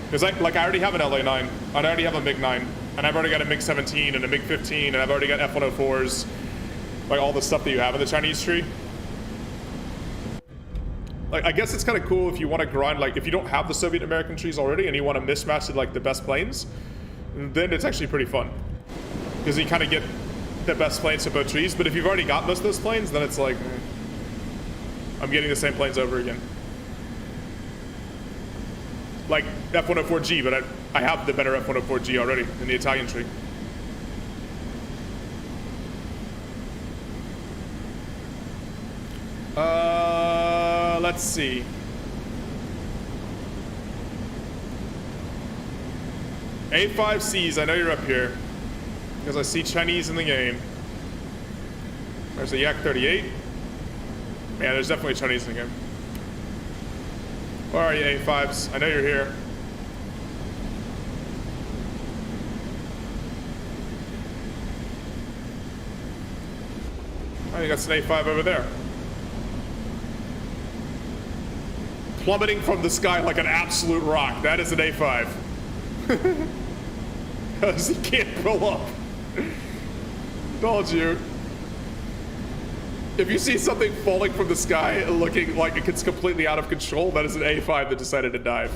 A: Because I already have an LA9, and I already have a MiG-9, and I've already got a MiG-17 and a MiG-15, and I've already got F-104s, like all the stuff that you have in the Chinese tree. Like, I guess it's kind of cool if you want to grind, like, if you don't have the Soviet-American trees already and you want to mismatch it, like, the best planes, then it's actually pretty fun. Because you kind of get the best planes to both trees, but if you've already got most of those planes, then it's like, I'm getting the same planes over again. like F104G, but I have the better F104G already in the Italian tree. Let's see. A5Cs, I know you're up here because I see Chinese in the game. There's a Yak 38. Yeah, there's definitely Chinese in the game. Where are you, A5s? I know you're here. I think that's an A5 over there. Plummeting from the sky like an absolute rock. That is an A5. Because he can't pull up. Told you. If you see something falling from the sky looking like it's completely out of control, that is an A5 that decided to dive.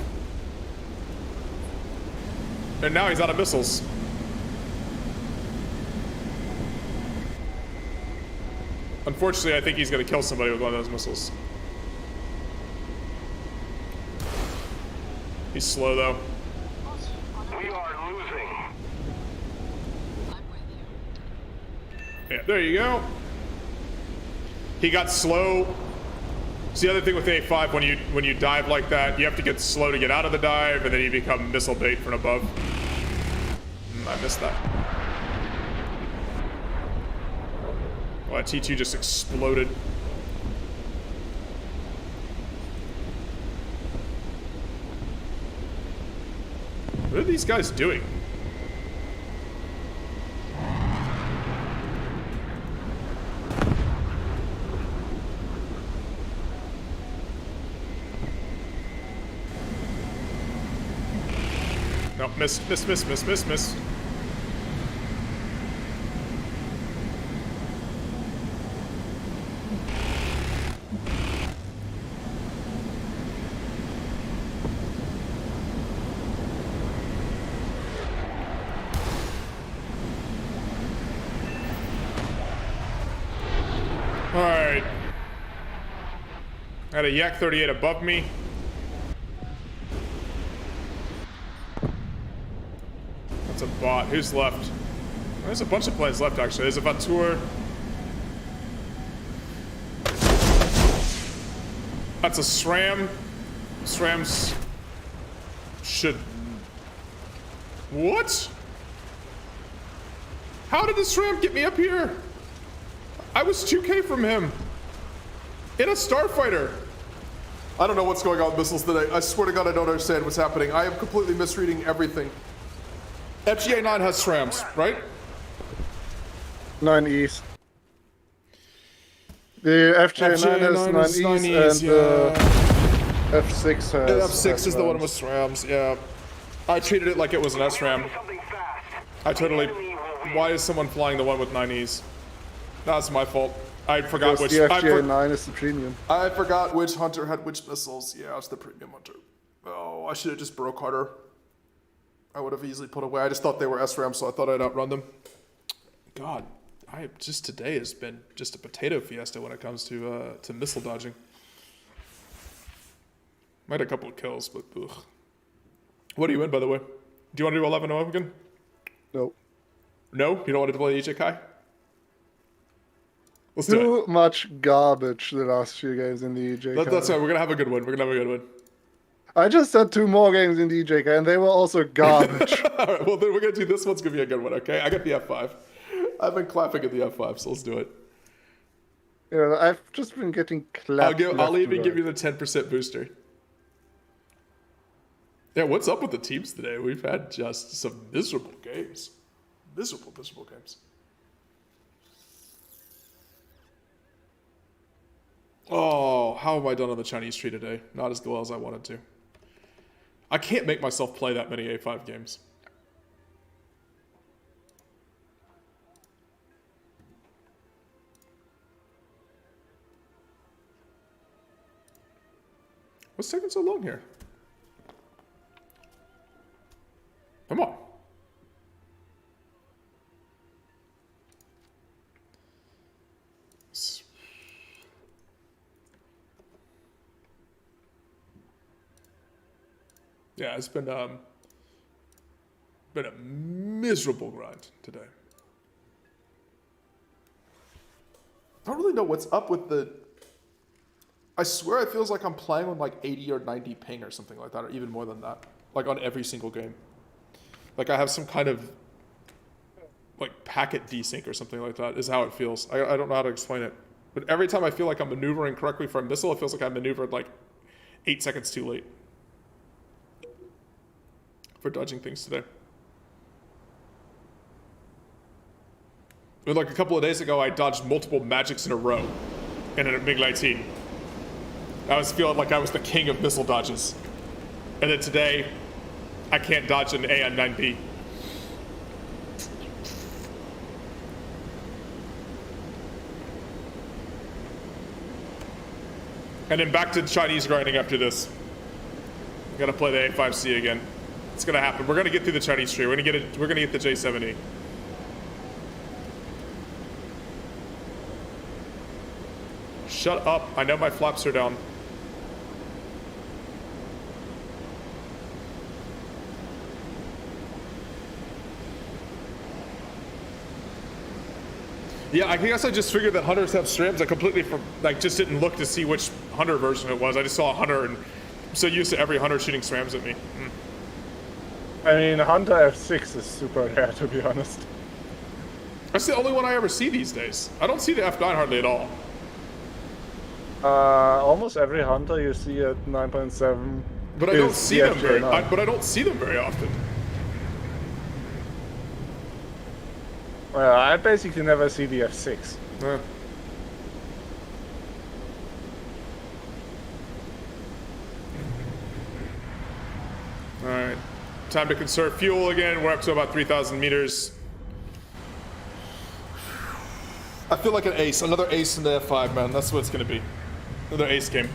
A: And now he's out of missiles. Unfortunately, I think he's gonna kill somebody with one of those missiles. He's slow though.
C: We are losing.
A: Yeah, there you go. He got slow. It's the other thing with A5, when you dive like that, you have to get slow to get out of the dive, and then you become missile bait from above. I missed that. Well, that T2 just exploded. What are these guys doing? No, miss. Alright. I had a Yak 38 above me. That's a bot. Who's left? There's a bunch of planes left, actually. There's a Vatur. That's a SRAM. SRAMs should... What? How did the SRAM get me up here? I was 2K from him. In a starfighter. I don't know what's going on with missiles today. I swear to God, I don't understand what's happening. I am completely misreading everything. FGA-9 has SRAMs, right?
B: 9Es. The FJ9 has 9Es, and
A: yeah.
B: the F6 has...
A: F6 is the one with SRAMs, yeah. I treated it like it was an SRAM.
C: Something fast.
A: I totally... Why is someone flying the one with 9Es? That's my fault. I forgot which...
B: The FJ9 is the premium.
A: I forgot which hunter had which missiles. Yeah, it's the premium hunter. Oh, I should have just broke harder. I would have easily put away. I just thought they were SRAM, so I thought I'd outrun them. God, today has been just a potato fiesta when it comes to missile dodging. Might have a couple of kills, but ugh. What are you in, by the way? Do you want to do 11-0 again?
B: Nope.
A: No? You don't want to play EJ Kai? Let's do it.
B: Too much garbage the last few games in the EJ.
A: That's right. We're gonna have a good one.
B: I just had 2 more games in the EJ, and they were also garbage.
A: All right. Well, then we're gonna do this one's gonna be a good one. Okay. I got the F5. I've been clapping at the F5, so let's do it.
B: Yeah, I've just been getting clapped.
A: I'll even give you the 10% booster. Yeah. What's up with the teams today? We've had just some miserable games. Miserable games. Oh, how have I done on the Chinese tree today? Not as well as I wanted to. I can't make myself play that many A5 games. What's taking so long here? Come on. Yeah, it's been a miserable grind today. I don't really know what's up with the. I swear it feels like I'm playing on like 80 or 90 ping or something like that, or even more than that. Like on every single game. Like I have some kind of like packet desync or something like that is how it feels. I don't know how to explain it. But every time I feel like I'm maneuvering correctly for a missile, it feels like I maneuvered like 8 seconds too late for dodging things today. But like a couple of days ago, I dodged multiple magics in a row in a MiG-19. I was feeling like I was the king of missile dodges. And then today, I can't dodge an AN-9B. And then back to Chinese grinding after this. I'm gonna play the A5C again. It's gonna happen. We're gonna get through the Chinese tree. We're gonna get the J70. Shut up. I know my flaps are down. Yeah, I guess I just figured that Hunters have strams. I completely just didn't look to see which Hunter version it was. I just saw a Hunter and I'm so used to every Hunter shooting strams at me.
B: I mean, Hunter F6 is super rare, to be honest.
A: That's the only one I ever see these days. I don't see the F9 hardly at all.
B: Almost every Hunter you see at 9.7.
A: But I don't see them very.
B: FJ9.
A: But I don't see them very often.
B: I basically never see the F6.
A: Yeah. All right, time to conserve fuel again. We're up to about 3,000 meters. I feel like an ace, another ace in the F5, man. That's what it's gonna be. Another ace game.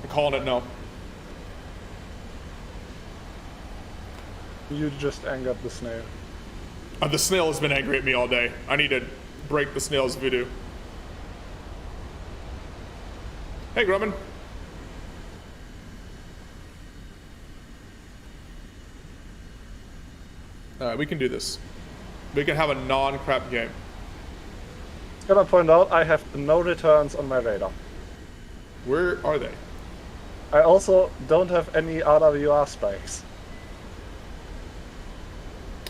A: I'm calling it now.
B: You just angered the snail.
A: The snail has been angry at me all day. I need to break the snail's voodoo. Hey, Grumman. Alright, we can do this. We can have a non-crap game.
B: Gonna point out I have no returns on my radar.
A: Where are they?
B: I also don't have any RWR spikes.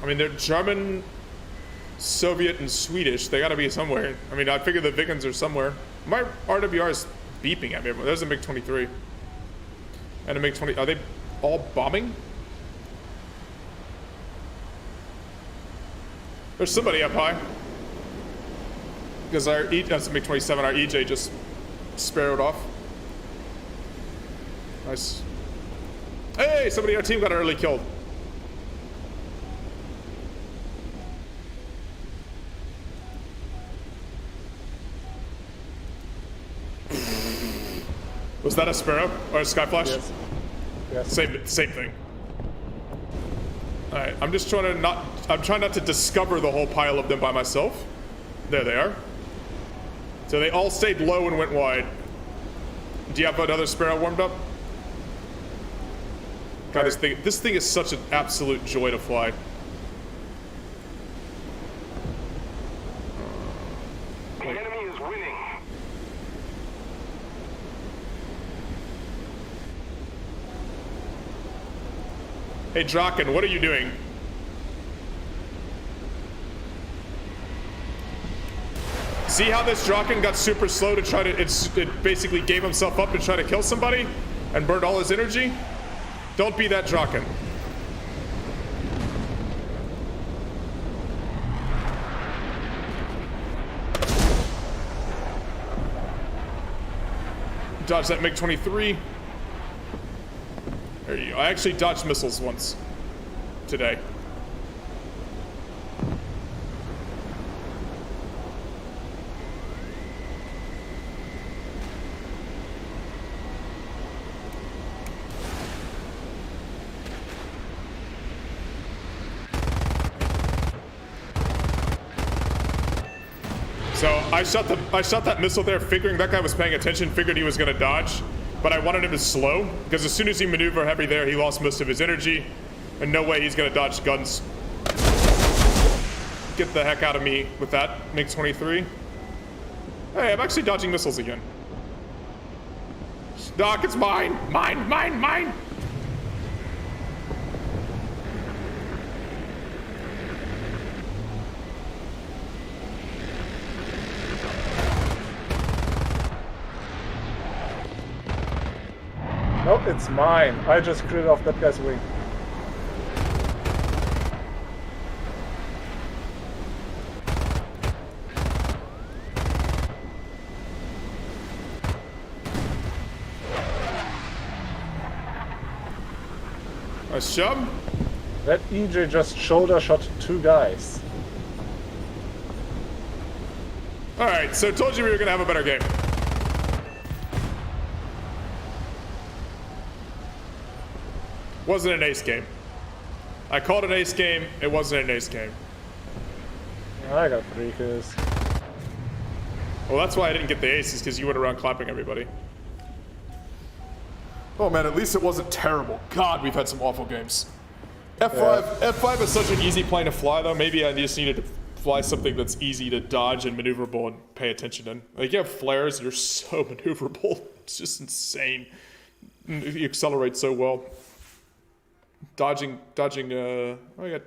A: I mean, they're German, Soviet, and Swedish. They gotta be somewhere. I mean, I figure the Vikings are somewhere. My RWR is beeping at me. There's a MiG-23. And a MiG-20. Are they all bombing? There's somebody up high. Because that's a MiG-27. Our EJ just sparrowed off. Nice. Hey, somebody on our team got early killed. Was that a Sparrow or a Skyflash?
B: Yes. Yes.
A: Same thing. All right, I'm just trying to I'm trying not to discover the whole pile of them by myself. There they are. So they all stayed low and went wide. Do you have another Sparrow warmed up? God, this thing is such an absolute joy to fly.
C: The enemy is winning.
A: Hey, Draken, what are you doing? See how this Draken got super slow to try to, it basically gave himself up to try to kill somebody and burned all his energy? Don't be that Draken. Dodge that MiG-23. There you go. I actually dodged missiles once today. So I shot that missile there, figuring that guy was paying attention, figured he was gonna dodge, but I wanted him to slow, because as soon as he maneuvered heavy there, he lost most of his energy, and no way he's gonna dodge guns. Get the heck out of me with that, MiG-23. Hey, I'm actually dodging missiles again. Doc, it's mine! Mine, mine, mine!
B: Nope, it's mine. I just crit off that guy's wing.
A: Nice job.
B: That EJ just shoulder shot 2 guys.
A: Alright, so told you we were gonna have a better game. Wasn't an ace game. I called an ace game, it wasn't an ace game.
B: I got 3 kills.
A: Well, that's why I didn't get the aces, because you went around clapping everybody. Oh man, at least it wasn't terrible. God, we've had some awful games. F5 is such an easy plane to fly though. Maybe I just needed to fly something that's easy to dodge and maneuverable and pay attention in. Like, you have flares, you're so maneuverable. It's just insane. You accelerate so well. Dodging, oh, I got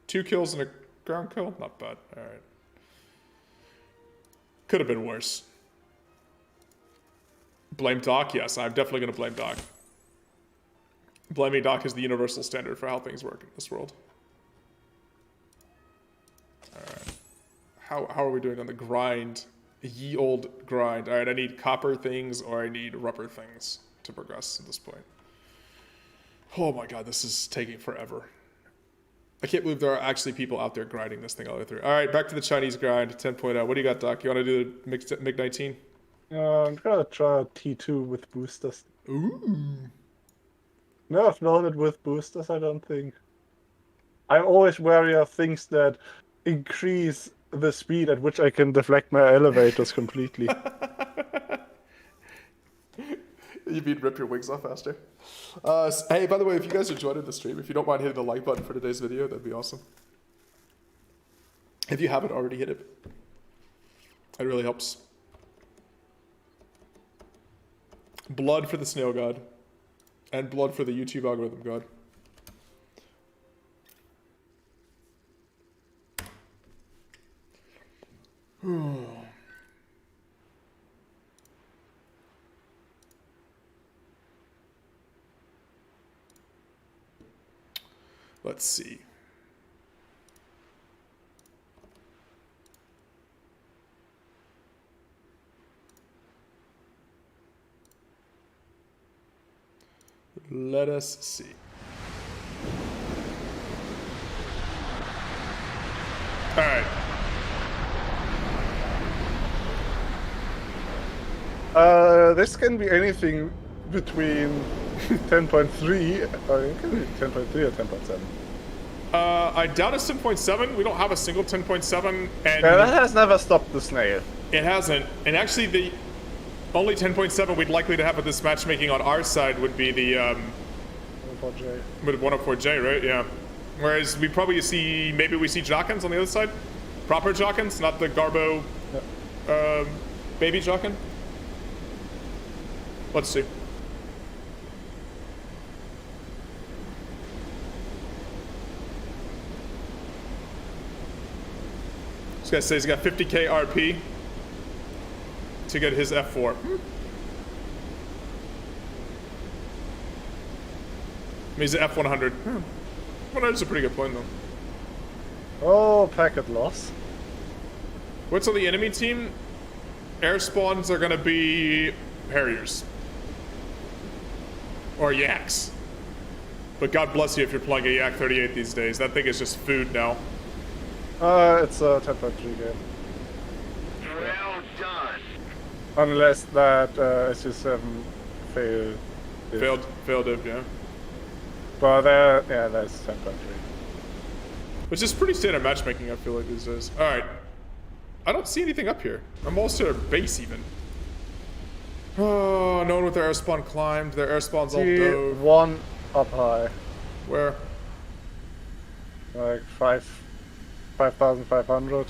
A: 2 kills and a ground kill? Not bad, alright. Could have been worse. Blame Doc? Yes, I'm definitely gonna blame Doc. Blaming Doc is the universal standard for how things work in this world. Alright. How are we doing on the grind? Ye old grind. Alright, I need copper things or I need rubber things to progress at this point. Oh my god, this is taking forever. I can't believe there are actually people out there grinding this thing all the way through. Alright, back to the Chinese grind, 10.0. What do you got, Doc? You want to do the MiG-19?
B: I'm gonna try a T2 with boosters.
A: Ooh.
B: No, I've known it with boosters, I don't think. I'm always wary of things that increase the speed at which I can deflect my elevators completely.
A: You mean rip your wings off faster? Hey, by the way, if you guys are joining the stream, if you don't mind hitting the like button for today's video, that'd be awesome. If you haven't already hit it, it really helps. Blood for the snail god. And blood for the YouTube algorithm god. Let's see. Let us see. All right.
B: This can be anything between 10.3, or it can be 10.3 or 10.7.
A: I doubt it's 10.7. We don't have a single 10.7, and
B: Yeah, that has never stopped the snail.
A: it hasn't. And actually, the only 10.7 we'd likely to have with this matchmaking on our side would be the
B: 104J.
A: with 104J, right? Yeah. Whereas we probably see, maybe we see Jockins on the other side, proper Jockins, not the Garbo baby Jockin. Let's see. This guy says he's got 50k RP to get his F4. He's at F100. 100 is a pretty good point, though.
B: Oh, packet loss.
A: What's on the enemy team? Air spawns are gonna be Harriers. Or Yaks. But God bless you if you're playing a Yak 38 these days. That thing is just food now.
B: It's a 10.3 game.
C: Well done.
B: Unless that SU7 failed.
A: Failed it, yeah.
B: But yeah, that's 10.3.
A: Which is pretty standard matchmaking, I feel like, these days. Alright. I don't see anything up here. I'm almost to our base, even. Oh, no one with their air spawn climbed. Their air spawn's all dove.
B: T1 up high.
A: Where?
B: Like 5,500.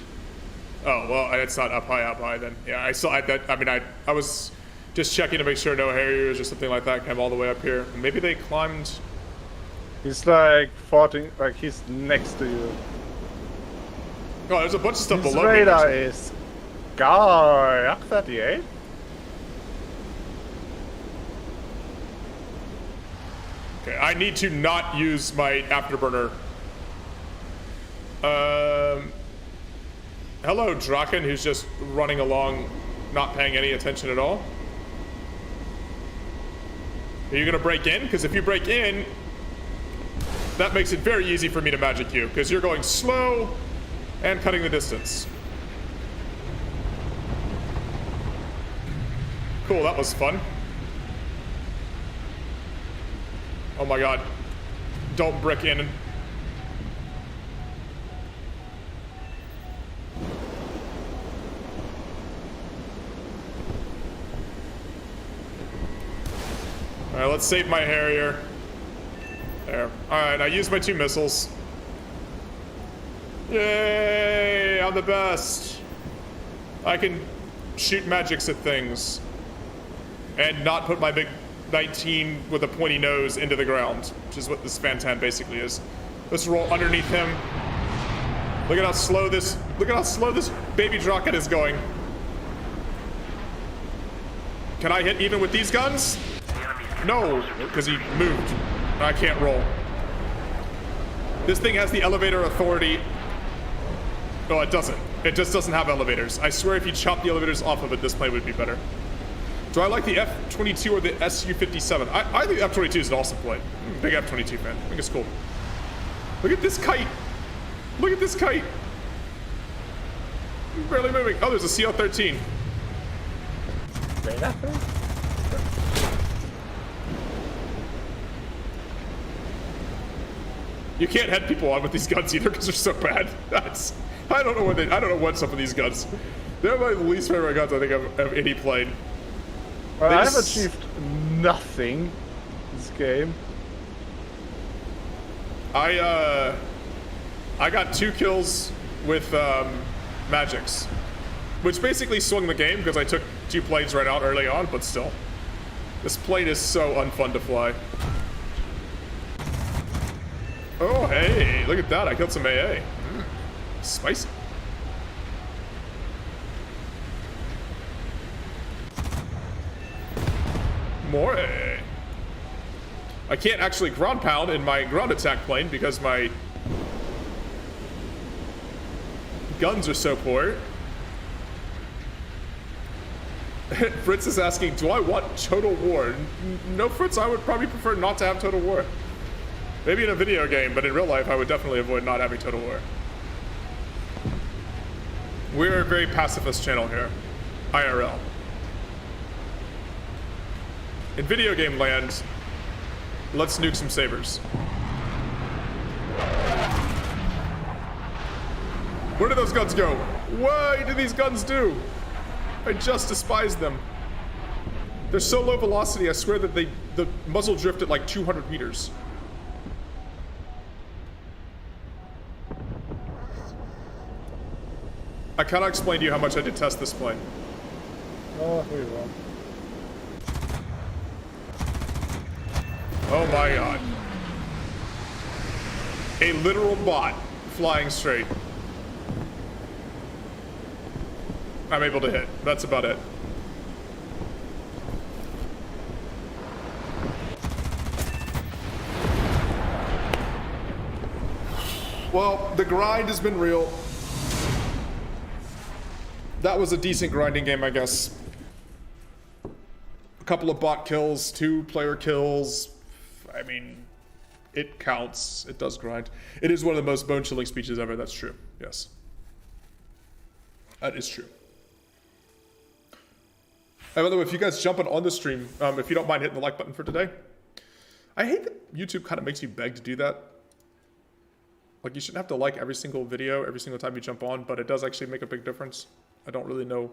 A: Oh, well, it's not up high then. Yeah, I saw that. I mean, I was just checking to make sure no Harriers or something like that came all the way up here. Maybe they climbed.
B: He's like 14, like he's next to you.
A: Oh, there's a bunch of stuff
B: His
A: below
B: radar
A: me.
B: is Yak 38.
A: Okay, I need to not use my afterburner. Hello, Draken, who's just running along, not paying any attention at all. Are you gonna break in? Because if you break in, that makes it very easy for me to magic you, because you're going slow and cutting the distance. Cool, that was fun. Oh my god. Don't brick in. Alright, let's save my Harrier. There. Alright, I used my 2 missiles. Yay! I'm the best! I can shoot magics at things. And not put my big 19 with a pointy nose into the ground, which is what this Fantan basically is. Let's roll underneath him. Look at how slow this baby rocket is going. Can I hit even with these guns? No, because he moved. I can't roll. This thing has the elevator authority. No, it doesn't. It just doesn't have elevators. I swear if you chop the elevators off of it, this plane would be better. Do I like the F-22 or the Su-57? I think the F-22 is an awesome plane. I'm a big F-22 fan. I think it's cool. Look at this kite. Look at this kite. Barely moving. Oh, there's a CL-13.
B: Radar thing?
A: You can't head people on with these guns either because they're so bad. I don't know what's up with these guns. They're my least favorite guns I think of any plane.
B: Well, I have achieved nothing this game.
A: I got 2 kills with magics, which basically swung the game because I took 2 planes right out early on, but still. This plane is so unfun to fly. Oh, hey, look at that. I killed some AA. Spicy. More AA. I can't actually ground pound in my ground attack plane because my guns are so poor. Fritz is asking, do I want total war? No, Fritz, I would probably prefer not to have total war. Maybe in a video game, but in real life, I would definitely avoid not having total war. We're a very pacifist channel here. IRL. In video game land, let's nuke some sabers. Where do those guns go? What do these guns do? I just despise them. They're so low velocity, I swear that the muzzle drift at like 200 meters. I cannot explain to you how much I detest this plane.
B: Oh, we won.
A: Oh my god. A literal bot flying straight. I'm able to hit. That's about it. Well, the grind has been real. That was a decent grinding game, I guess. A couple of bot kills, 2 player kills. I mean, it counts. It does grind. It is one of the most bone-chilling speeches ever. That's true. Yes. That is true. By the way, if you guys jumping on the stream, if you don't mind hitting the like button for today. I hate that YouTube kind of makes you beg to do that. Like, you shouldn't have to like every single video, every single time you jump on, but it does actually make a big difference. I don't really know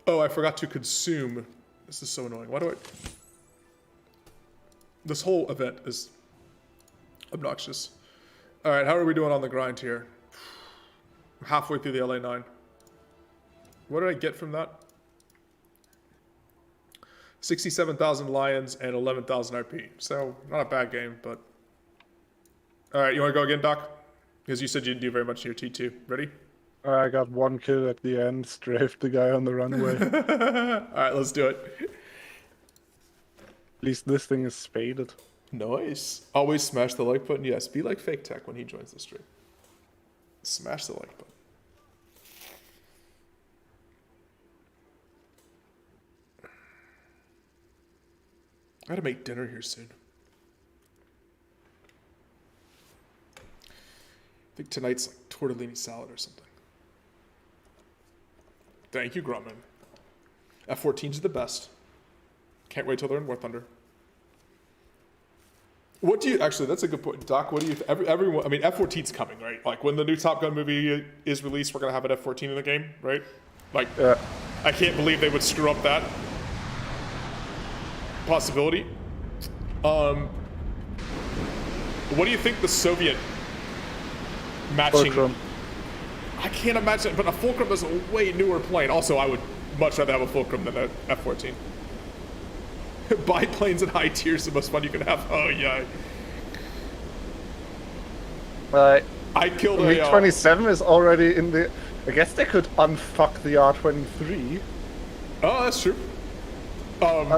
A: Oh, I forgot to consume. This is so annoying. Why do I... This whole event is obnoxious. All right, how are we doing on the grind here? I'm halfway through the LA9. What did I get from that? 67,000 lions and 11,000 RP. So, not a bad game, but... All right, you want to go again, Doc? Because you said you didn't do very much in your T2. Ready?
B: I got 1 kill at the end, strafed the guy on the runway.
A: All right, let's do it.
B: At least this thing is spaded.
A: Nice. Always smash the like button. Yes, be like Fake Tech when he joins the stream. Smash the like button. I gotta make dinner here soon. I think tonight's like tortellini salad or something. Thank you, Grumman. F-14's the best. Can't wait till they're in War Thunder. What do you actually? That's a good point, Doc. What do you? Everyone. I mean, F-14's coming, right? Like when the new Top Gun movie is released, we're gonna have an F-14 in the game, right? Like, I can't believe they would screw up that possibility. What do you think the Soviet matching?
B: Fulcrum.
A: I can't imagine, but a Fulcrum is a way newer plane. Also, I would much rather have a Fulcrum than a F-14. Biplanes in high tier is the most fun you can have. Oh yeah.
B: I
A: killed a
B: MiG-27 is already in the... I guess they could unfuck the R-23.
A: Oh, that's true.
B: And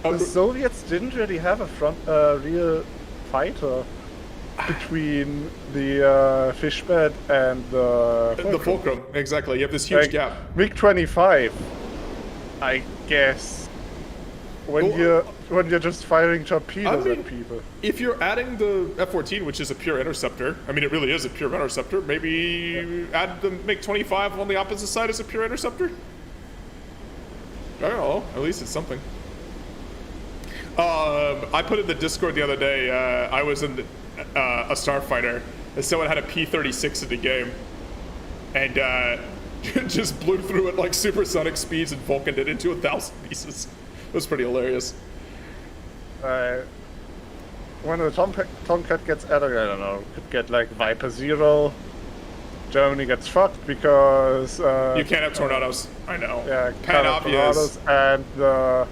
B: the Soviets didn't really have a real fighter between the fishbed and the Fulcrum.
A: The Fulcrum, exactly. You have this huge gap.
B: MiG-25, I guess, when you're just firing torpedoes at people.
A: If you're adding the F-14, which is a pure interceptor, I mean, it really is a pure interceptor, maybe add the MiG-25 on the opposite side as a pure interceptor? I don't know. At least it's something. I put in the Discord the other day, I was in a starfighter, and someone had a P-36 in the game, and just blew through it like supersonic speeds and Vulcaned it into 1,000 pieces. It was pretty hilarious.
B: When the Tomcat gets added, I don't know, could get like Viper 0. Germany gets fucked because...
A: you can't have tornadoes. I know.
B: Yeah,
A: Pan obvious.
B: And the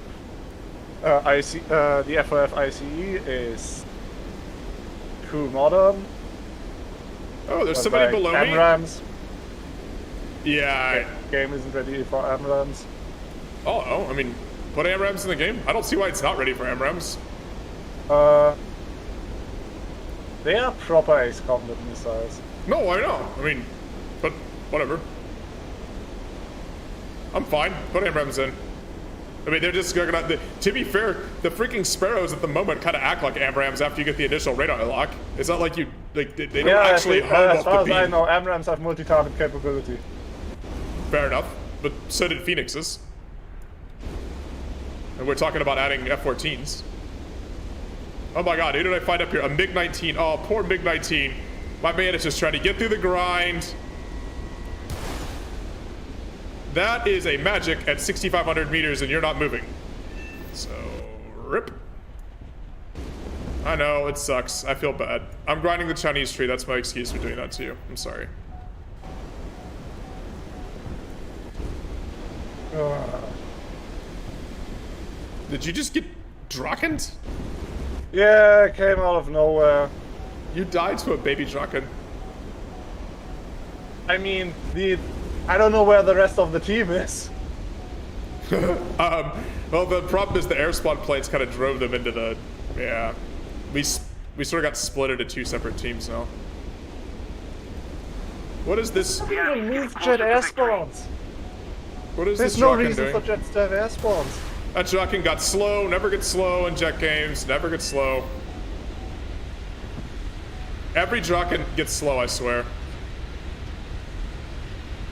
B: the FOF ICE is too modern.
A: Oh, there's somebody below me?
B: AMRAAMs.
A: Yeah.
B: Game isn't ready for AMRAAMs.
A: Oh, I mean, put AMRAAMs in the game? I don't see why it's not ready for AMRAAMs.
B: They are proper ace combat missiles.
A: No, I know. I mean, but whatever. I'm fine. Put AMRAAMs in. I mean, they're just gonna... To be fair, the freaking Sparrows at the moment kind of act like AMRAAMs after you get the initial radar lock. It's not like you... Like, they don't actually hum
B: as
A: off
B: far
A: the
B: as I
A: beam.
B: know, AMRAAMs have multi-target capability.
A: Fair enough. But so did Phoenixes. And we're talking about adding F-14s. Oh my god, who did I find up here? A MiG-19. Oh, poor MiG-19. My man is just trying to get through the grind. That is a magic at 6,500 meters and you're not moving. So, rip. I know, it sucks. I feel bad. I'm grinding the Chinese tree. That's my excuse for doing that to you. I'm sorry. Did you just get Drakened?
B: Yeah, it came out of nowhere.
A: You died to a baby Draken.
B: I mean, I don't know where the rest of the team is.
A: Well, the problem is the air spawn planes kind of drove them into the... Yeah. We sort of got split into 2 separate teams now. What is this?
B: Move jet air spawns.
A: What is
B: There's
A: this
B: no
A: Draken
B: reason
A: doing?
B: for jets to have air spawns.
A: That Draken got slow, never gets slow in jet games, never gets slow. Every Draken gets slow, I swear.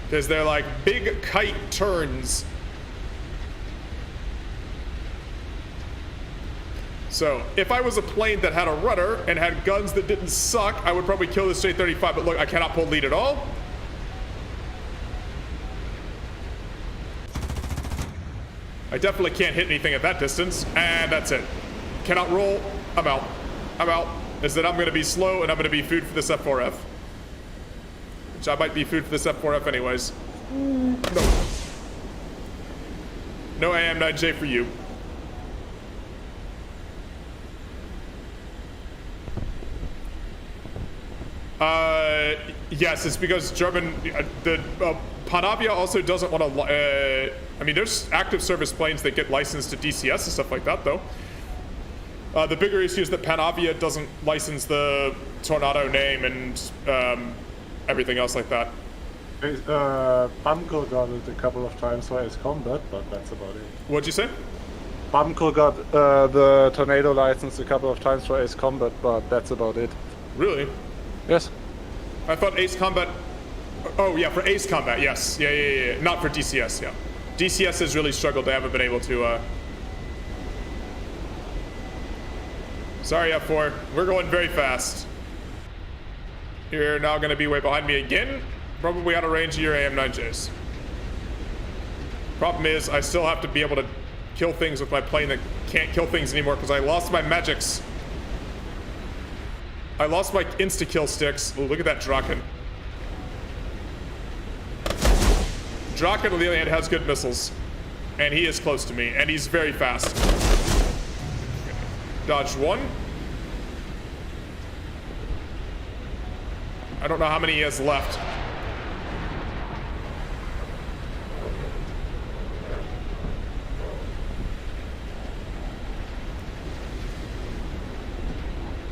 A: Because they're like big kite turns. So, if I was a plane that had a rudder and had guns that didn't suck, I would probably kill this J-35, but look, I cannot pull lead at all. I definitely can't hit anything at that distance, and that's it. Cannot roll. I'm out. I'm out. Is that I'm going to be slow, and I'm going to be food for this F4F. Which I might be food for this F4F anyways. No. No AM9J for you. Yes, it's because German, Panavia also doesn't want to, I mean, there's active service planes that get licensed to DCS and stuff like that, though. The bigger issue is that Panavia doesn't license the Tornado name and everything else like that.
B: Bamco got it a couple of times for Ace Combat, but that's about it.
A: What'd you say?
B: Bamco got the Tornado license a couple of times for Ace Combat, but that's about it.
A: Really?
B: Yes.
A: I thought Ace Combat... Oh, yeah, for Ace Combat, yes. Yeah. Not for DCS, yeah. DCS has really struggled. They haven't been able to, Sorry, F4. We're going very fast. You're now going to be way behind me again. Probably out of range of your AM9Js. Problem is, I still have to be able to kill things with my plane that can't kill things anymore because I lost my magics. I lost my insta-kill sticks. Ooh, look at that Draken. Draken, on the other hand, has good missiles. And he is close to me, and he's very fast. Dodge one. I don't know how many he has left.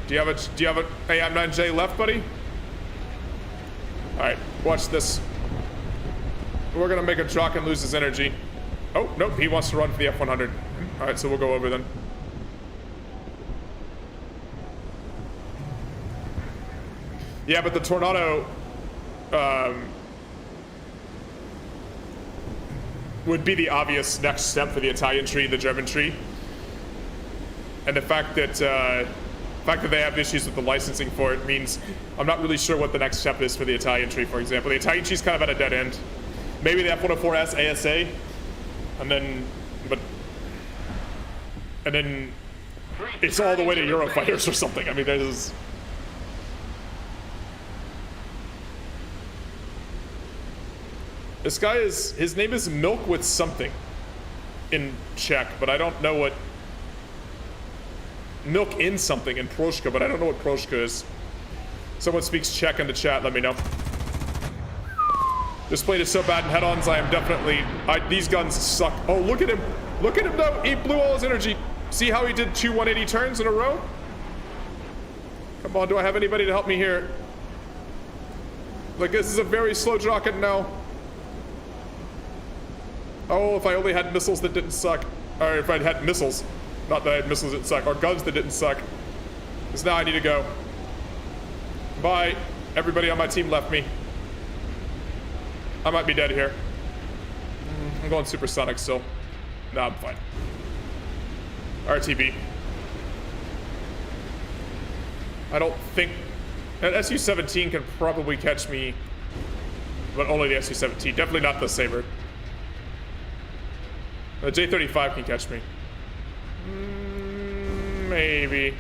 A: Do you have a AM9J left, buddy? Alright, watch this. We're gonna make a Draken lose his energy. Oh, nope, he wants to run for the F100. Alright, so we'll go over then. Yeah, but the Tornado would be the obvious next step for the Italian tree, the German tree. And the fact that they have issues with the licensing for it means I'm not really sure what the next step is for the Italian tree, for example. The Italian tree's kind of at a dead end. Maybe the F104S ASA, and then it's all the way to Eurofighters or something. I mean, there's... This guy is, his name is Milk with something in Czech, but I don't know what... Milk in something in Proshka, but I don't know what Proshka is. Someone speaks Czech in the chat, let me know. This plane is so bad in head-ons, I am definitely... these guns suck. Oh, look at him! Look at him though! He blew all his energy. See how he did 2 180 turns in a row? Come on, do I have anybody to help me here? Like, this is a very slow Draken now. Oh, if I only had missiles that didn't suck. Or if I'd had missiles. Not that I had missiles that suck. Or guns that didn't suck. Because now I need to go. Bye. Everybody on my team left me. I might be dead here. I'm going supersonic still. No, I'm fine. RTB. I don't think... That Su-17 can probably catch me. But only the Su-17. Definitely not the Saber. The J-35 can catch me. Maybe.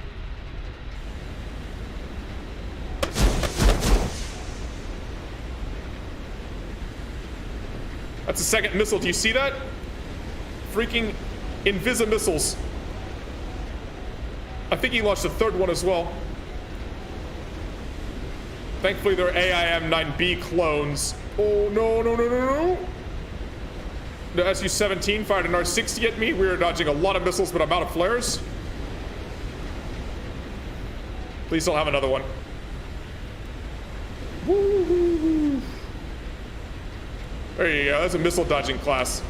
A: That's a second missile. Do you see that? Freaking Invisa missiles. I think he launched a third one as well. Thankfully, they're AIM-9B clones. Oh, no. The Su-17 fired an R-60 at me. We were dodging a lot of missiles, but I'm out of flares. Please don't have another one. Woo-hoo-hoo. There you go. That's a missile dodging class.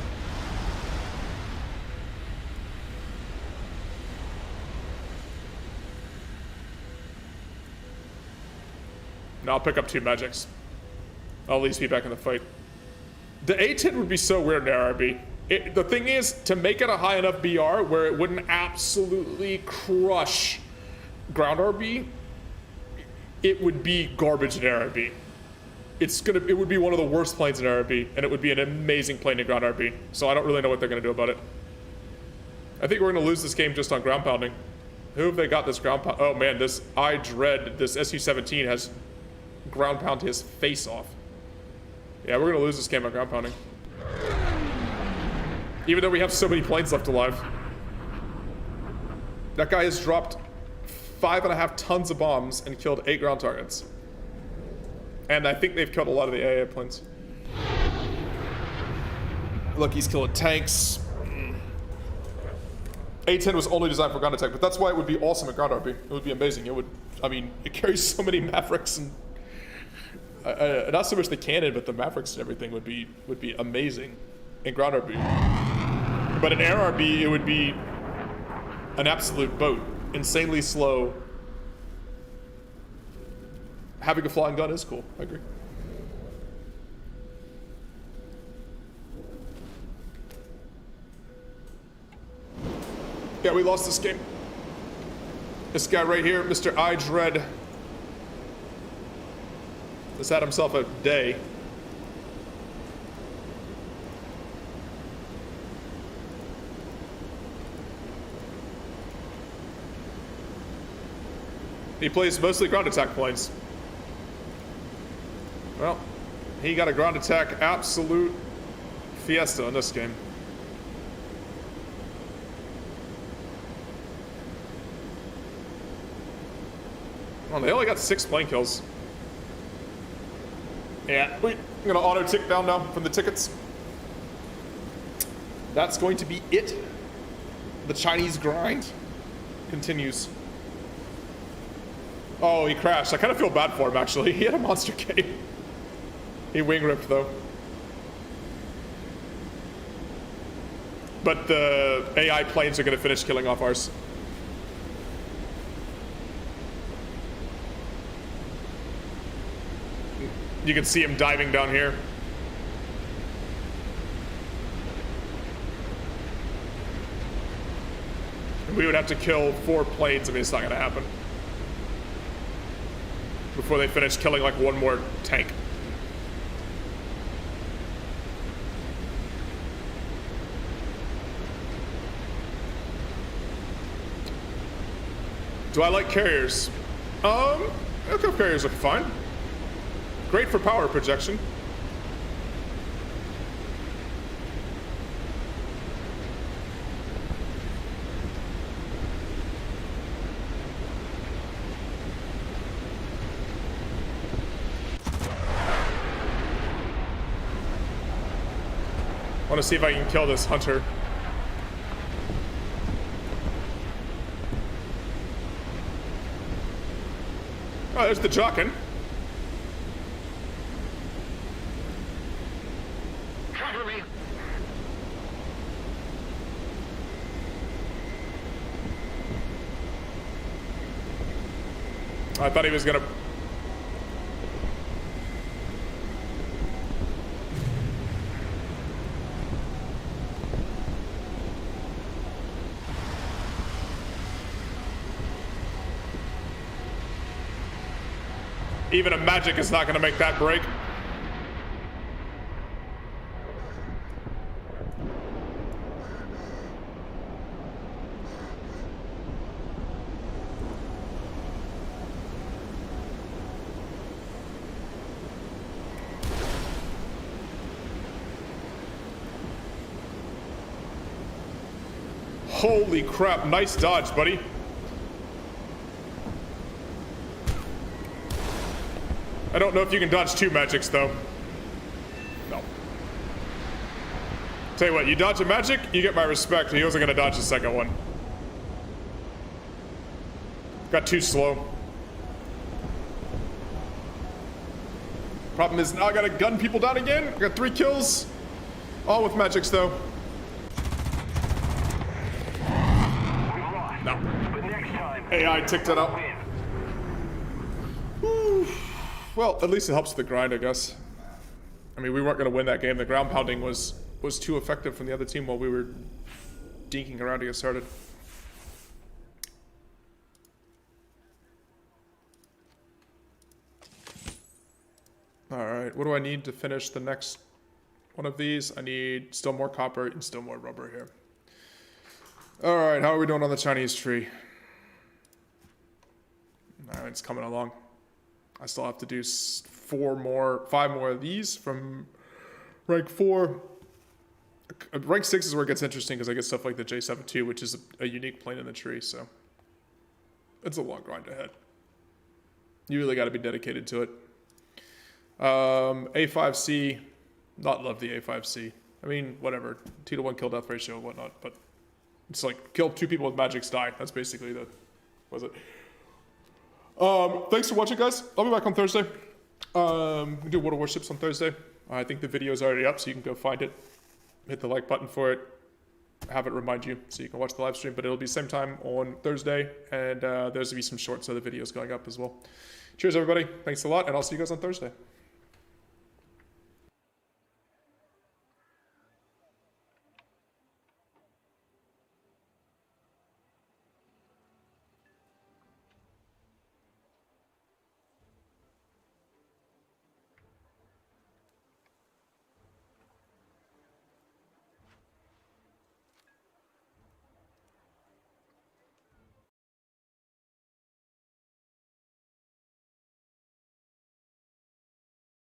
A: Now I'll pick up 2 magics. I'll at least be back in the fight. The A-10 would be so weird in RRB. The thing is, to make it a high enough BR where it wouldn't absolutely crush ground RB, it would be garbage in RRB. It would be one of the worst planes in RRB, and it would be an amazing plane in ground RB. So I don't really know what they're gonna do about it. I think we're gonna lose this game just on ground pounding. Who have they got this ground pound? Oh man, this I dread this SU-17 has ground pound his face off. Yeah, we're gonna lose this game on ground pounding. Even though we have so many planes left alive. That guy has dropped 5.5 tons of bombs and killed 8 ground targets. And I think they've killed a lot of the AA planes. Look, he's killing tanks. A-10 was only designed for ground attack, but that's why it would be awesome at ground RP. It would be amazing. It would, I mean, it carries so many Mavericks and not so much the cannon, but the Mavericks and everything would be amazing in ground RP. But in air RP, it would be an absolute boat. Insanely slow. Having a flying gun is cool. I agree. Yeah, we lost this game. This guy right here, Mr. I Dread, has had himself a day. He plays mostly ground attack planes. Well, he got a ground attack absolute fiesta in this game. Well, they only got 6 plane kills. Yeah, I'm gonna auto tick down now from the tickets. That's going to be it. The Chinese grind continues. Oh, he crashed. I kind of feel bad for him, actually. He had a monster game. He wing ripped, though. But the AI planes are going to finish killing off ours. You can see him diving down here. We would have to kill 4 planes. I mean, it's not going to happen. Before they finish killing like 1 more tank. Do I like carriers? Aircraft carriers are fine. Great for power projection. I want to see if I can kill this hunter. Oh, there's the Jockin.
C: Cover me.
A: I thought he was gonna. Even a magic is not gonna make that break. Holy crap, nice dodge, buddy. I don't know if you can dodge 2 magics, though. No. Tell you what, you dodge a magic, you get my respect. He wasn't gonna dodge the second one. Got too slow. Problem is now I gotta gun people down again. I got 3 kills. All with magics, though. No.
C: But next time,
A: AI ticked it up.
C: win.
A: Whew. Well, at least it helps the grind, I guess. I mean, we weren't going to win that game. The ground pounding was too effective from the other team while we were dinking around to get started. All right, what do I need to finish the next one of these? I need still more copper and still more rubber here. All right, how are we doing on the Chinese tree? It's coming along. I still have to do 5 more of these from rank 4. Rank 6 is where it gets interesting because I get stuff like the J72, which is a unique plane in the tree, so it's a long grind ahead. You really got to be dedicated to it. A5C, not love the A5C. I mean, whatever, 2-to-1 kill death ratio and whatnot, but it's like kill 2 people with magic's die. That's basically was it. Thanks for watching, guys. I'll be back on Thursday. We do World of Warships on Thursday. I think the video is already up, so you can go find it. Hit the like button for it. Have it remind you so you can watch the live stream, but it'll be same time on Thursday, and there's gonna be some shorts of the videos going up as well. Cheers, everybody. Thanks a lot, and I'll see you guys on Thursday.